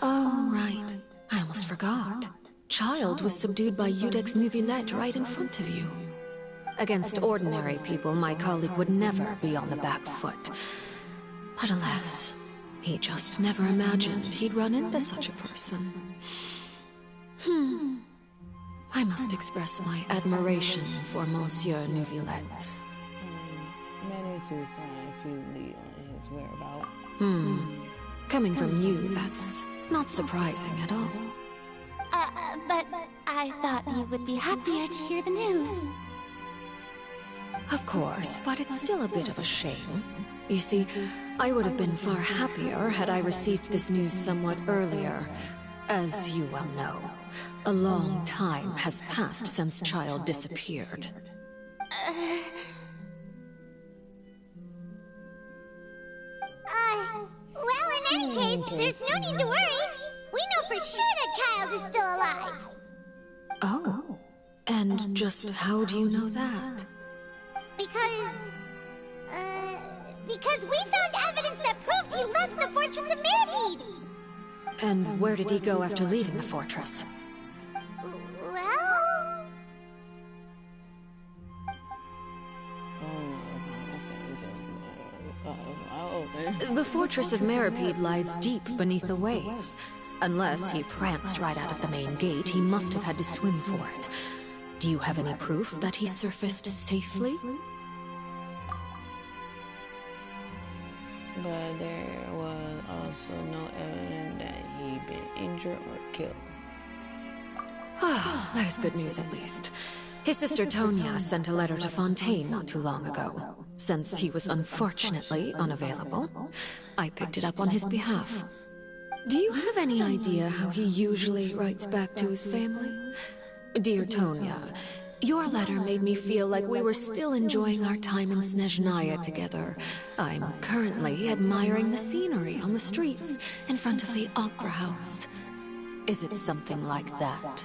Oh, right. I almost forgot. Child was subdued by Udex Nuvillette right in front of you. Against ordinary people, my colleague would never be on the back foot. But alas, he just never imagined he'd run into such a person. I must express my admiration for Monsieur Nuvillette. Managed to find a few leads on his whereabouts. Coming from you, that's not surprising at all. But I thought you would be happier to hear the news. Of course, but it's still a bit of a shame. You see, I would have been far happier had I received this news somewhat earlier. As you well know, a long time has passed since Child disappeared. Well, in any case, there's no need to worry. We know for sure that Child is still alive. Oh, and just how do you know that? Because we found evidence that proved he left the Fortress of Meripede. And where did he go after leaving the fortress? Well... The Fortress of Meripede lies deep beneath the waves. Unless he pranced right out of the main gate, he must have had to swim for it. Do you have any proof that he surfaced safely? But there was also no evidence that he'd been injured or killed. That is good news, at least. His sister Tonya sent a letter to Fontaine not too long ago. Since he was unfortunately unavailable, I picked it up on his behalf. Do you have any idea how he usually writes back to his family? Dear Tonya, your letter made me feel like we were still enjoying our time in Snezhnaya together. I'm currently admiring the scenery on the streets in front of the opera house. Is it something like that?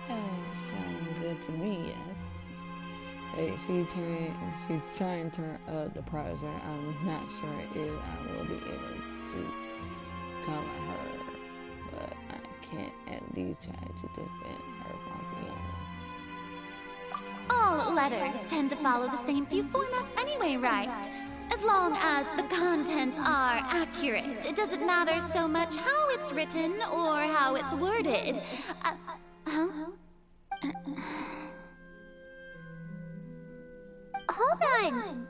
Sounds good to me, yes. If you try and turn up the browser, I'm not sure if I will be able to cover her, but I can at least try to defend her from beyond. All letters tend to follow the same few formats anyway, right? As long as the contents are accurate, it doesn't matter so much how it's written or how it's worded. Huh? Hold on.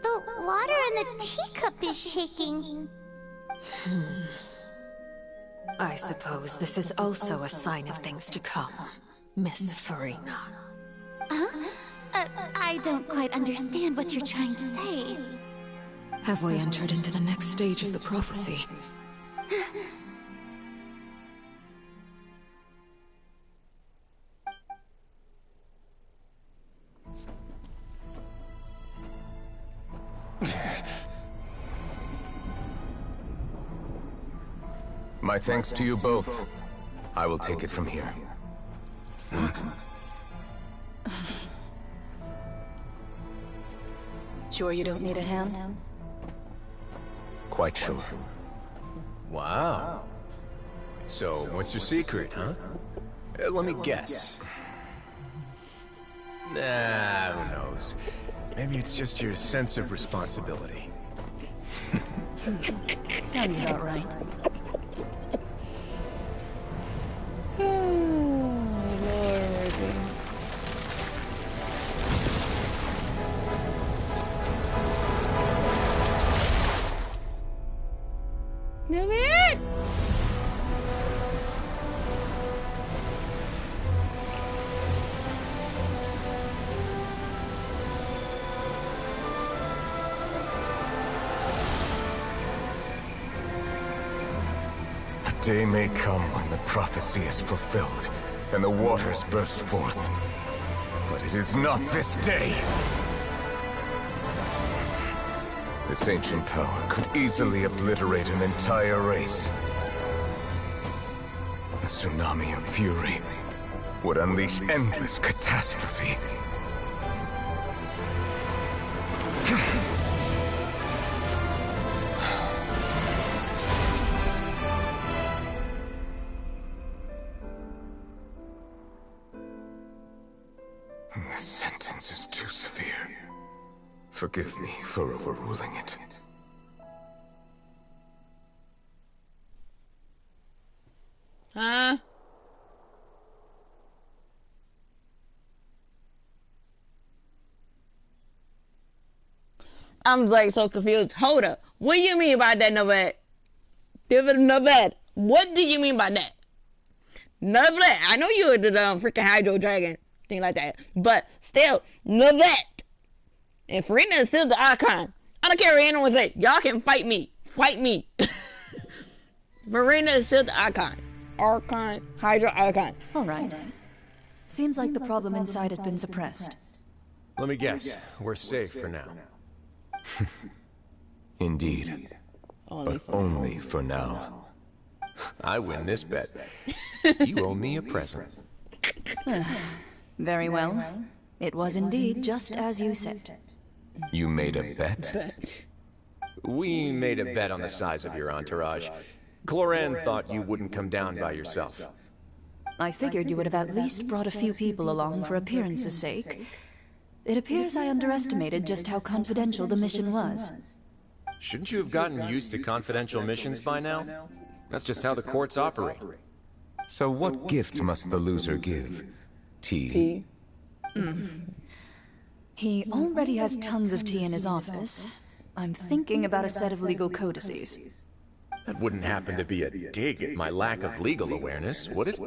The water in the teacup is shaking. I suppose this is also a sign of things to come, Miss Farina. Huh? I don't quite understand what you're trying to say. Have we entered into the next stage of the prophecy? My thanks to you both. I will take it from here. Sure you don't need a hand? Quite sure. Wow. So, what's your secret, huh? Let me guess. Nah, who knows? Maybe it's just your sense of responsibility. Sounds about right. A day may come when the prophecy is fulfilled, and the waters burst forth. But it is not this day! This ancient power could easily obliterate an entire race. A tsunami of fury would unleash endless catastrophe. This sentence is too severe. Forgive me for overruling it. Huh? I'm like so confused. Hold up. What do you mean by that, Nevada? Nevada. What do you mean by that? Nevada. I know you're the freaking Hydro Dragon. Thing like that. But still, Nevada. And Farina is still the icon. I don't care what anyone says. Y'all can fight me. Fight me. Farina is still the icon. Archon, Hydro Icon. Alright. Seems like the problem inside has been suppressed. Let me guess. We're safe for now. Indeed. But only for now. I win this bet. You owe me a present. Very well. It was indeed just as you said. You made a bet? We made a bet on the size of your entourage. Cloran thought you wouldn't come down by yourself. I figured you would have at least brought a few people along for appearance's sake. It appears I underestimated just how confidential the mission was. Shouldn't you have gotten used to confidential missions by now? That's just how the courts operate. So what gift must the loser give? Tea? He already has tons of tea in his office. I'm thinking about a set of legal codices. That wouldn't happen to be a dig at my lack of legal awareness, would it?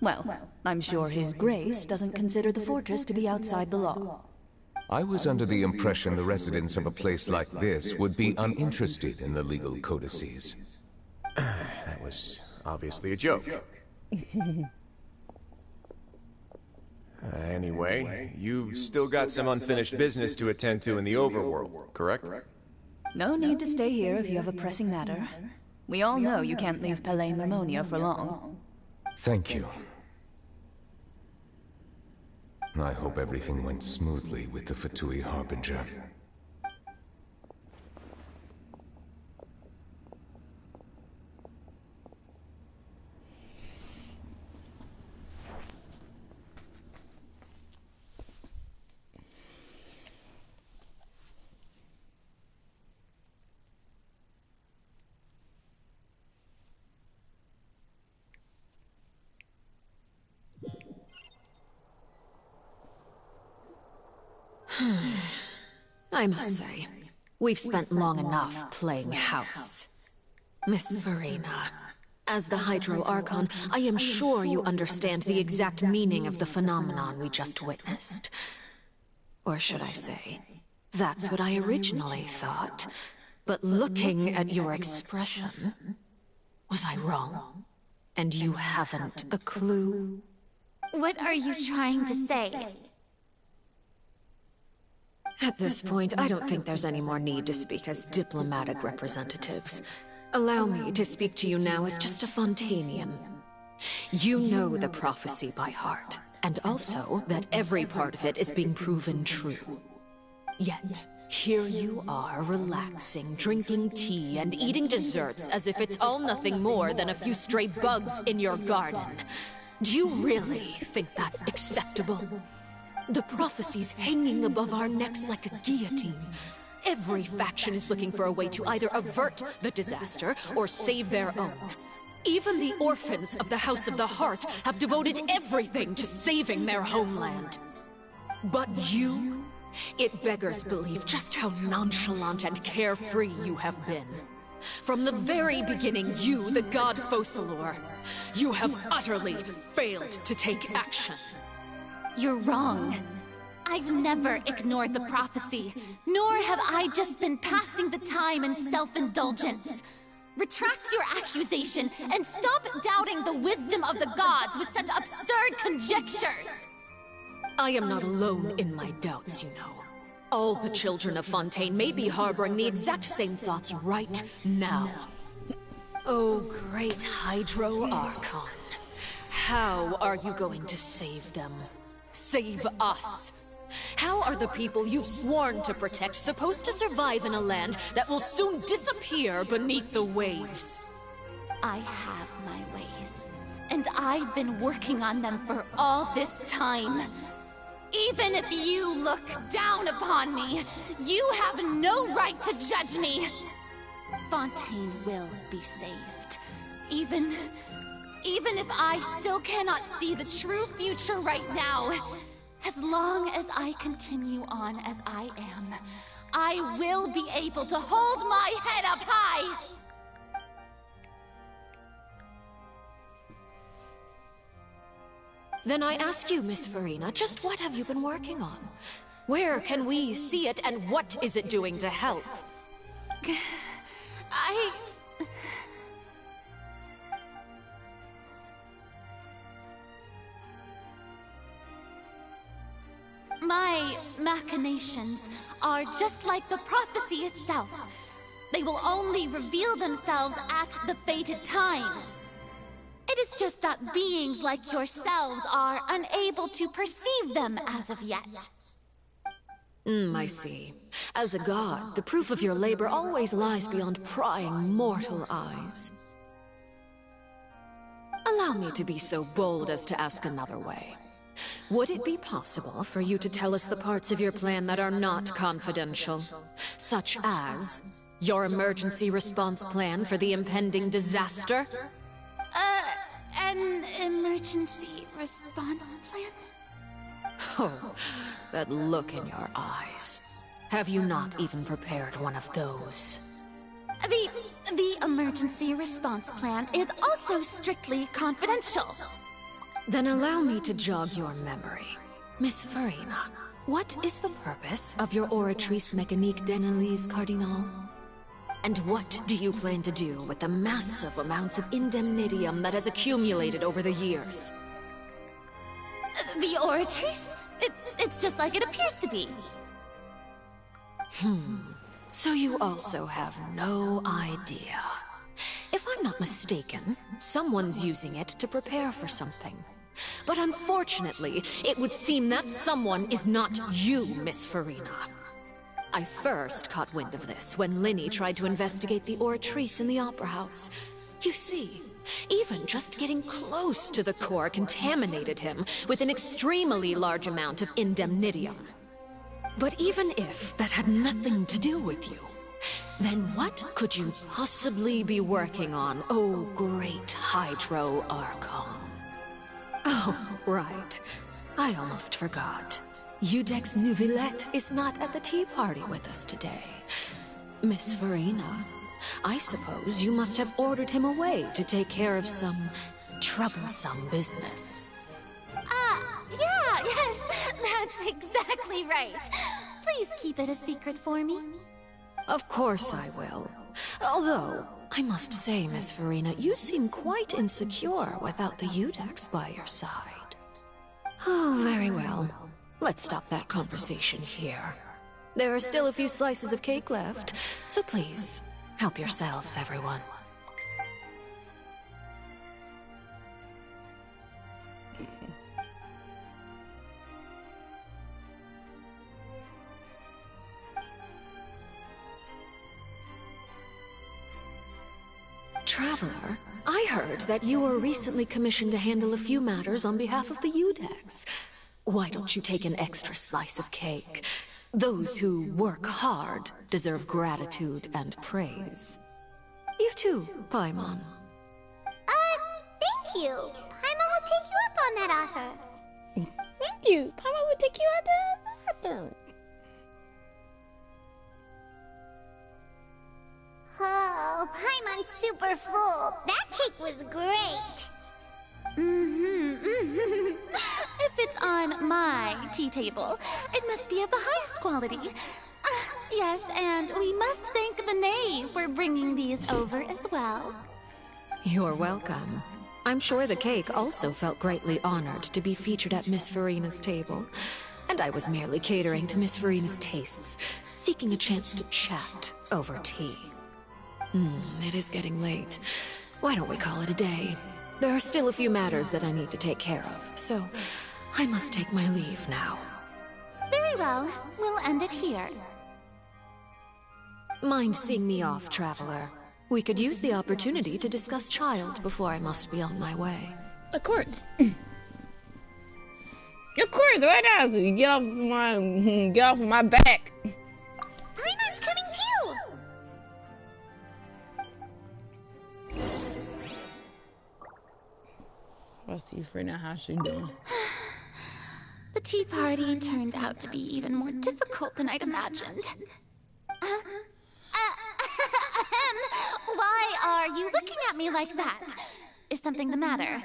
Well, I'm sure His Grace doesn't consider the fortress to be outside the law. I was under the impression the residents of a place like this would be uninterested in the legal codices. That was obviously a joke. Anyway, you've still got some unfinished business to attend to in the overworld, correct? No need to stay here if you have a pressing matter. We all know you can't leave Palais Mermonia for long. Thank you. I hope everything went smoothly with the Fatui Harbinger. I must say, we've spent long enough playing house. Miss Farina, as the Hydro Archon, I am sure you understand the exact meaning of the phenomenon we just witnessed. Or should I say, that's what I originally thought. But looking at your expression, was I wrong? And you haven't a clue? What are you trying to say? At this point, I don't think there's any more need to speak as diplomatic representatives. Allow me to speak to you now as just a Fontanian. You know the prophecy by heart, and also that every part of it is being proven true. Yet, here you are, relaxing, drinking tea, and eating desserts as if it's all nothing more than a few stray bugs in your garden. Do you really think that's acceptable? The prophecy's hanging above our necks like a guillotine. Every faction is looking for a way to either avert the disaster or save their own. Even the orphans of the House of the Heart have devoted everything to saving their homeland. But you? It beggars belief just how nonchalant and carefree you have been. From the very beginning, you, the god Focalor, you have utterly failed to take action. You're wrong. I've never ignored the prophecy, nor have I just been passing the time in self-indulgence. Retract your accusation and stop doubting the wisdom of the gods with such absurd conjectures! I am not alone in my doubts, you know. All the children of Fontaine may be harboring the exact same thoughts right now. Oh, great Hydro Archon. How are you going to save them? Save us? How are the people you've sworn to protect supposed to survive in a land that will soon disappear beneath the waves? I have my ways, and I've been working on them for all this time. Even if you look down upon me, you have no right to judge me. Fontaine will be saved. Even if I still cannot see the true future right now, as long as I continue on as I am, I will be able to hold my head up high! Then I ask you, Miss Farina, just what have you been working on? Where can we see it, and what is it doing to help? My machinations are just like the prophecy itself. They will only reveal themselves at the fated time. It is just that beings like yourselves are unable to perceive them as of yet. I see. As a god, the proof of your labor always lies beyond prying mortal eyes. Allow me to be so bold as to ask another way. Would it be possible for you to tell us the parts of your plan that are not confidential? Such as your emergency response plan for the impending disaster? An emergency response plan? Oh, that look in your eyes. Have you not even prepared one of those? The emergency response plan is also strictly confidential. Then allow me to jog your memory. Miss Farina, what is the purpose of your Oratrice Mécanique d'Analyse Cardinal? And what do you plan to do with the massive amounts of indemnitium that has accumulated over the years? The Oratrice? It's just like it appears to be. So you also have no idea. If I'm not mistaken, someone's using it to prepare for something. But unfortunately, it would seem that someone is not you, Miss Farina. I first caught wind of this when Linny tried to investigate the Oratrice in the Opera House. You see, even just getting close to the core contaminated him with an extremely large amount of indemnitium. But even if that had nothing to do with you, then what could you possibly be working on, oh great Hydro Archon? Oh, right. I almost forgot. Udex Nouvillette is not at the tea party with us today. Miss Farina, I suppose you must have ordered him away to take care of some troublesome business. Yeah, yes, that's exactly right. Please keep it a secret for me. Of course I will. Although, I must say, Miss Farina, you seem quite insecure without the Udex by your side. Oh, very well. Let's stop that conversation here. There are still a few slices of cake left, so please, help yourselves, everyone. Traveler, I heard that you were recently commissioned to handle a few matters on behalf of the Udex. Why don't you take an extra slice of cake? Those who work hard deserve gratitude and praise. You too, Paimon. Thank you. Paimon will take you up on that offer. Thank you. Paimon will take you on that offer. Oh, Paimon's super full. That cake was great. If it's on my tea table, it must be of the highest quality. Yes, and we must thank the knave for bringing these over as well. You're welcome. I'm sure the cake also felt greatly honored to be featured at Miss Farina's table. And I was merely catering to Miss Farina's tastes, seeking a chance to chat over tea. It is getting late. Why don't we call it a day? There are still a few matters that I need to take care of, so I must take my leave now. Very well. We'll end it here. Mind seeing me off, Traveler? We could use the opportunity to discuss Child before I must be on my way. Of course. Of course, right now, so you get off of my back. Paimon's coming too! I'll see for now how she doing. The tea party turned out to be even more difficult than I'd imagined. Why are you looking at me like that? Is something the matter?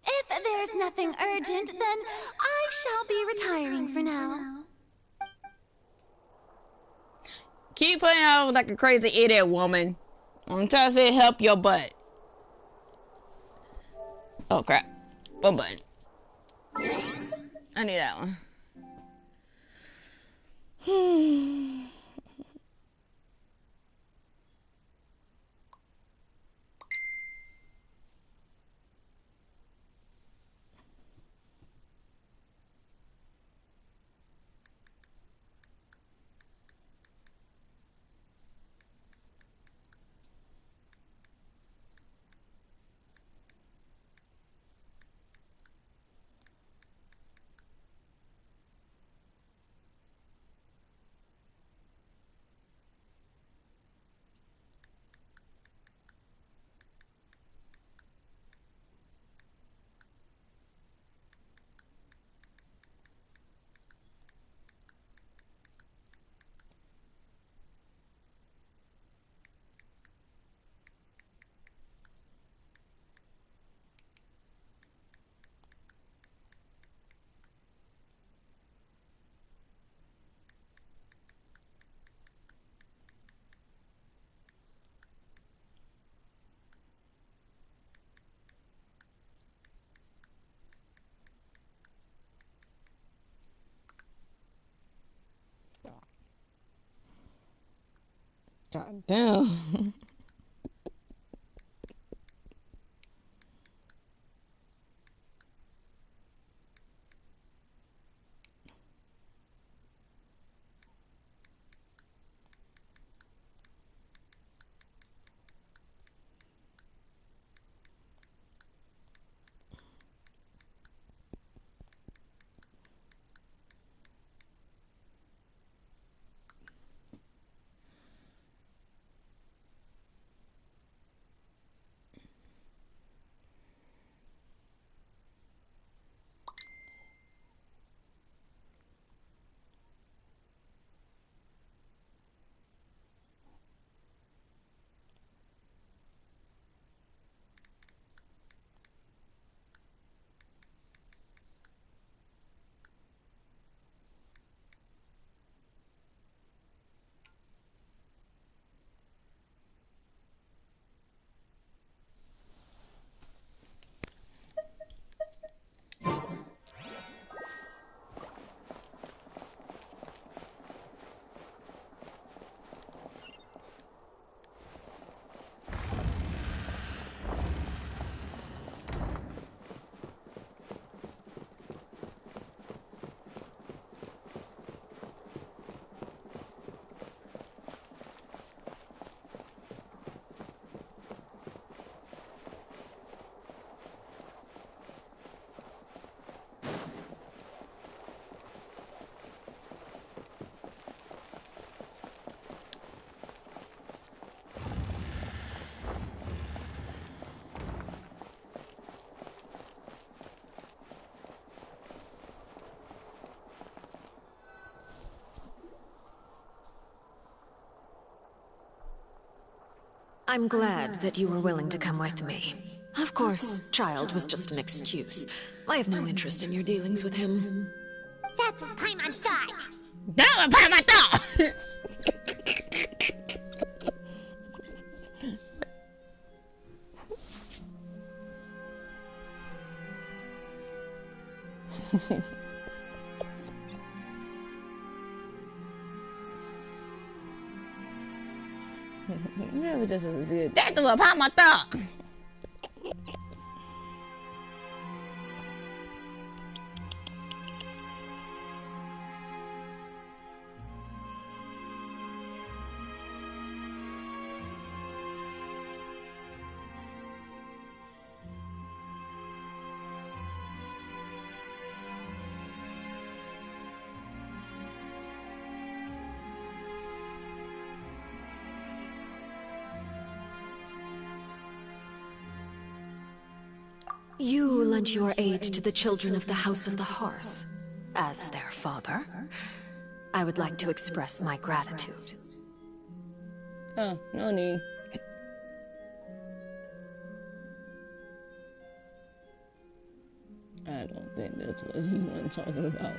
If there's nothing urgent, then I shall be retiring for now. Keep playing out like a crazy idiot, woman. I'm trying to say help your butt. Oh crap. One button. I need that one. God damn. I'm glad that you were willing to come with me. Of course, Child was just an excuse. I have no interest in your dealings with him. That's what Paimon thought. That's what Paimon thought! Yeah, just as good. That's what Paimon thought! You lent your aid to the children of the House of the Hearth. As their father, I would like to express my gratitude. Oh, no need. I don't think that's what he was talking about.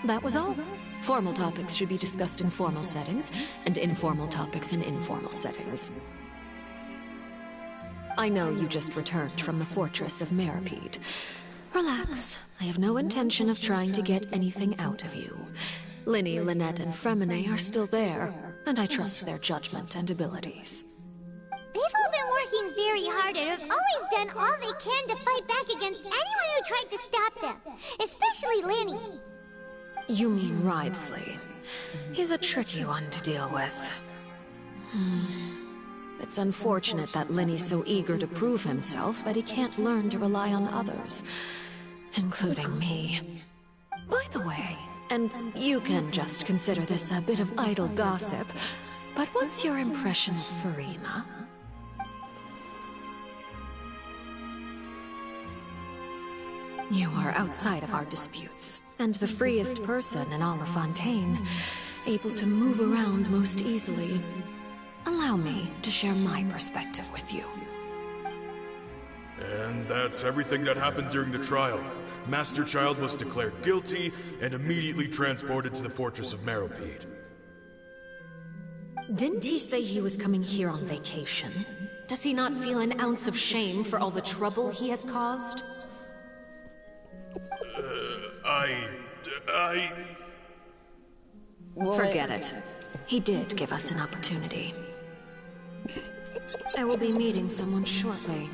That was all. Formal topics should be discussed in formal settings, and informal topics in informal settings. I know you just returned from the fortress of Meripede. Relax. I have no intention of trying to get anything out of you. Linny, Lynette, and Fremine are still there, and I trust their judgment and abilities. They've all been working very hard and have always done all they can to fight back against anyone who tried to stop them, especially Linny. You mean Ridesley. He's a tricky one to deal with. It's unfortunate that Linny's so eager to prove himself that he can't learn to rely on others, including me. By the way, and you can just consider this a bit of idle gossip, but what's your impression of Furina? You are outside of our disputes, and the freest person in all of Fontaine, able to move around most easily. Allow me to share my perspective with you. And that's everything that happened during the trial. Master Child was declared guilty and immediately transported to the Fortress of Meripede. Didn't he say he was coming here on vacation? Does he not feel an ounce of shame for all the trouble he has caused? Forget it. He did give us an opportunity. I will be meeting someone shortly.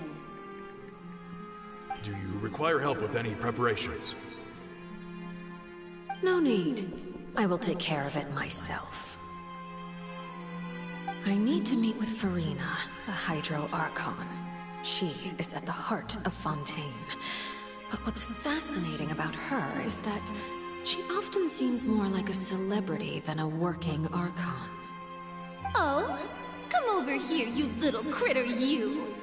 Do you require help with any preparations? No need. I will take care of it myself. I need to meet with Furina, the Hydro Archon. She is at the heart of Fontaine. But what's fascinating about her is that she often seems more like a celebrity than a working Archon. Oh, come over here, you little critter, you!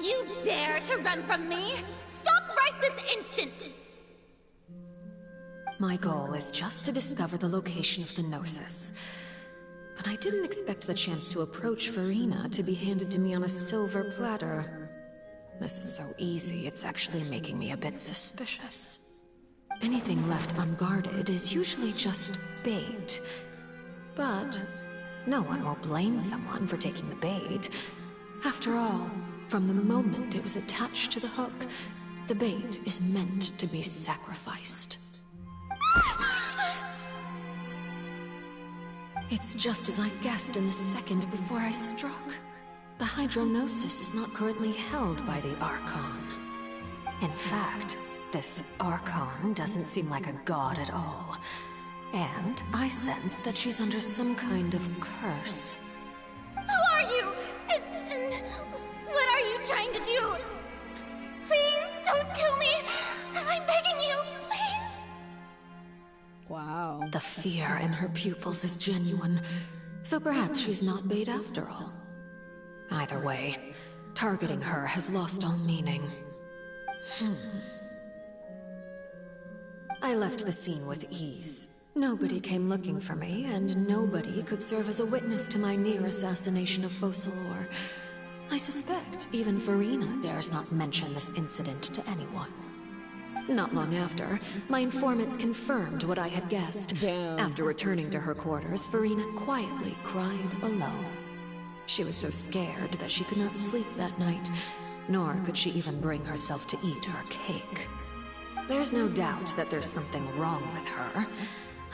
You dare to run from me? Stop right this instant! My goal is just to discover the location of the Gnosis. But I didn't expect the chance to approach Furina to be handed to me on a silver platter. This is so easy, it's actually making me a bit suspicious. Anything left unguarded is usually just bait. But no one will blame someone for taking the bait. After all, from the moment it was attached to the hook, the bait is meant to be sacrificed. It's just as I guessed in the second before I struck. The Hydrognosis is not currently held by the Archon. In fact, this Archon doesn't seem like a god at all. And I sense that she's under some kind of curse. Who are you? And what are you trying to do? Please don't kill me! I'm begging you, please! Wow. The fear in her pupils is genuine, so perhaps she's not bait after all. Either way, targeting her has lost all meaning. I left the scene with ease. Nobody came looking for me, and nobody could serve as a witness to my near assassination of Focalor. I suspect even Furina dares not mention this incident to anyone. Not long after, my informants confirmed what I had guessed. After returning to her quarters, Furina quietly cried alone. She was so scared that she could not sleep that night, nor could she even bring herself to eat her cake. There's no doubt that there's something wrong with her.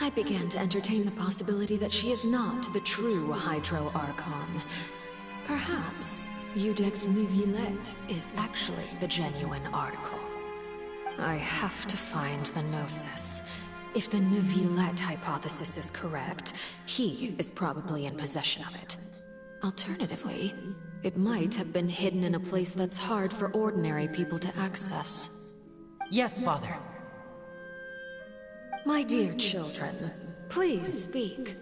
I began to entertain the possibility that she is not the true Hydro Archon. Perhaps Eudex Neuvillette is actually the genuine article. I have to find the Gnosis. If the Neuvillette hypothesis is correct, he is probably in possession of it. Alternatively, it might have been hidden in a place that's hard for ordinary people to access. Yes, Father. My dear children, please speak.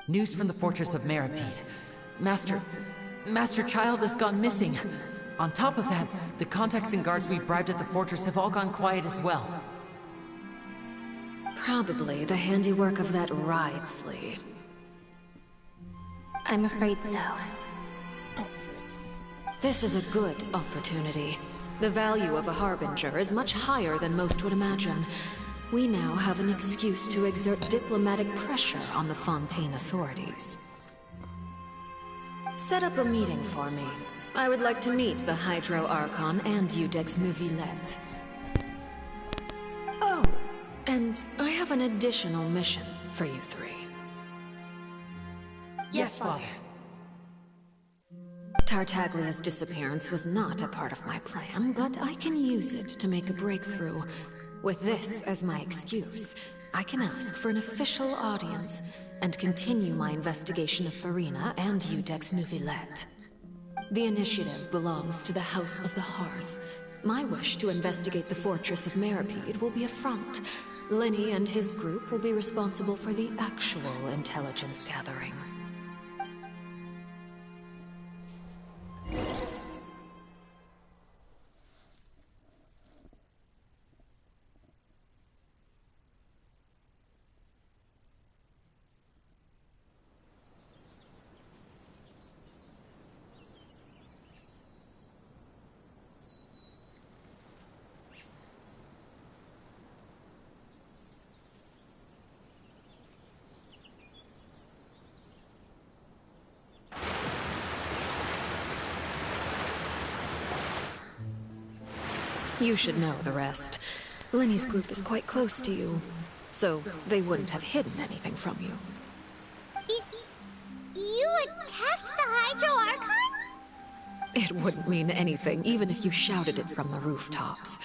News from the Fortress of Meripede. Master Child has gone missing. On top of that, the contacts and guards we bribed at the fortress have all gone quiet as well. Probably the handiwork of that Ridesley. I'm afraid so. This is a good opportunity. The value of a harbinger is much higher than most would imagine. We now have an excuse to exert diplomatic pressure on the Fontaine authorities. Set up a meeting for me. I would like to meet the Hydro Archon and Iudex Neuvillette. Oh, and I have an additional mission for you three. Yes, Father. Tartaglia's disappearance was not a part of my plan, but I can use it to make a breakthrough. With this as my excuse, I can ask for an official audience and continue my investigation of Farina and Iudex Neuvillette. The initiative belongs to the House of the Hearth. My wish to investigate the fortress of Meripede will be a front. Lenny and his group will be responsible for the actual intelligence gathering. You should know the rest. Lenny's group is quite close to you, so they wouldn't have hidden anything from you. You attacked the Hydro Archon? It wouldn't mean anything, even if you shouted it from the rooftops.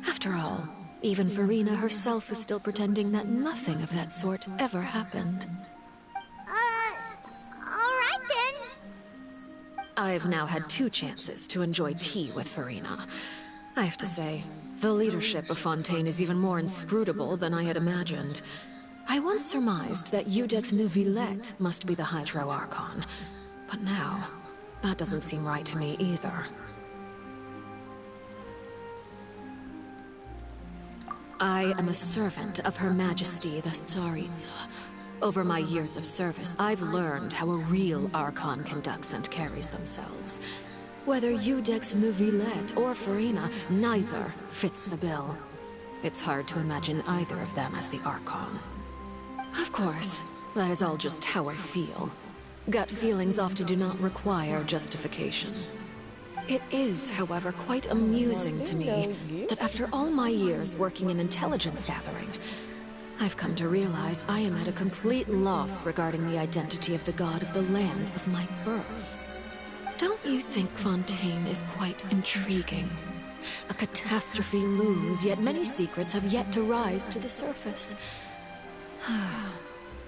After all, even Farina herself is still pretending that nothing of that sort ever happened. Alright then. I've now had 2 chances to enjoy tea with Farina. I have to say, the leadership of Fontaine is even more inscrutable than I had imagined. I once surmised that Iudex Neuvillette must be the Hydro Archon, but now, that doesn't seem right to me either. I am a servant of Her Majesty the Tsaritsa. Over my years of service, I've learned how a real Archon conducts and carries themselves. Whether Iudex Neuvillette or Farina, neither fits the bill. It's hard to imagine either of them as the Archon. Of course, that is all just how I feel. Gut feelings often do not require justification. It is, however, quite amusing to me that after all my years working in intelligence gathering, I've come to realize I am at a complete loss regarding the identity of the god of the land of my birth. Don't you think Fontaine is quite intriguing? A catastrophe looms, yet many secrets have yet to rise to the surface.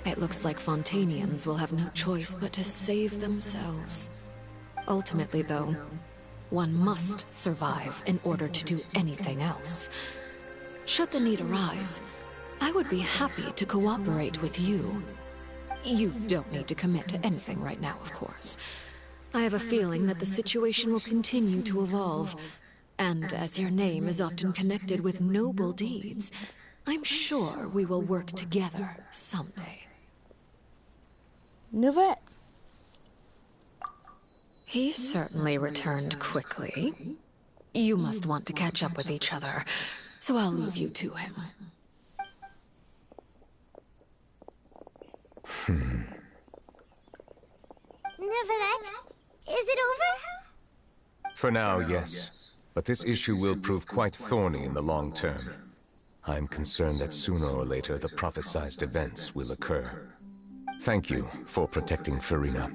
It looks like Fontainians will have no choice but to save themselves. Ultimately, though, one must survive in order to do anything else. Should the need arise, I would be happy to cooperate with you. You don't need to commit to anything right now, of course. I have a feeling that the situation will continue to evolve, and as your name is often connected with noble deeds, I'm sure we will work together someday. Neuvillette. He certainly returned quickly. You must want to catch up with each other, so I'll leave you to him. Neuvillette, is it over? For now, yes. But this issue will prove quite thorny in the long term. I'm concerned that sooner or later the prophesized events will occur. Thank you for protecting Farina.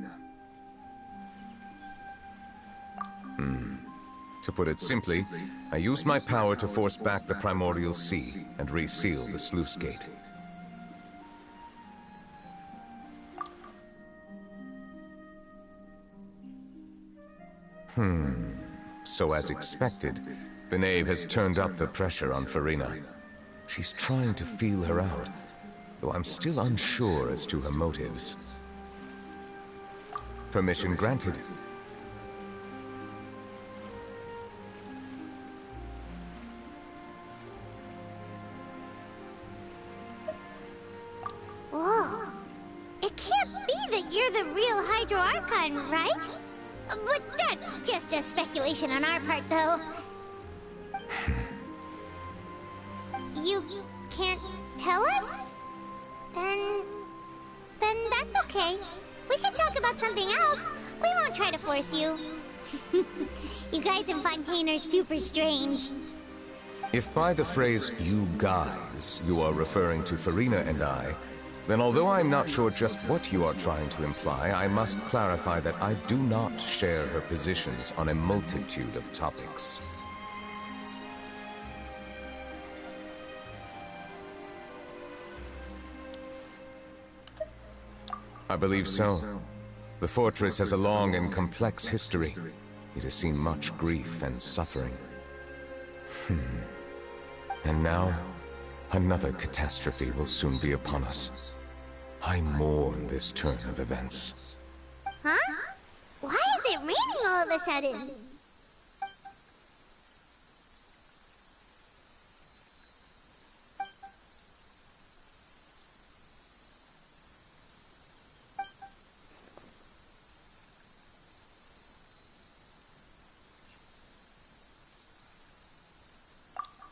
To put it simply, I used my power to force back the Primordial Sea and reseal the sluice gate. So as expected, the knave has turned up the pressure on Farina. She's trying to feel her out, though I'm still unsure as to her motives. Permission granted. Whoa. It can't be that you're the real Hydro Archon, right? But But that's just a speculation on our part, though. You can't tell us? Then that's okay. We can talk about something else. We won't try to force you. You guys in Fontaine are super strange. If by the phrase, you guys, you are referring to Farina and I, then although I'm not sure just what you are trying to imply, I must clarify that I do not share her positions on a multitude of topics. I believe so. The fortress has a long and complex history. It has seen much grief and suffering. And now, another catastrophe will soon be upon us. I mourn this turn of events. Huh? Why is it raining all of a sudden?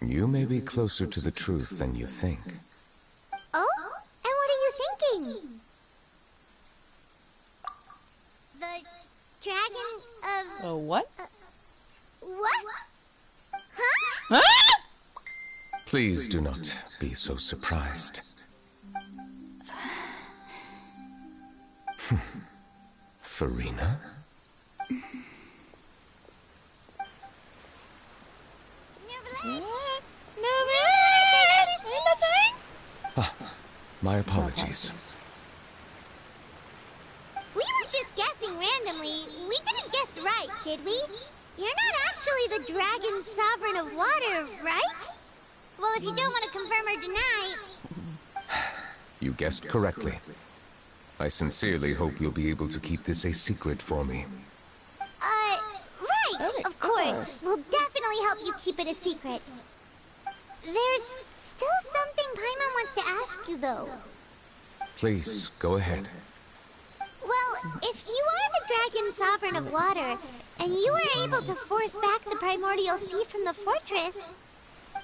You may be closer to the truth than you think. Oh? And what are you thinking? The dragon of... what? What? Huh? Huh? Please do not be so surprised. Farina? My apologies. We were just guessing randomly. We didn't guess right, did we? You're not actually the dragon sovereign of water, right? Well, if you don't want to confirm or deny... You guessed correctly. I sincerely hope you'll be able to keep this a secret for me. Right, of course. We'll definitely help you keep it a secret. There's still something Paimon wants to ask you, though. Please, go ahead. Well, if you are the dragon sovereign of water, and you were able to force back the primordial sea from the fortress,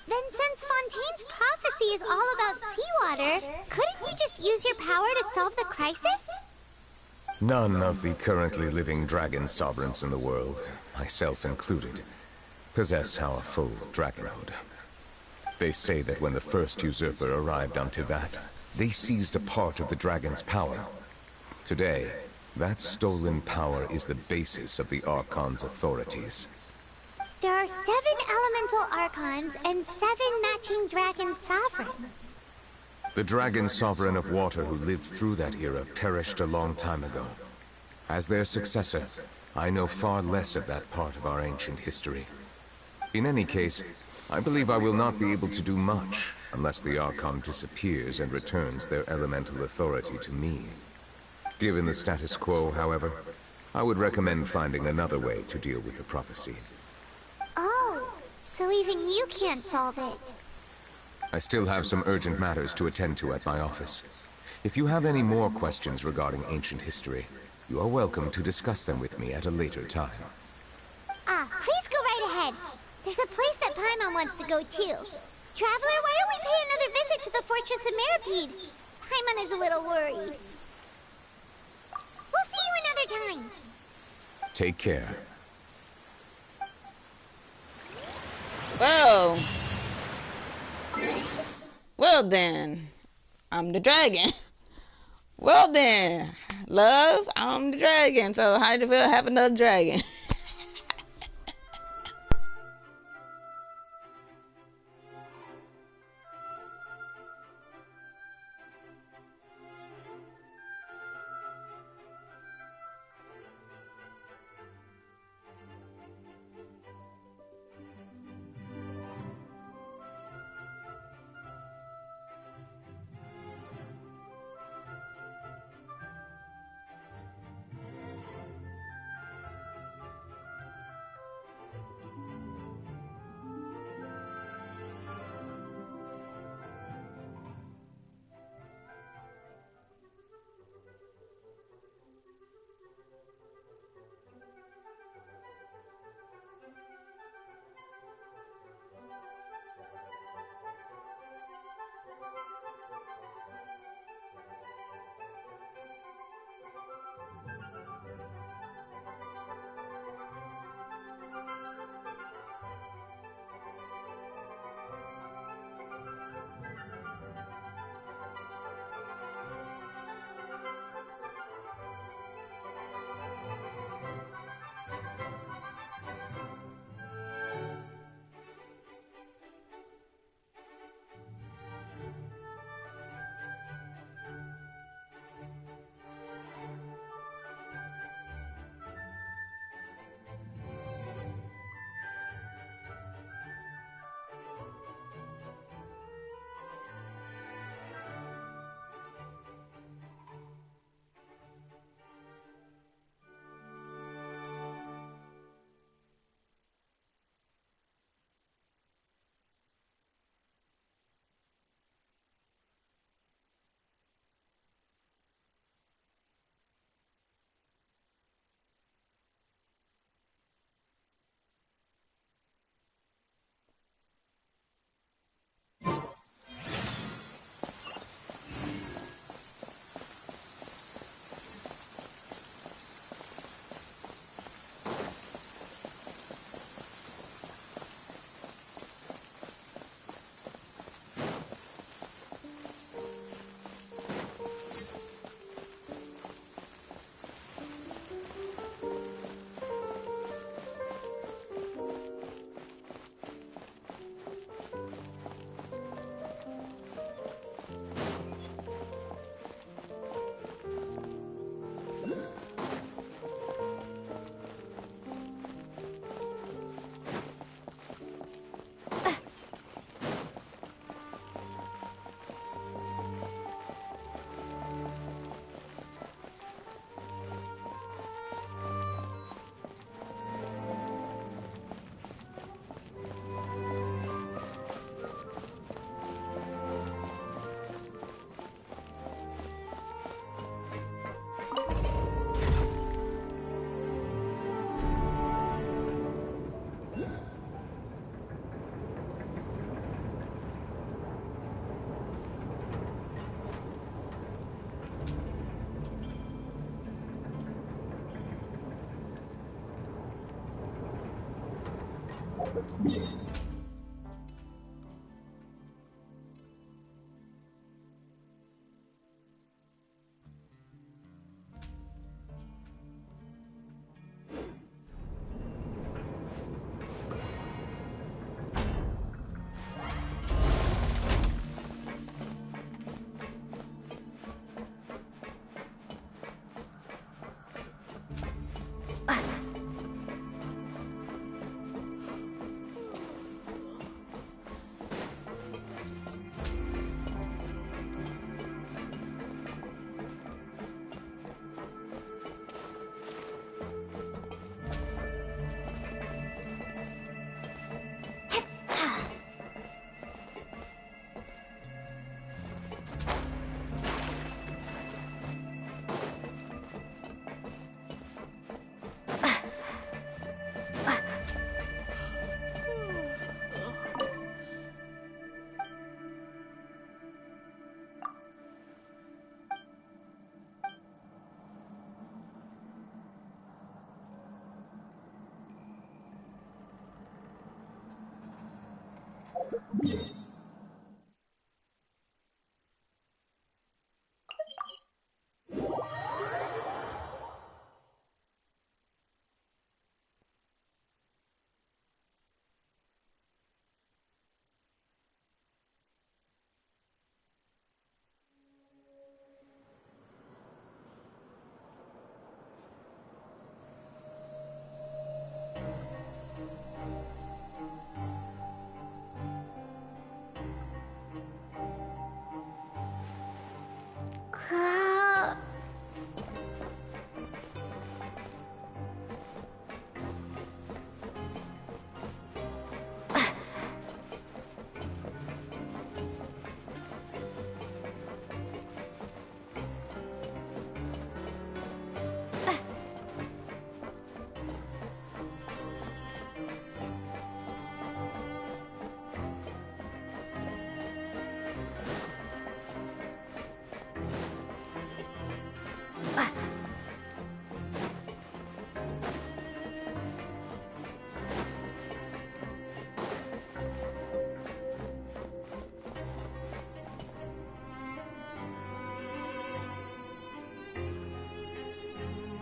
then since Fontaine's prophecy is all about seawater, couldn't you just use your power to solve the crisis? None of the currently living dragon sovereigns in the world, myself included, possess our full dragonhood. They say that when the first usurper arrived on Tivat, they seized a part of the dragon's power. Today, that stolen power is the basis of the Archon's authorities. There are 7 elemental archons and 7 matching dragon sovereigns. The dragon sovereign of water who lived through that era perished a long time ago. As their successor, I know far less of that part of our ancient history. In any case, I believe I will not be able to do much unless the Archon disappears and returns their elemental authority to me. Given the status quo, however, I would recommend finding another way to deal with the prophecy. Oh, so even you can't solve it. I still have some urgent matters to attend to at my office. If you have any more questions regarding ancient history, you are welcome to discuss them with me at a later time. Please go right ahead. There's a place that Paimon wants to go too. Traveler, why don't we pay another visit to the Fortress of Meripede? Paimon is a little worried. We'll see you another time. Take care. Well. Well then. I'm the dragon. Well then. Love, I'm the dragon. So how do you feel having another dragon?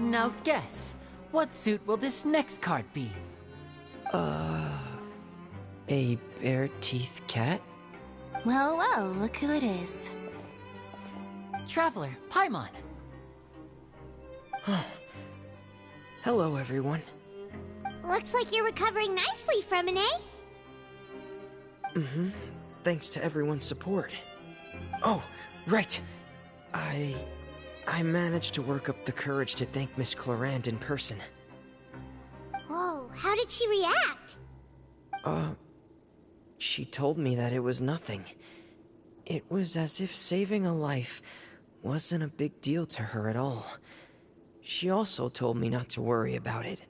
Now guess, what suit will this next card be? A bare-teeth cat? Well, well, look who it is. Traveler, Paimon. Hello, everyone. Looks like you're recovering nicely from it, eh? Mm-hmm. Thanks to everyone's support. Oh, right. I managed to work up the courage to thank Miss Clarand in person. Whoa, how did she react? She told me that it was nothing. It was as if saving a life wasn't a big deal to her at all. She also told me not to worry about it.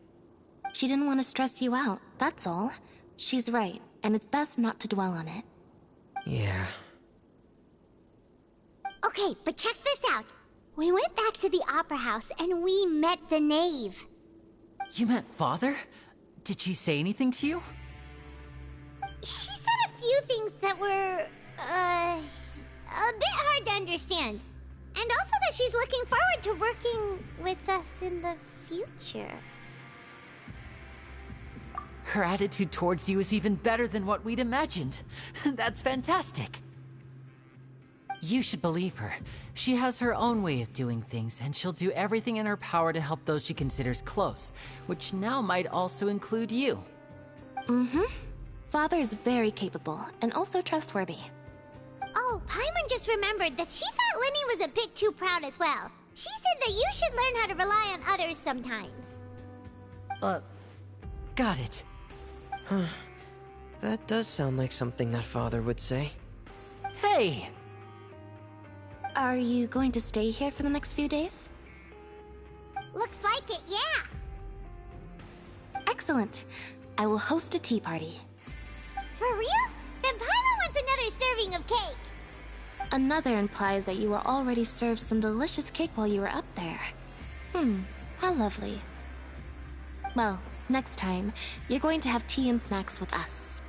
She didn't want to stress you out, that's all. She's right, and it's best not to dwell on it. Yeah. Okay, but check this out. We went back to the Opera House and we met the knave. You met Father? Did she say anything to you? She said a few things that were, a bit hard to understand. And also that she's looking forward to working with us in the future. Her attitude towards you is even better than what we'd imagined. That's fantastic. You should believe her. She has her own way of doing things, and she'll do everything in her power to help those she considers close, which now might also include you. Mm-hmm. Father is very capable, and also trustworthy. Oh, Paimon just remembered that she thought Lenny was a bit too proud as well. She said that you should learn how to rely on others sometimes. Got it. Huh. That does sound like something that Father would say. Hey! Are you going to stay here for the next few days? Looks like it, yeah. Excellent. I will host a tea party. For real? Then Paimon wants another serving of cake. Another implies that you were already served some delicious cake while you were up there. How lovely. Well, Next time, you're going to have tea and snacks with us.